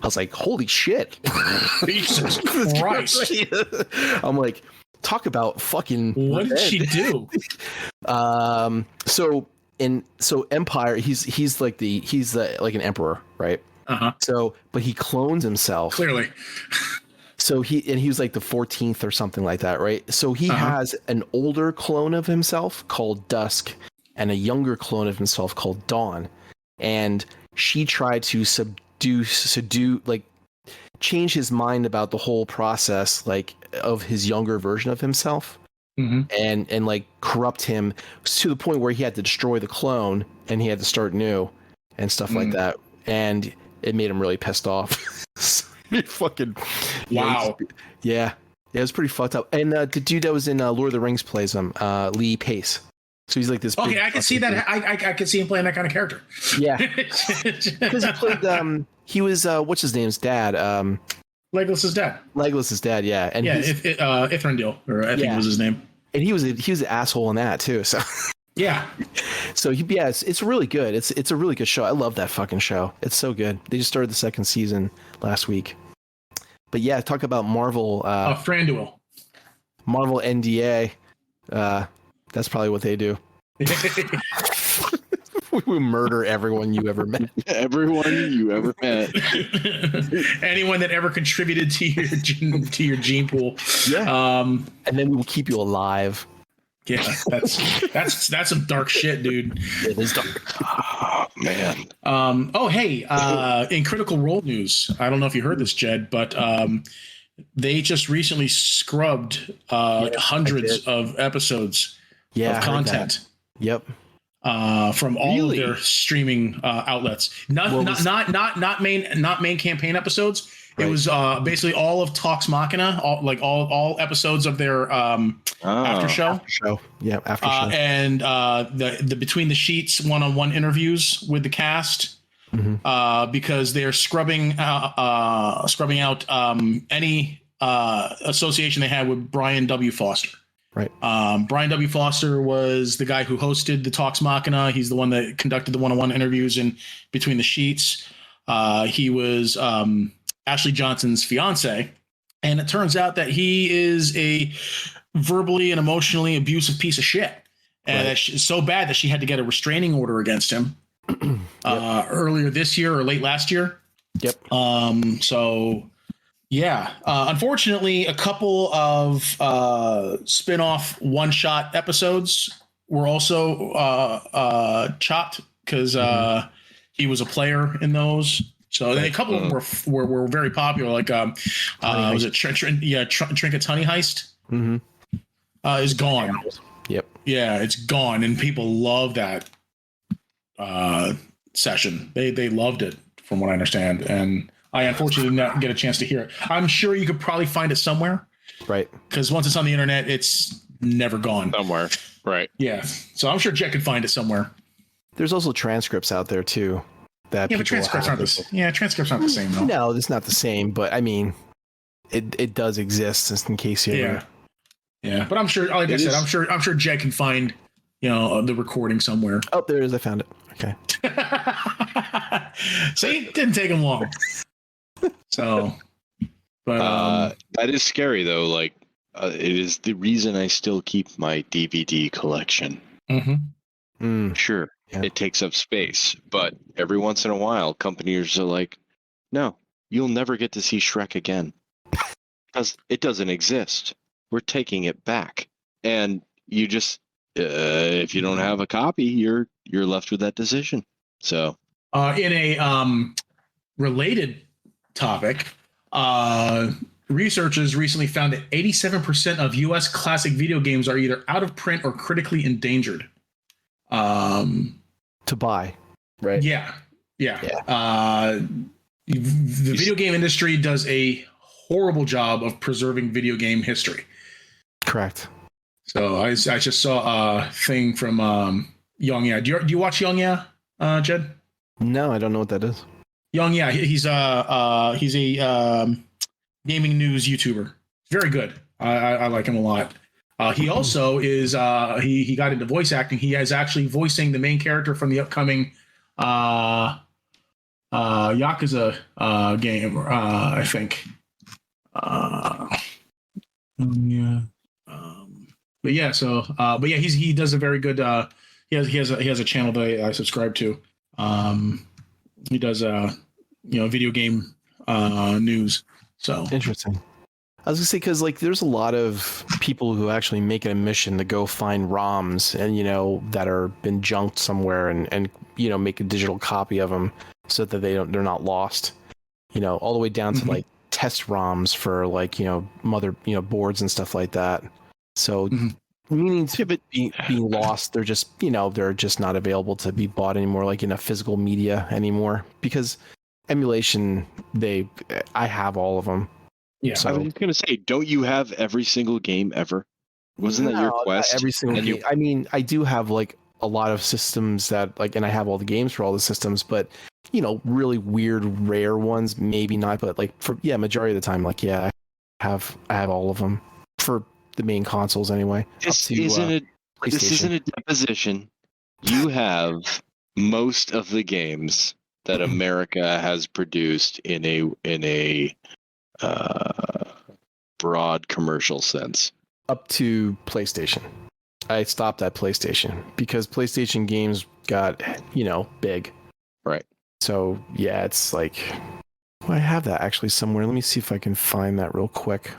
I was like, holy shit. Jesus Christ. I'm like, talk about fucking what did she do? So Empire, he's like an emperor, right? So but he clones himself Clearly. So he was like the 14th or something like that, right? So he has an older clone of himself called Dusk and a younger clone of himself called Dawn. And she tried to change his mind about the whole process, of his younger version of himself, and corrupt him to the point where he had to destroy the clone and he had to start new and stuff like that. And it made him really pissed off. Fucking wow. Yeah, it was pretty fucked up. And the dude that was in Lord of the Rings plays him, Lee Pace. So he's like this. Okay, I can see that. I can see him playing that kind of character. Yeah, because he played. He was what's his name's dad? Legolas's dad. Legolas's dad. Yeah, and Ithrandil, or I think was his name. And he was an asshole in that too. So Yeah. it's really good. It's a really good show. I love that fucking show. It's so good. They just started the second season last week. But yeah, talk about Marvel. Franduil. Marvel NDA. That's probably what they do. We murder everyone you ever met. Everyone you ever met. Anyone that ever contributed to your gene pool. Yeah. And then we will keep you alive. Yeah, that's some dark shit, dude. It is dark. Oh man. In Critical Role news, I don't know if you heard this, Jed, but they just recently scrubbed hundreds of episodes of content. Yep. From all of their streaming outlets. Not main campaign episodes. Right. It was basically all of Talks Machina, all episodes of their after show. Yeah, after show. And the Between the Sheets one-on-one interviews with the cast, because they're scrubbing out any association they had with Brian W. Foster. Right. Brian W. Foster was the guy who hosted the Talks Machina. He's the one that conducted the one-on-one interviews in Between the Sheets. He was Ashley Johnson's fiance, and it turns out that he is a verbally and emotionally abusive piece of shit, and it's so bad that she had to get a restraining order against him earlier this year or late last year. Yep. Unfortunately, a couple of spin-off one-shot episodes were also chopped because he was a player in those. So then a couple of them were very popular, like was it Trinket's Honey Heist? Is gone. Yep. Yeah, it's gone, and people love that session. They loved it, from what I understand, and I unfortunately did not get a chance to hear it. I'm sure you could probably find it somewhere, right? Because once it's on the internet, it's never gone. Somewhere, right? Yeah, so I'm sure Jet could find it somewhere. There's also transcripts out there too. But transcripts aren't the same though. No, it's not the same, but I mean, it does exist just in case you ever. Yeah, but I'm sure, like I said, I'm sure Jed can find, the recording somewhere. Oh, there it is. I found it. Okay. See, it didn't take him long. So, but that is scary though. Like, it is the reason I still keep my DVD collection. Sure. Yeah. It takes up space, but every once in a while, companies are like, no, you'll never get to see Shrek again because it doesn't exist. We're taking it back. And you just, if you don't have a copy, you're left with that decision. So in a related topic, researchers recently found that 87% of U.S. classic video games are either out of print or critically endangered. To buy, right? Yeah. The video game industry does a horrible job of preserving video game history. Correct. So I just saw a thing from Young Yeah. Do you watch Young Yeah, Jed? No, I don't know what that is. Young Yeah, he's a gaming news YouTuber. Very good. I like him a lot. He also is he got into voice acting. He is actually voicing the main character from the upcoming Yakuza game, I think. He does a very good. He has a channel that I subscribe to. He does video game news. So interesting. I was gonna say, because there's a lot of people who actually make it a mission to go find ROMs and that are been junked somewhere and make a digital copy of them so that they're not lost. All the way down to test ROMs for boards and stuff like that. So meaning to it being lost, they're just they're just not available to be bought anymore, like in a physical media anymore, because emulation. I have all of them. Yeah, so, I was going to say, don't you have every single game ever? Wasn't that your quest? Every single game. I mean, I do have a lot of systems that and I have all the games for all the systems, but really weird, rare ones, maybe not. But majority of the time, I have all of them for the main consoles anyway. This isn't a deposition. You have most of the games that America has produced in a broad commercial sense. Up to PlayStation. I stopped at PlayStation because PlayStation games got, big. Right. So, yeah, it's like... Well, I have that actually somewhere. Let me see if I can find that real quick.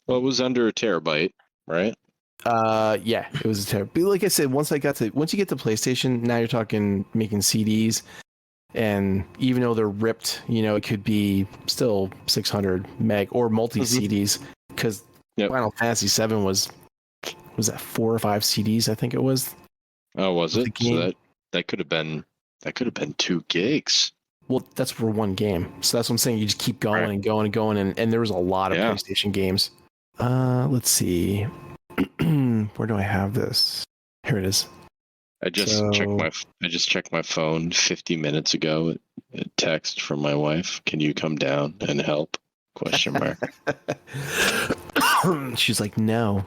Well, it was under a terabyte, right? Yeah, it was a terabyte. But like I said, once you get to PlayStation, now you're talking making CDs. And even though they're ripped, it could be still 600 meg or multi CDs because Final Fantasy VII was that 4 or 5 CDs? I think it was. Oh, was it? So that could have been 2 gigs. Well, that's for one game. So that's what I'm saying. You just keep going and going and going, and there was a lot of PlayStation games. Let's see. Where do I have this? Here it is. I just checked my phone 50 minutes ago. A text from my wife. Can you come down and help? Question mark. She's like, no.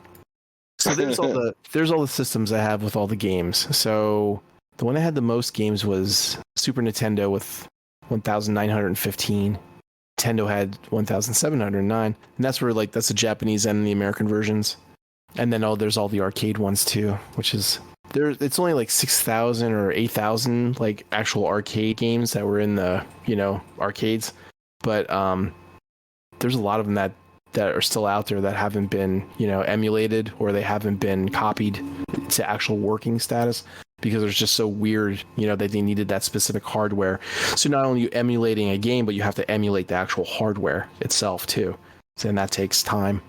So there's all the systems I have with all the games. So the one that had the most games was Super Nintendo with 1,915. Nintendo had 1,709, and that's where that's the Japanese and the American versions. And then there's all the arcade ones too, which is it's only like 6,000 or 8,000 like actual arcade games that were in the arcades, but there's a lot of them that are still out there that haven't been emulated or they haven't been copied to actual working status because it's just so weird that they needed that specific hardware. So not only are you emulating a game, but you have to emulate the actual hardware itself too, and that takes time.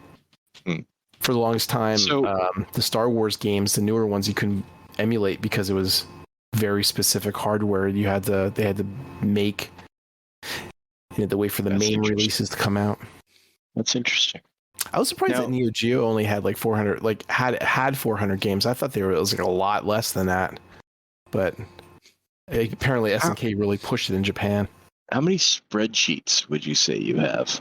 For the longest time, the Star Wars games, the newer ones, you couldn't emulate because it was very specific hardware. They had to make. You had to wait for the main releases to come out. That's interesting. I was surprised that Neo Geo only had like 400, had 400 games. I thought it was like a lot less than that, but apparently SNK really pushed it in Japan. How many spreadsheets would you say you have?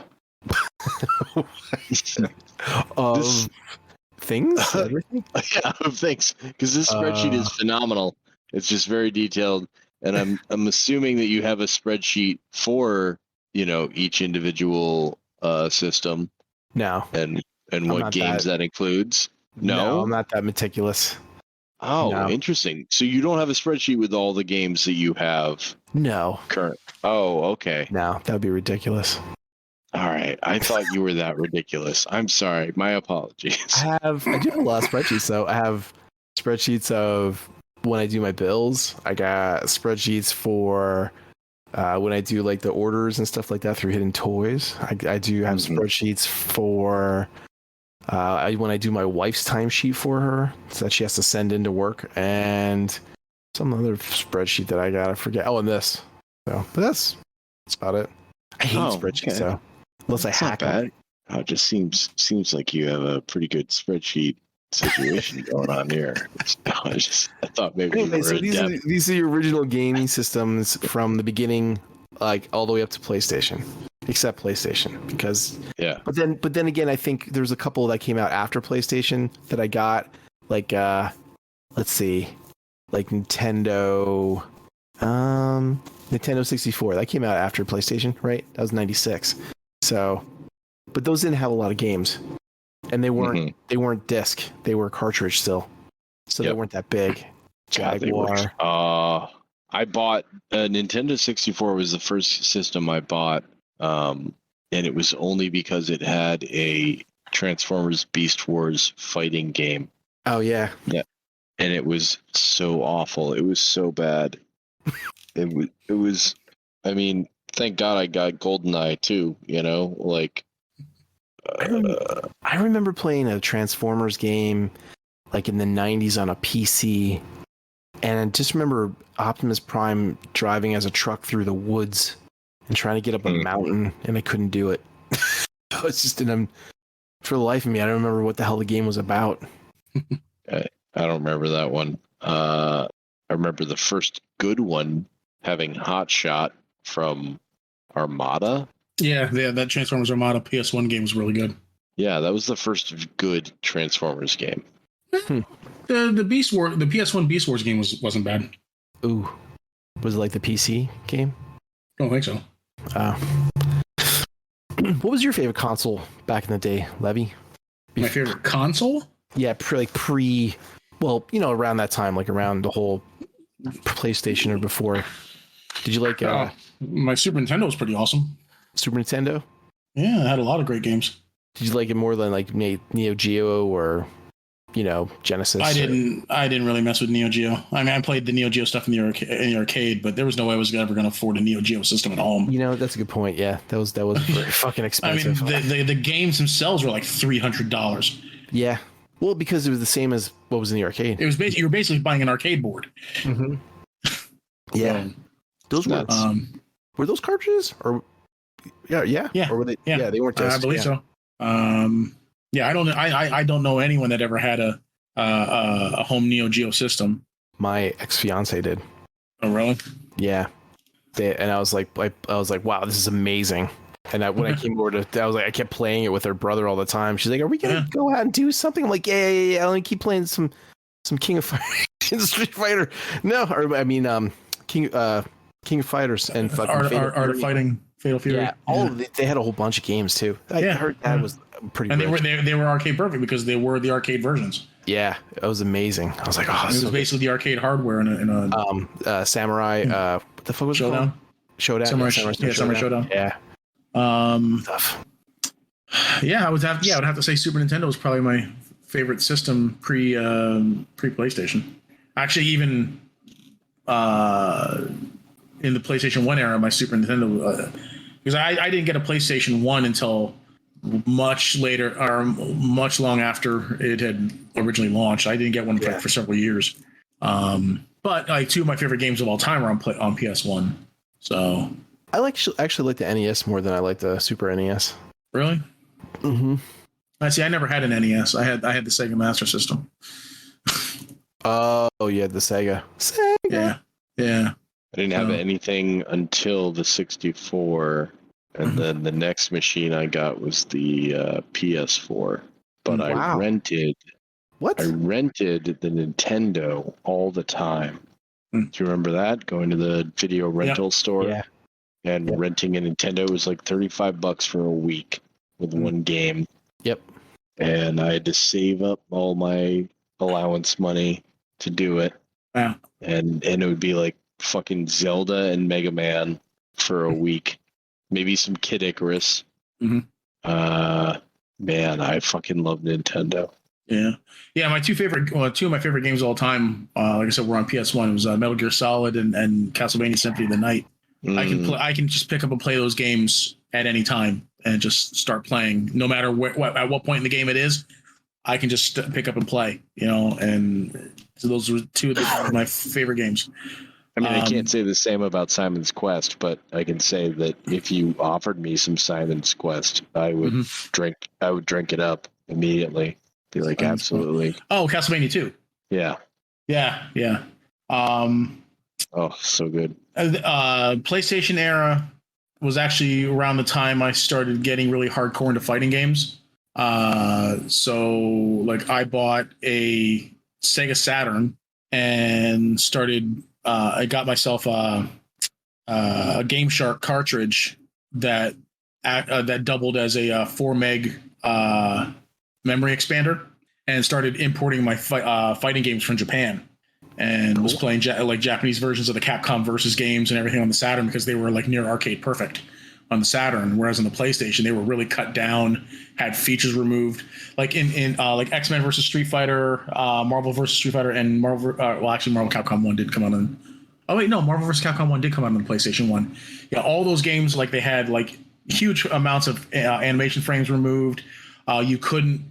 Things? Everything? Yeah, of things. Because this spreadsheet is phenomenal. It's just very detailed, and I'm assuming that you have a spreadsheet for each individual system. No. And what games that includes? No, I'm not that meticulous. Oh, no. Interesting. So you don't have a spreadsheet with all the games that you have? No. Current. Oh, okay. No, that would be ridiculous. All right. I thought you were that ridiculous. I'm sorry. My apologies. I do have a lot of spreadsheets, though. I have spreadsheets of when I do my bills. I got spreadsheets for when I do like the orders and stuff like that through Hidden Toys. I do have spreadsheets for when I do my wife's timesheet for her so that she has to send into work, and some other spreadsheet that I got. I forget. Oh, and this. So, but that's about it. I hate spreadsheets, so unless I hack them. It just seems like you have a pretty good spreadsheet situation going on here. I thought maybe. Anyway, so these are the original gaming systems from the beginning, like all the way up to PlayStation, except PlayStation, because But then again, I think there's a couple that came out after PlayStation that I got, like let's see, like Nintendo 64 that came out after PlayStation, right? That was 96. So, but those didn't have a lot of games. And they weren't disc. They were cartridge still. So they weren't that big. Jaguar. I bought Nintendo 64 was the first system I bought. And it was only because it had a Transformers Beast Wars fighting game. Oh yeah. Yeah. And it was so awful. It was so bad. It was I mean, thank God I got GoldenEye too, like I remember playing a Transformers game like in the 90s on a PC, and I just remember Optimus Prime driving as a truck through the woods and trying to get up a mountain, and I couldn't do it. It's just for the life of me, I don't remember what the hell the game was about. I don't remember that one. I remember the first good one having Hot Shot from Armada. Yeah, that Transformers Armada PS1 game was really good. Yeah, that was the first good Transformers game. The Beast War, the PS1 Beast Wars game wasn't bad. Ooh, was it like the PC game? Don't think so. What was your favorite console back in the day, Levy? My favorite console? Yeah, well, around that time, like around the whole PlayStation or before. Did you like my Super Nintendo was pretty awesome. Super Nintendo? Yeah, it had a lot of great games. Did you like it more than like Neo Geo or Genesis? I didn't really mess with Neo Geo. I mean, I played the Neo Geo stuff in the arcade, but there was no way I was ever going to afford a Neo Geo system at home. That's a good point. Yeah, that was very fucking expensive. I mean, the games themselves were like $300. Yeah, well, because it was the same as what was in the arcade. It was you were basically buying an arcade board. Mm-hmm. Yeah, those were those cartridges or yeah. Or were they? Yeah, they weren't. Discs, I believe so. Yeah, I don't know anyone that ever had a home Neo Geo system. My ex-fiance did. Oh, really? Yeah. And I was like, wow, this is amazing. And when I came over I was like, I kept playing it with her brother all the time. She's like, are we gonna go out and do something? I'm like, yeah. I'll keep playing some King of Fighters, Street Fighter. No, or I mean, King of Fighters and fucking Art of Fighting, Fatal Fury. Yeah, they had a whole bunch of games too. I heard that was pretty. And rich. they were arcade perfect because they were the arcade versions. Yeah, it was amazing. I was like, oh, it was basically the arcade hardware in a Samurai. What the fuck was it called? Showdown. Samurai Showdown. Yeah. Stuff. Yeah, I would have to say Super Nintendo was probably my favorite system pre PlayStation. Actually, even in the PlayStation 1 era, my Super Nintendo, because I didn't get a PlayStation 1 until much later or much long after it had originally launched. I didn't get one for several years. But like two of my favorite games of all time are on PS1. So I actually like the NES more than I like the Super NES. Really? Mm-hmm. I never had an NES. I had the Sega Master System. Oh yeah, the Sega. Yeah. I didn't have anything until the 64, and then the next machine I got was the PS4. But I rented. What? I rented the Nintendo all the time. Do you remember that? Going to the video rental store and renting a Nintendo was like $35 for a week with one game. Yep. And I had to save up all my allowance money to do it. Wow. And it would be like fucking Zelda and Mega Man for a week. Maybe some Kid Icarus. Mm-hmm. Man, I fucking love Nintendo. Yeah. Two of my favorite games of all time, like I said, were on PS1. It was Metal Gear Solid and Castlevania Symphony of the Night. I can just pick up and play those games at any time and just start playing, no matter at what point in the game it is. I can just pick up and play, and so those were two of my favorite games. I mean, I can't say the same about Simon's Quest, but I can say that if you offered me some Simon's Quest, I would drink it up immediately. Be like, absolutely. Oh, Castlevania 2. Yeah. Oh, so good. PlayStation era was actually around the time I started getting really hardcore into fighting games. So like I bought a Sega Saturn and started. I got myself a Game Shark cartridge that doubled as a 4 meg memory expander, and started importing my fighting games from Japan, and was playing Japanese versions of the Capcom Versus games and everything on the Saturn because they were like near arcade perfect on the Saturn, whereas on the PlayStation they were really cut down, had features removed, like in like X-Men versus Street Fighter, Marvel versus Street Fighter, and Marvel Capcom 1 did come out on. Oh wait, no, Marvel vs. Capcom 1 did come out on the PlayStation 1. Yeah, all those games, like they had like huge amounts of animation frames removed. You couldn't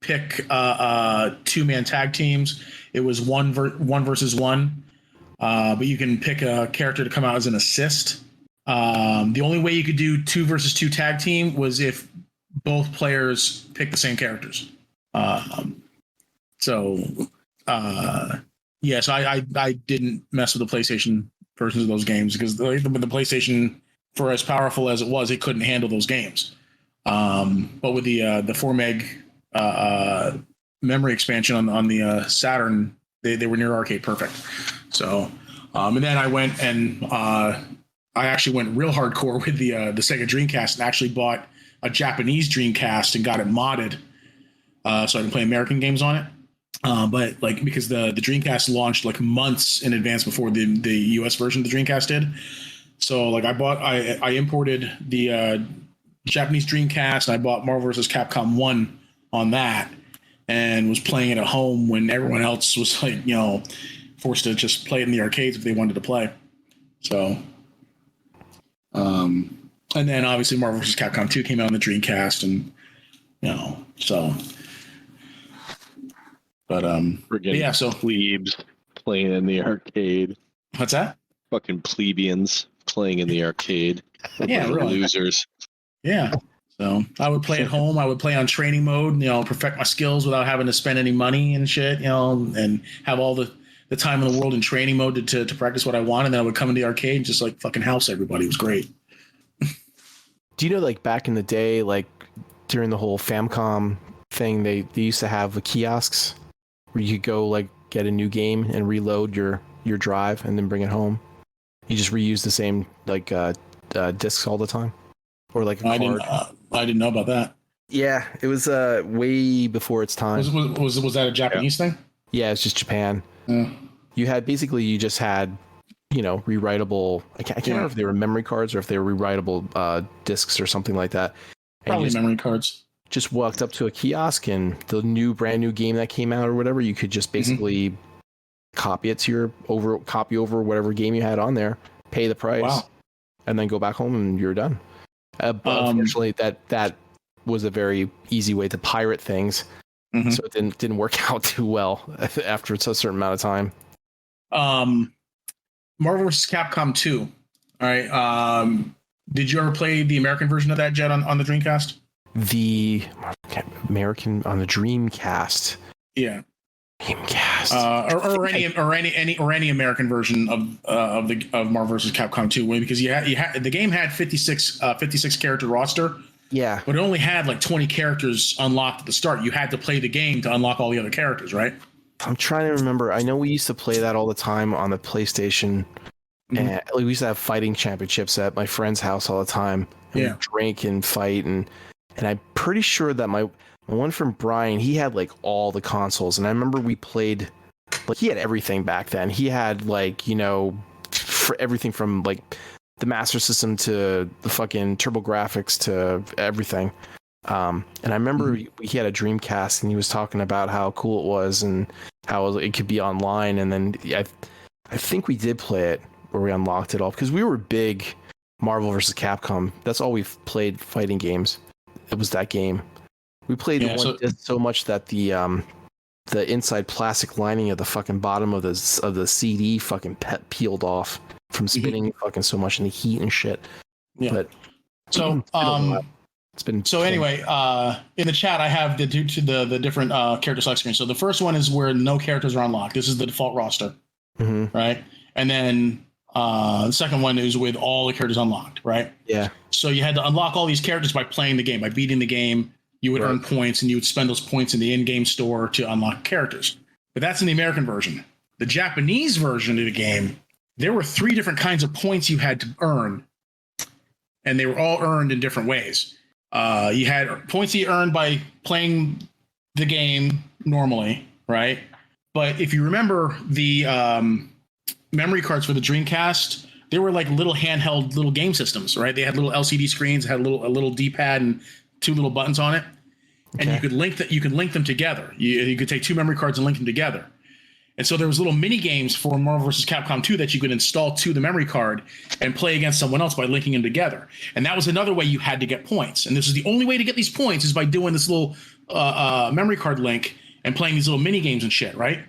pick 2-man tag teams. It was one versus one. But you can pick a character to come out as an assist. The only way you could do 2 versus 2 tag team was if both players picked the same characters. So I didn't mess with the PlayStation versions of those games because the PlayStation, for as powerful as it was, it couldn't handle those games. But with the 4 meg memory expansion on the Saturn, they were near arcade perfect. So, and then I went and I actually went real hardcore with the Sega Dreamcast and actually bought a Japanese Dreamcast and got it modded so I can play American games on it. But like because the Dreamcast launched like months in advance before the US version of the Dreamcast did. So like I imported the Japanese Dreamcast and I bought Marvel vs. Capcom 1 on that and was playing it at home when everyone else was like, forced to just play it in the arcades if they wanted to play. So, and then obviously Marvel vs. Capcom 2 came out on the Dreamcast and, so. But yeah, so plebes playing in the arcade. What's that? Fucking plebeians playing in the arcade. Yeah, really. Losers. Yeah. So I would play at home. I would play on training mode, perfect my skills without having to spend any money and shit, and have all the time in the world in training mode to practice what I want. And then I would come into the arcade and just like fucking house everybody. It was great. Do you know, like back in the day, like during the whole Famicom thing, they used to have the kiosks where you could go like get a new game and reload your drive and then bring it home. You just reuse the same like discs all the time, or like a card. I didn't know about that. Yeah, it was way before its time. Was that a Japanese thing? Yeah, it's just Japan. Yeah. You just had rewritable. I can't remember if they were memory cards or if they were rewritable discs or something like that. And Probably memory cards. Just walked up to a kiosk and the brand new game that came out or whatever, you could just basically copy it to copy over whatever game you had on there, pay the price, and then go back home and you're done. But unfortunately, that was a very easy way to pirate things, so it didn't work out too well after a certain amount of time. Marvel vs. Capcom 2. All right. Did you ever play the American version of that, Jet, on the Dreamcast? The American on the Dreamcast. Yeah. Dreamcast. Or any American version of Marvel vs. Capcom 2, because the game had 56 character roster. Yeah. But it only had like 20 characters unlocked at the start. You had to play the game to unlock all the other characters, right? I'm trying to remember. I know we used to play that all the time on the PlayStation. And we used to have fighting championships at my friend's house all the time. And we'd drink and fight and I'm pretty sure that my one from Brian, he had like all the consoles, and I remember we played like he had everything back then. He had like for everything from like the Master System to the fucking TurboGrafx to everything. And I remember he had a Dreamcast, and he was talking about how cool it was and how it could be online. And then I think we did play it where we unlocked it all because we were big Marvel vs. Capcom. That's all we've played fighting games. It was that game. We played so much that the inside plastic lining of the fucking bottom of the CD fucking peeled off from spinning fucking so much in the heat and shit. Yeah. But it's been anyway, in the chat I have the different character select screens. So the first one is where no characters are unlocked. This is the default roster, right? And then the second one is with all the characters unlocked, right? Yeah. So you had to unlock all these characters by playing the game, by beating the game. You would earn points, and you would spend those points in the in-game store to unlock characters. But that's in the American version. The Japanese version of the game, there were 3 different kinds of points you had to earn, and they were all earned in different ways. You had points you earned by playing the game normally, right? But if you remember the memory cards for the Dreamcast, they were like little handheld little game systems, right? They had little LCD screens, had a little D-pad and 2 little buttons on it, and you could link them together. You could take 2 memory cards and link them together. And so there was little mini games for Marvel vs. Capcom 2 that you could install to the memory card and play against someone else by linking them together. And that was another way you had to get points. And this is the only way to get these points is by doing this little memory card link and playing these little mini games and shit, right?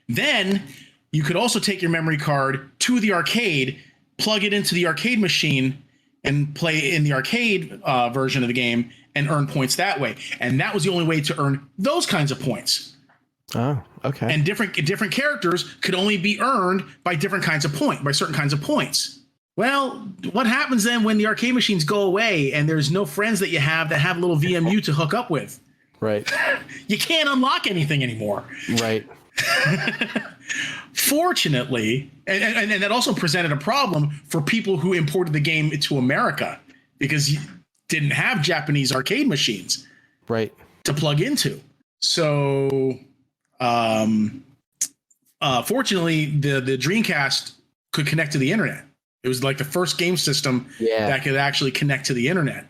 Then you could also take your memory card to the arcade, plug it into the arcade machine, and play in the arcade version of the game and earn points that way. And that was the only way to earn those kinds of points. Oh, okay. And different characters could only be earned by certain kinds of points. Well, what happens then when the arcade machines go away and there's no friends that you have that have a little VMU to hook up with? Right. You can't unlock anything anymore. Right. Fortunately, and that also presented a problem for people who imported the game to America because you didn't have Japanese arcade machines Right. to plug into. So, fortunately, the Dreamcast could connect to the internet. It was like the first game system that could actually connect to the internet.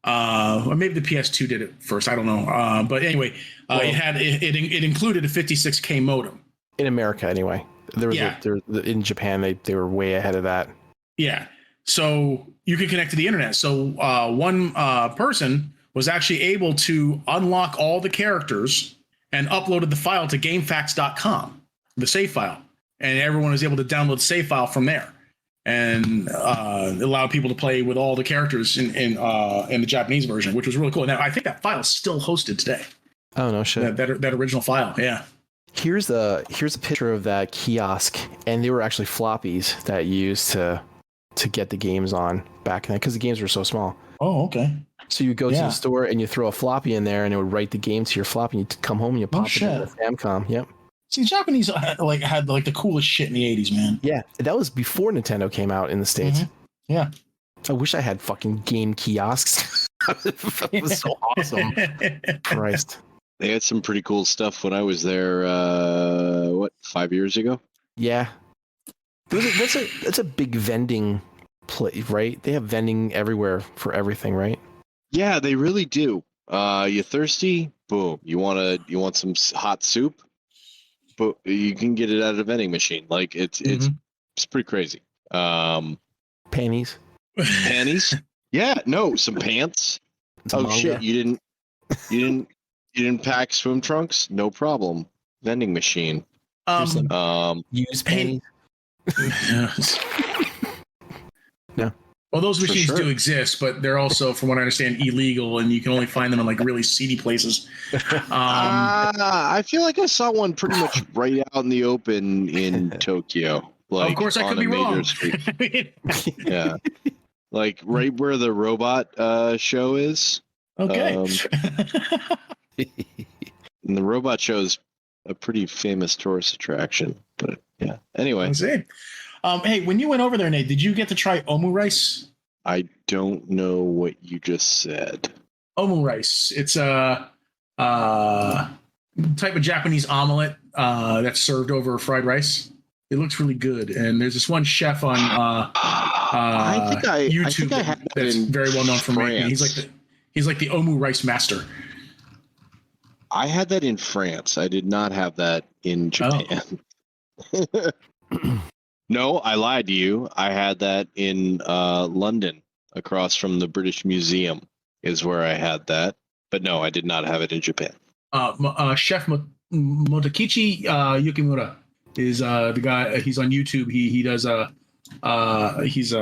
Or maybe the PS2 did it first. I don't know. But anyway, it included a 56K modem. In America, anyway. In Japan, they were way ahead of that. Yeah. So you could connect to the internet. So one person was actually able to unlock all the characters and uploaded the file to gamefax.com, the save file. And everyone was able to download the save file from there. And allowed people to play with all the characters in the Japanese version, which was really cool. Now, I think that file is still hosted today. Oh, no shit. That original file, yeah. Here's a picture of that kiosk, and they were actually floppies that you used to get the games on back then because the games were so small. Oh, okay. So you go to the store and you throw a floppy in there, and it would write the game to your floppy, and you come home and you pop it in the Famicom. Yep. See, the Japanese had the coolest shit in the 80s, man. Yeah, that was before Nintendo came out in the States. Mm-hmm. Yeah. I wish I had fucking game kiosks. That was so awesome. Christ. They had some pretty cool stuff when I was there, 5 years ago? Yeah. That's a big vending place, right? They have vending everywhere for everything, right? Yeah, they really do. You thirsty? Boom. You want some hot soup? But you can get it out of a vending machine. Like it's pretty crazy. Panties. Panties? Yeah, no, some pants. Manga. Shit, you didn't pack swim trunks? No problem. Vending machine. Used panties. No. Well, those machines do exist, but they're also, from what I understand, illegal, and you can only find them in like really seedy places. I feel like I saw one pretty much right out in the open in Tokyo. Like, of course, I could be wrong. Yeah, like right where the robot show is. Okay. And the robot show is a pretty famous tourist attraction. But yeah. Anyway. I see. Hey, when you went over there, Nate, did you get to try omu rice? I don't know what you just said. Omu rice. It's a type of Japanese omelet that's served over fried rice. It looks really good. And there's this one chef on YouTube that's very well known for making. He's like the omu rice master. I had that in France. I did not have that in Japan. Oh. No, I lied to you. I had that in London, across from the British Museum, is where I had that. But no, I did not have it in Japan. Chef Motokichi Yukimura is the guy. He's on YouTube. He does he's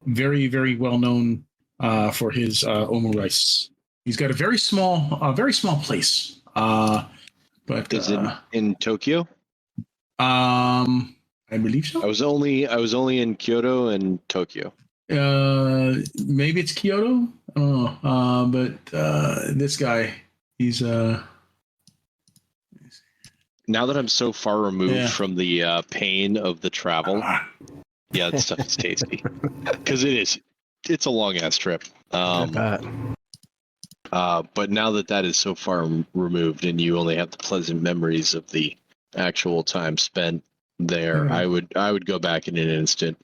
very, very well known for his omu rice. He's got a very small place. But is it in Tokyo? I believe so. I was only in Kyoto and Tokyo. Maybe it's Kyoto. I don't know. But this guy, he's Now that I'm so far removed from the pain of the travel, yeah, that stuff is tasty because it's a long ass trip. But now that is so far removed, and you only have the pleasant memories of the actual time spent there, I would go back in an instant.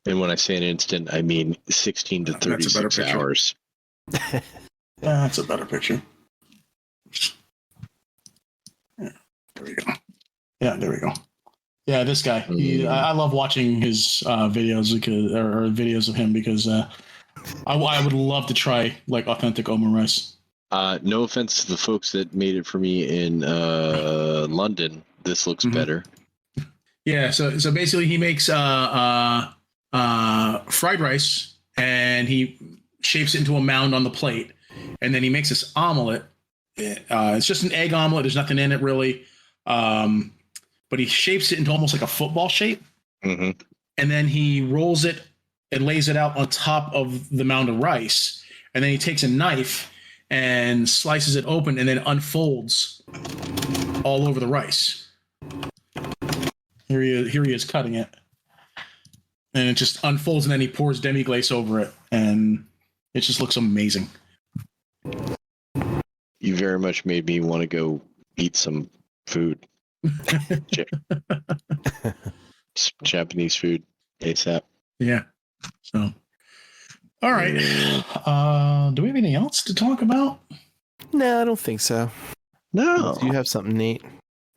And when I say an instant, I mean 16 to 36 hours. That's a better picture. Yeah, there we go. Yeah, there we go. Yeah, this guy. I love watching his videos or videos of him because I would love to try like authentic omu rice. No offense to the folks that made it for me in London. This looks better. Yeah, so basically he makes fried rice and he shapes it into a mound on the plate, and then he makes this omelet. It's just an egg omelet. There's nothing in it really, but he shapes it into almost like a football shape. Mm-hmm. and then he rolls it and lays it out on top of the mound of rice, and then he takes a knife and slices it open and then unfolds all over the rice. Here he is cutting it, and it just unfolds, and then he pours demi-glace over it, and it just looks amazing. You very much made me want to go eat some food. Japanese food ASAP. Yeah. So, all right. Do we have anything else to talk about? No, I don't think so. No. Do you have something, Nate?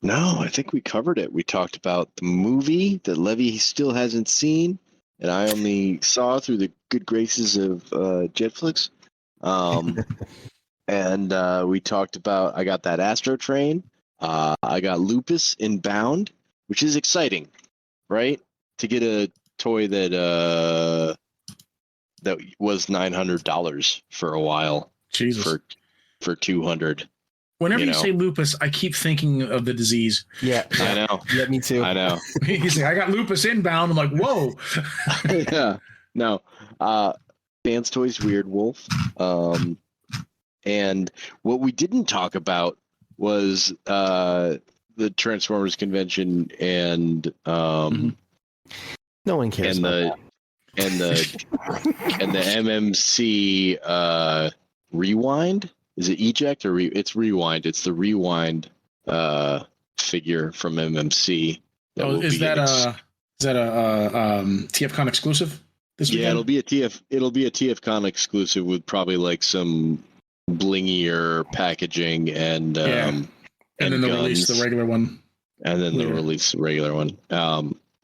No, I think we covered it. We talked about the movie that Levy still hasn't seen, and I only saw through the good graces of Jetflix. And we talked about, I got that Astro Train. I got Lupus in Bound, which is exciting, right? To get a toy that was $900 for a while. Jesus. For $200. Whenever you say lupus, I keep thinking of the disease. Yeah, I know. Yeah, me too. I know. He's like, I got lupus inbound. I'm like, whoa. Yeah. No. Dance Toys Weird Wolf. And what we didn't talk about was the Transformers convention and no one cares and about the MMC Rewind. Is it eject or it's Rewind? It's the Rewind figure from MMC. Is that a TFCon exclusive? This weekend? It'll be a TFCon exclusive with probably like some blingier packaging and then they'll release the regular one. And then they'll release the regular one.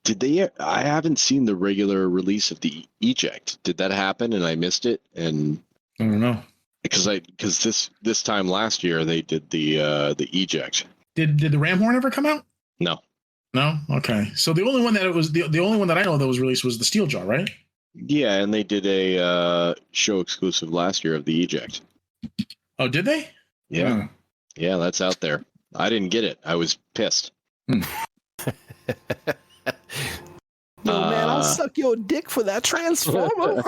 Did they? I haven't seen the regular release of the eject. Did that happen and I missed it? And I don't know. Because this time last year they did the eject. Did the Ram Horn ever come out? No. No. Okay. So the only one that it was the only one that I know that was released was the Steeljaw, right? Yeah, and they did a show exclusive last year of the eject. Oh, did they? Yeah. Yeah, that's out there. I didn't get it. I was pissed. Yo, man, I'll suck your dick for that Transformer.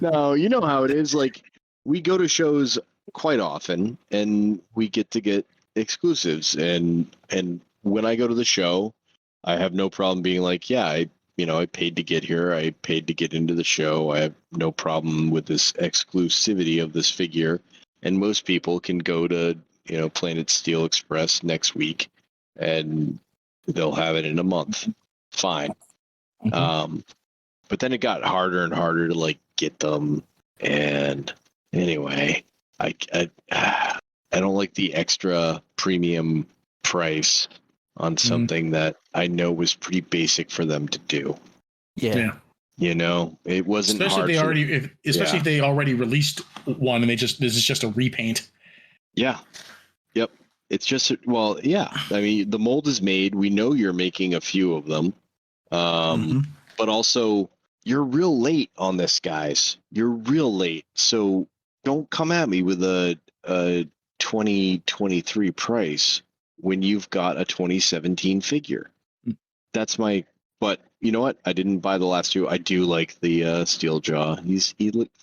No, you know how it is. Like, we go to shows quite often, and we get exclusives. And when I go to the show, I have no problem being like, yeah, I paid to get here. I paid to get into the show. I have no problem with this exclusivity of this figure. And most people can go to, Planet Steel Express next week, and they'll have it in a month. Fine. Mm-hmm. But then it got harder and harder to like get them. And anyway, I don't like the extra premium price on something that I know was pretty basic for them to do. Yeah. It wasn't especially hard. If they already released one and this is just a repaint. Yeah. Yep. It's just, well, yeah. I mean, the mold is made. We know you're making a few of them. But also you're real late on this, guys. You're real late. So don't come at me with a 2023 price when you've got a 2017 figure. But you know what? I didn't buy the last two. I do like the Steeljaw.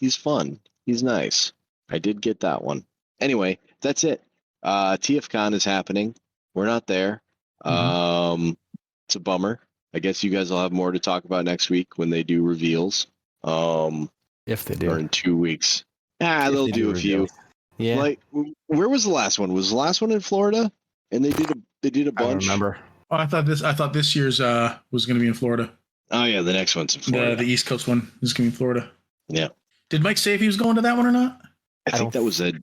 He's fun. He's nice. I did get that one. Anyway, that's it. TFCon is happening. We're not there. It's a bummer. I guess you guys will have more to talk about next week when they do reveals. If they do. Or in 2 weeks. They'll do a few. Yeah. Like, where was the last one? Was the last one in Florida? And they did a bunch. I don't remember. Oh, I thought this year's was going to be in Florida. Oh yeah, the next one's in Florida. The East Coast one is going to be in Florida. Yeah. Did Mike say if he was going to that one or not? I think that was a no.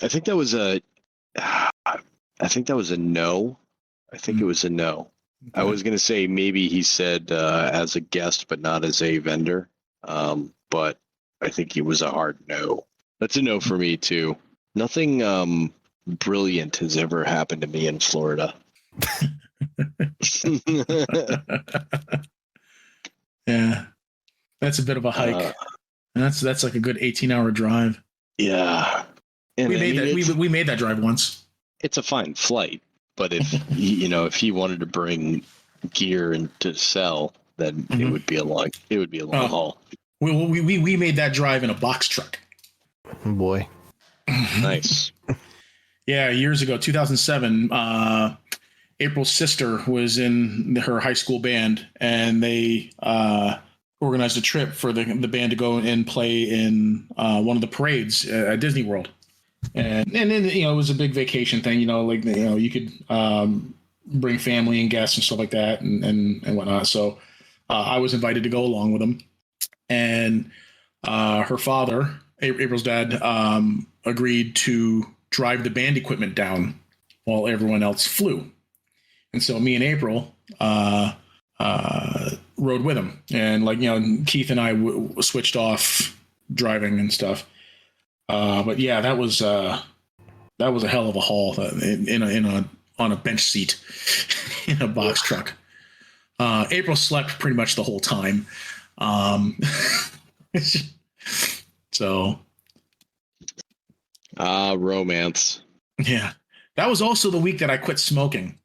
I think it was a no. I think it was a no. Okay. I was going to say maybe he said as a guest, but not as a vendor. But I think it was a hard no. That's a no for me too. Nothing brilliant has ever happened to me in Florida. Yeah, that's a bit of a hike. That's like a good 18-hour drive. Yeah, and we made that drive once. It's a fine flight, but if if he wanted to bring gear and to sell, then it would be a long haul. We made that drive in a box truck. Oh, boy. Nice. Yeah, years ago, 2007. April's sister was in her high school band, and they organized a trip for the band to go and play in one of the parades at Disney World. And then it was a big vacation thing. You could bring family and guests and stuff like that and whatnot. So I was invited to go along with them, and her father, April's dad, agreed to drive the band equipment down while everyone else flew. And so me and April rode with him, and Keith and I switched off driving and stuff. But yeah, that was a hell of a haul on a bench seat in a box truck. April slept pretty much the whole time. So. Romance. Yeah. That was also the week that I quit smoking.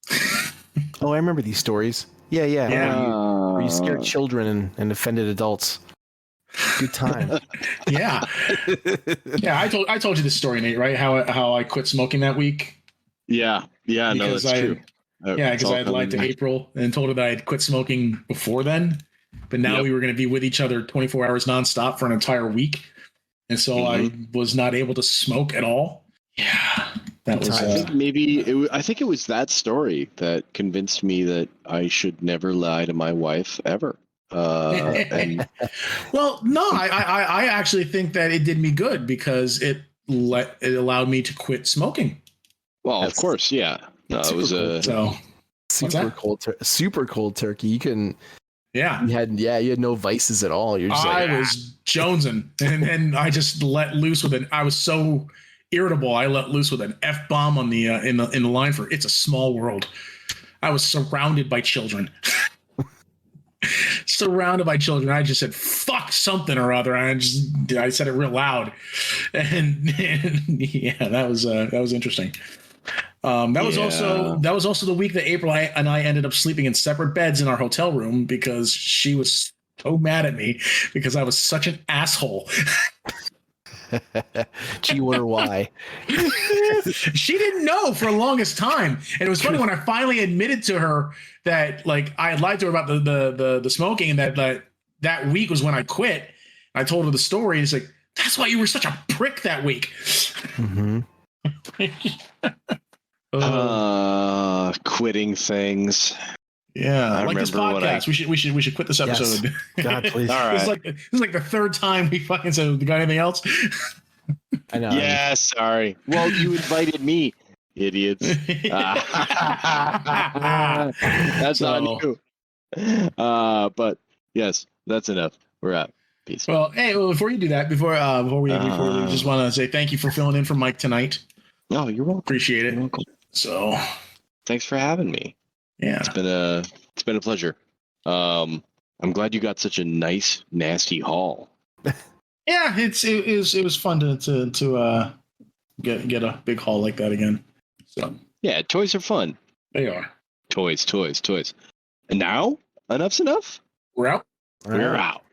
Oh, I remember these stories. Yeah. Where you scared children and offended adults. Good time. Yeah. I told you this story, Nate, right? How I quit smoking that week. Yeah. No, that's true. Because I had lied to April and told her that I had quit smoking before then, but now we were going to be with each other 24 hours nonstop for an entire week, and so I was not able to smoke at all. Yeah, that was. I think it was that story that convinced me that I should never lie to my wife ever. Well, no, I actually think that it did me good because it allowed me to quit smoking. Well, of course, yeah. No, it was super cold turkey. You can. Yeah. You had no vices at all. You're just I was jonesing, and I just let loose with I was so irritable. I let loose with an F-bomb on the in the line for "It's a Small World." I was surrounded by children. I just said "fuck" something or other. I said it real loud, and yeah, that was interesting. That was also the week that April and I ended up sleeping in separate beds in our hotel room because she was so mad at me because I was such an asshole. Gee, wonder why. She didn't know for the longest time, and it was funny when I finally admitted to her that I had lied to her about the smoking, and that week was when I quit. I told her the story. And it's like, that's why you were such a prick that week. Mm-hmm. Quitting things. Yeah, like this podcast. We should quit this episode. Yes. God, please. All right. This is like the third time we fucking said, "Got anything else?" I know. Yeah, sorry. Well, you invited me, idiots. That's on you. But yes, that's enough. We're out. Peace. Well, hey, before you do that, before we leave, just want to say thank you for filling in for Mike tonight. Oh, you're welcome. Appreciate it. You're welcome. So, thanks for having me. Yeah, it's been a pleasure. I'm glad you got such a nice, nasty haul. Yeah, it was fun to get a big haul like that again. So yeah, toys are fun. They are. Toys. And now, enough's enough. We're out. We're out.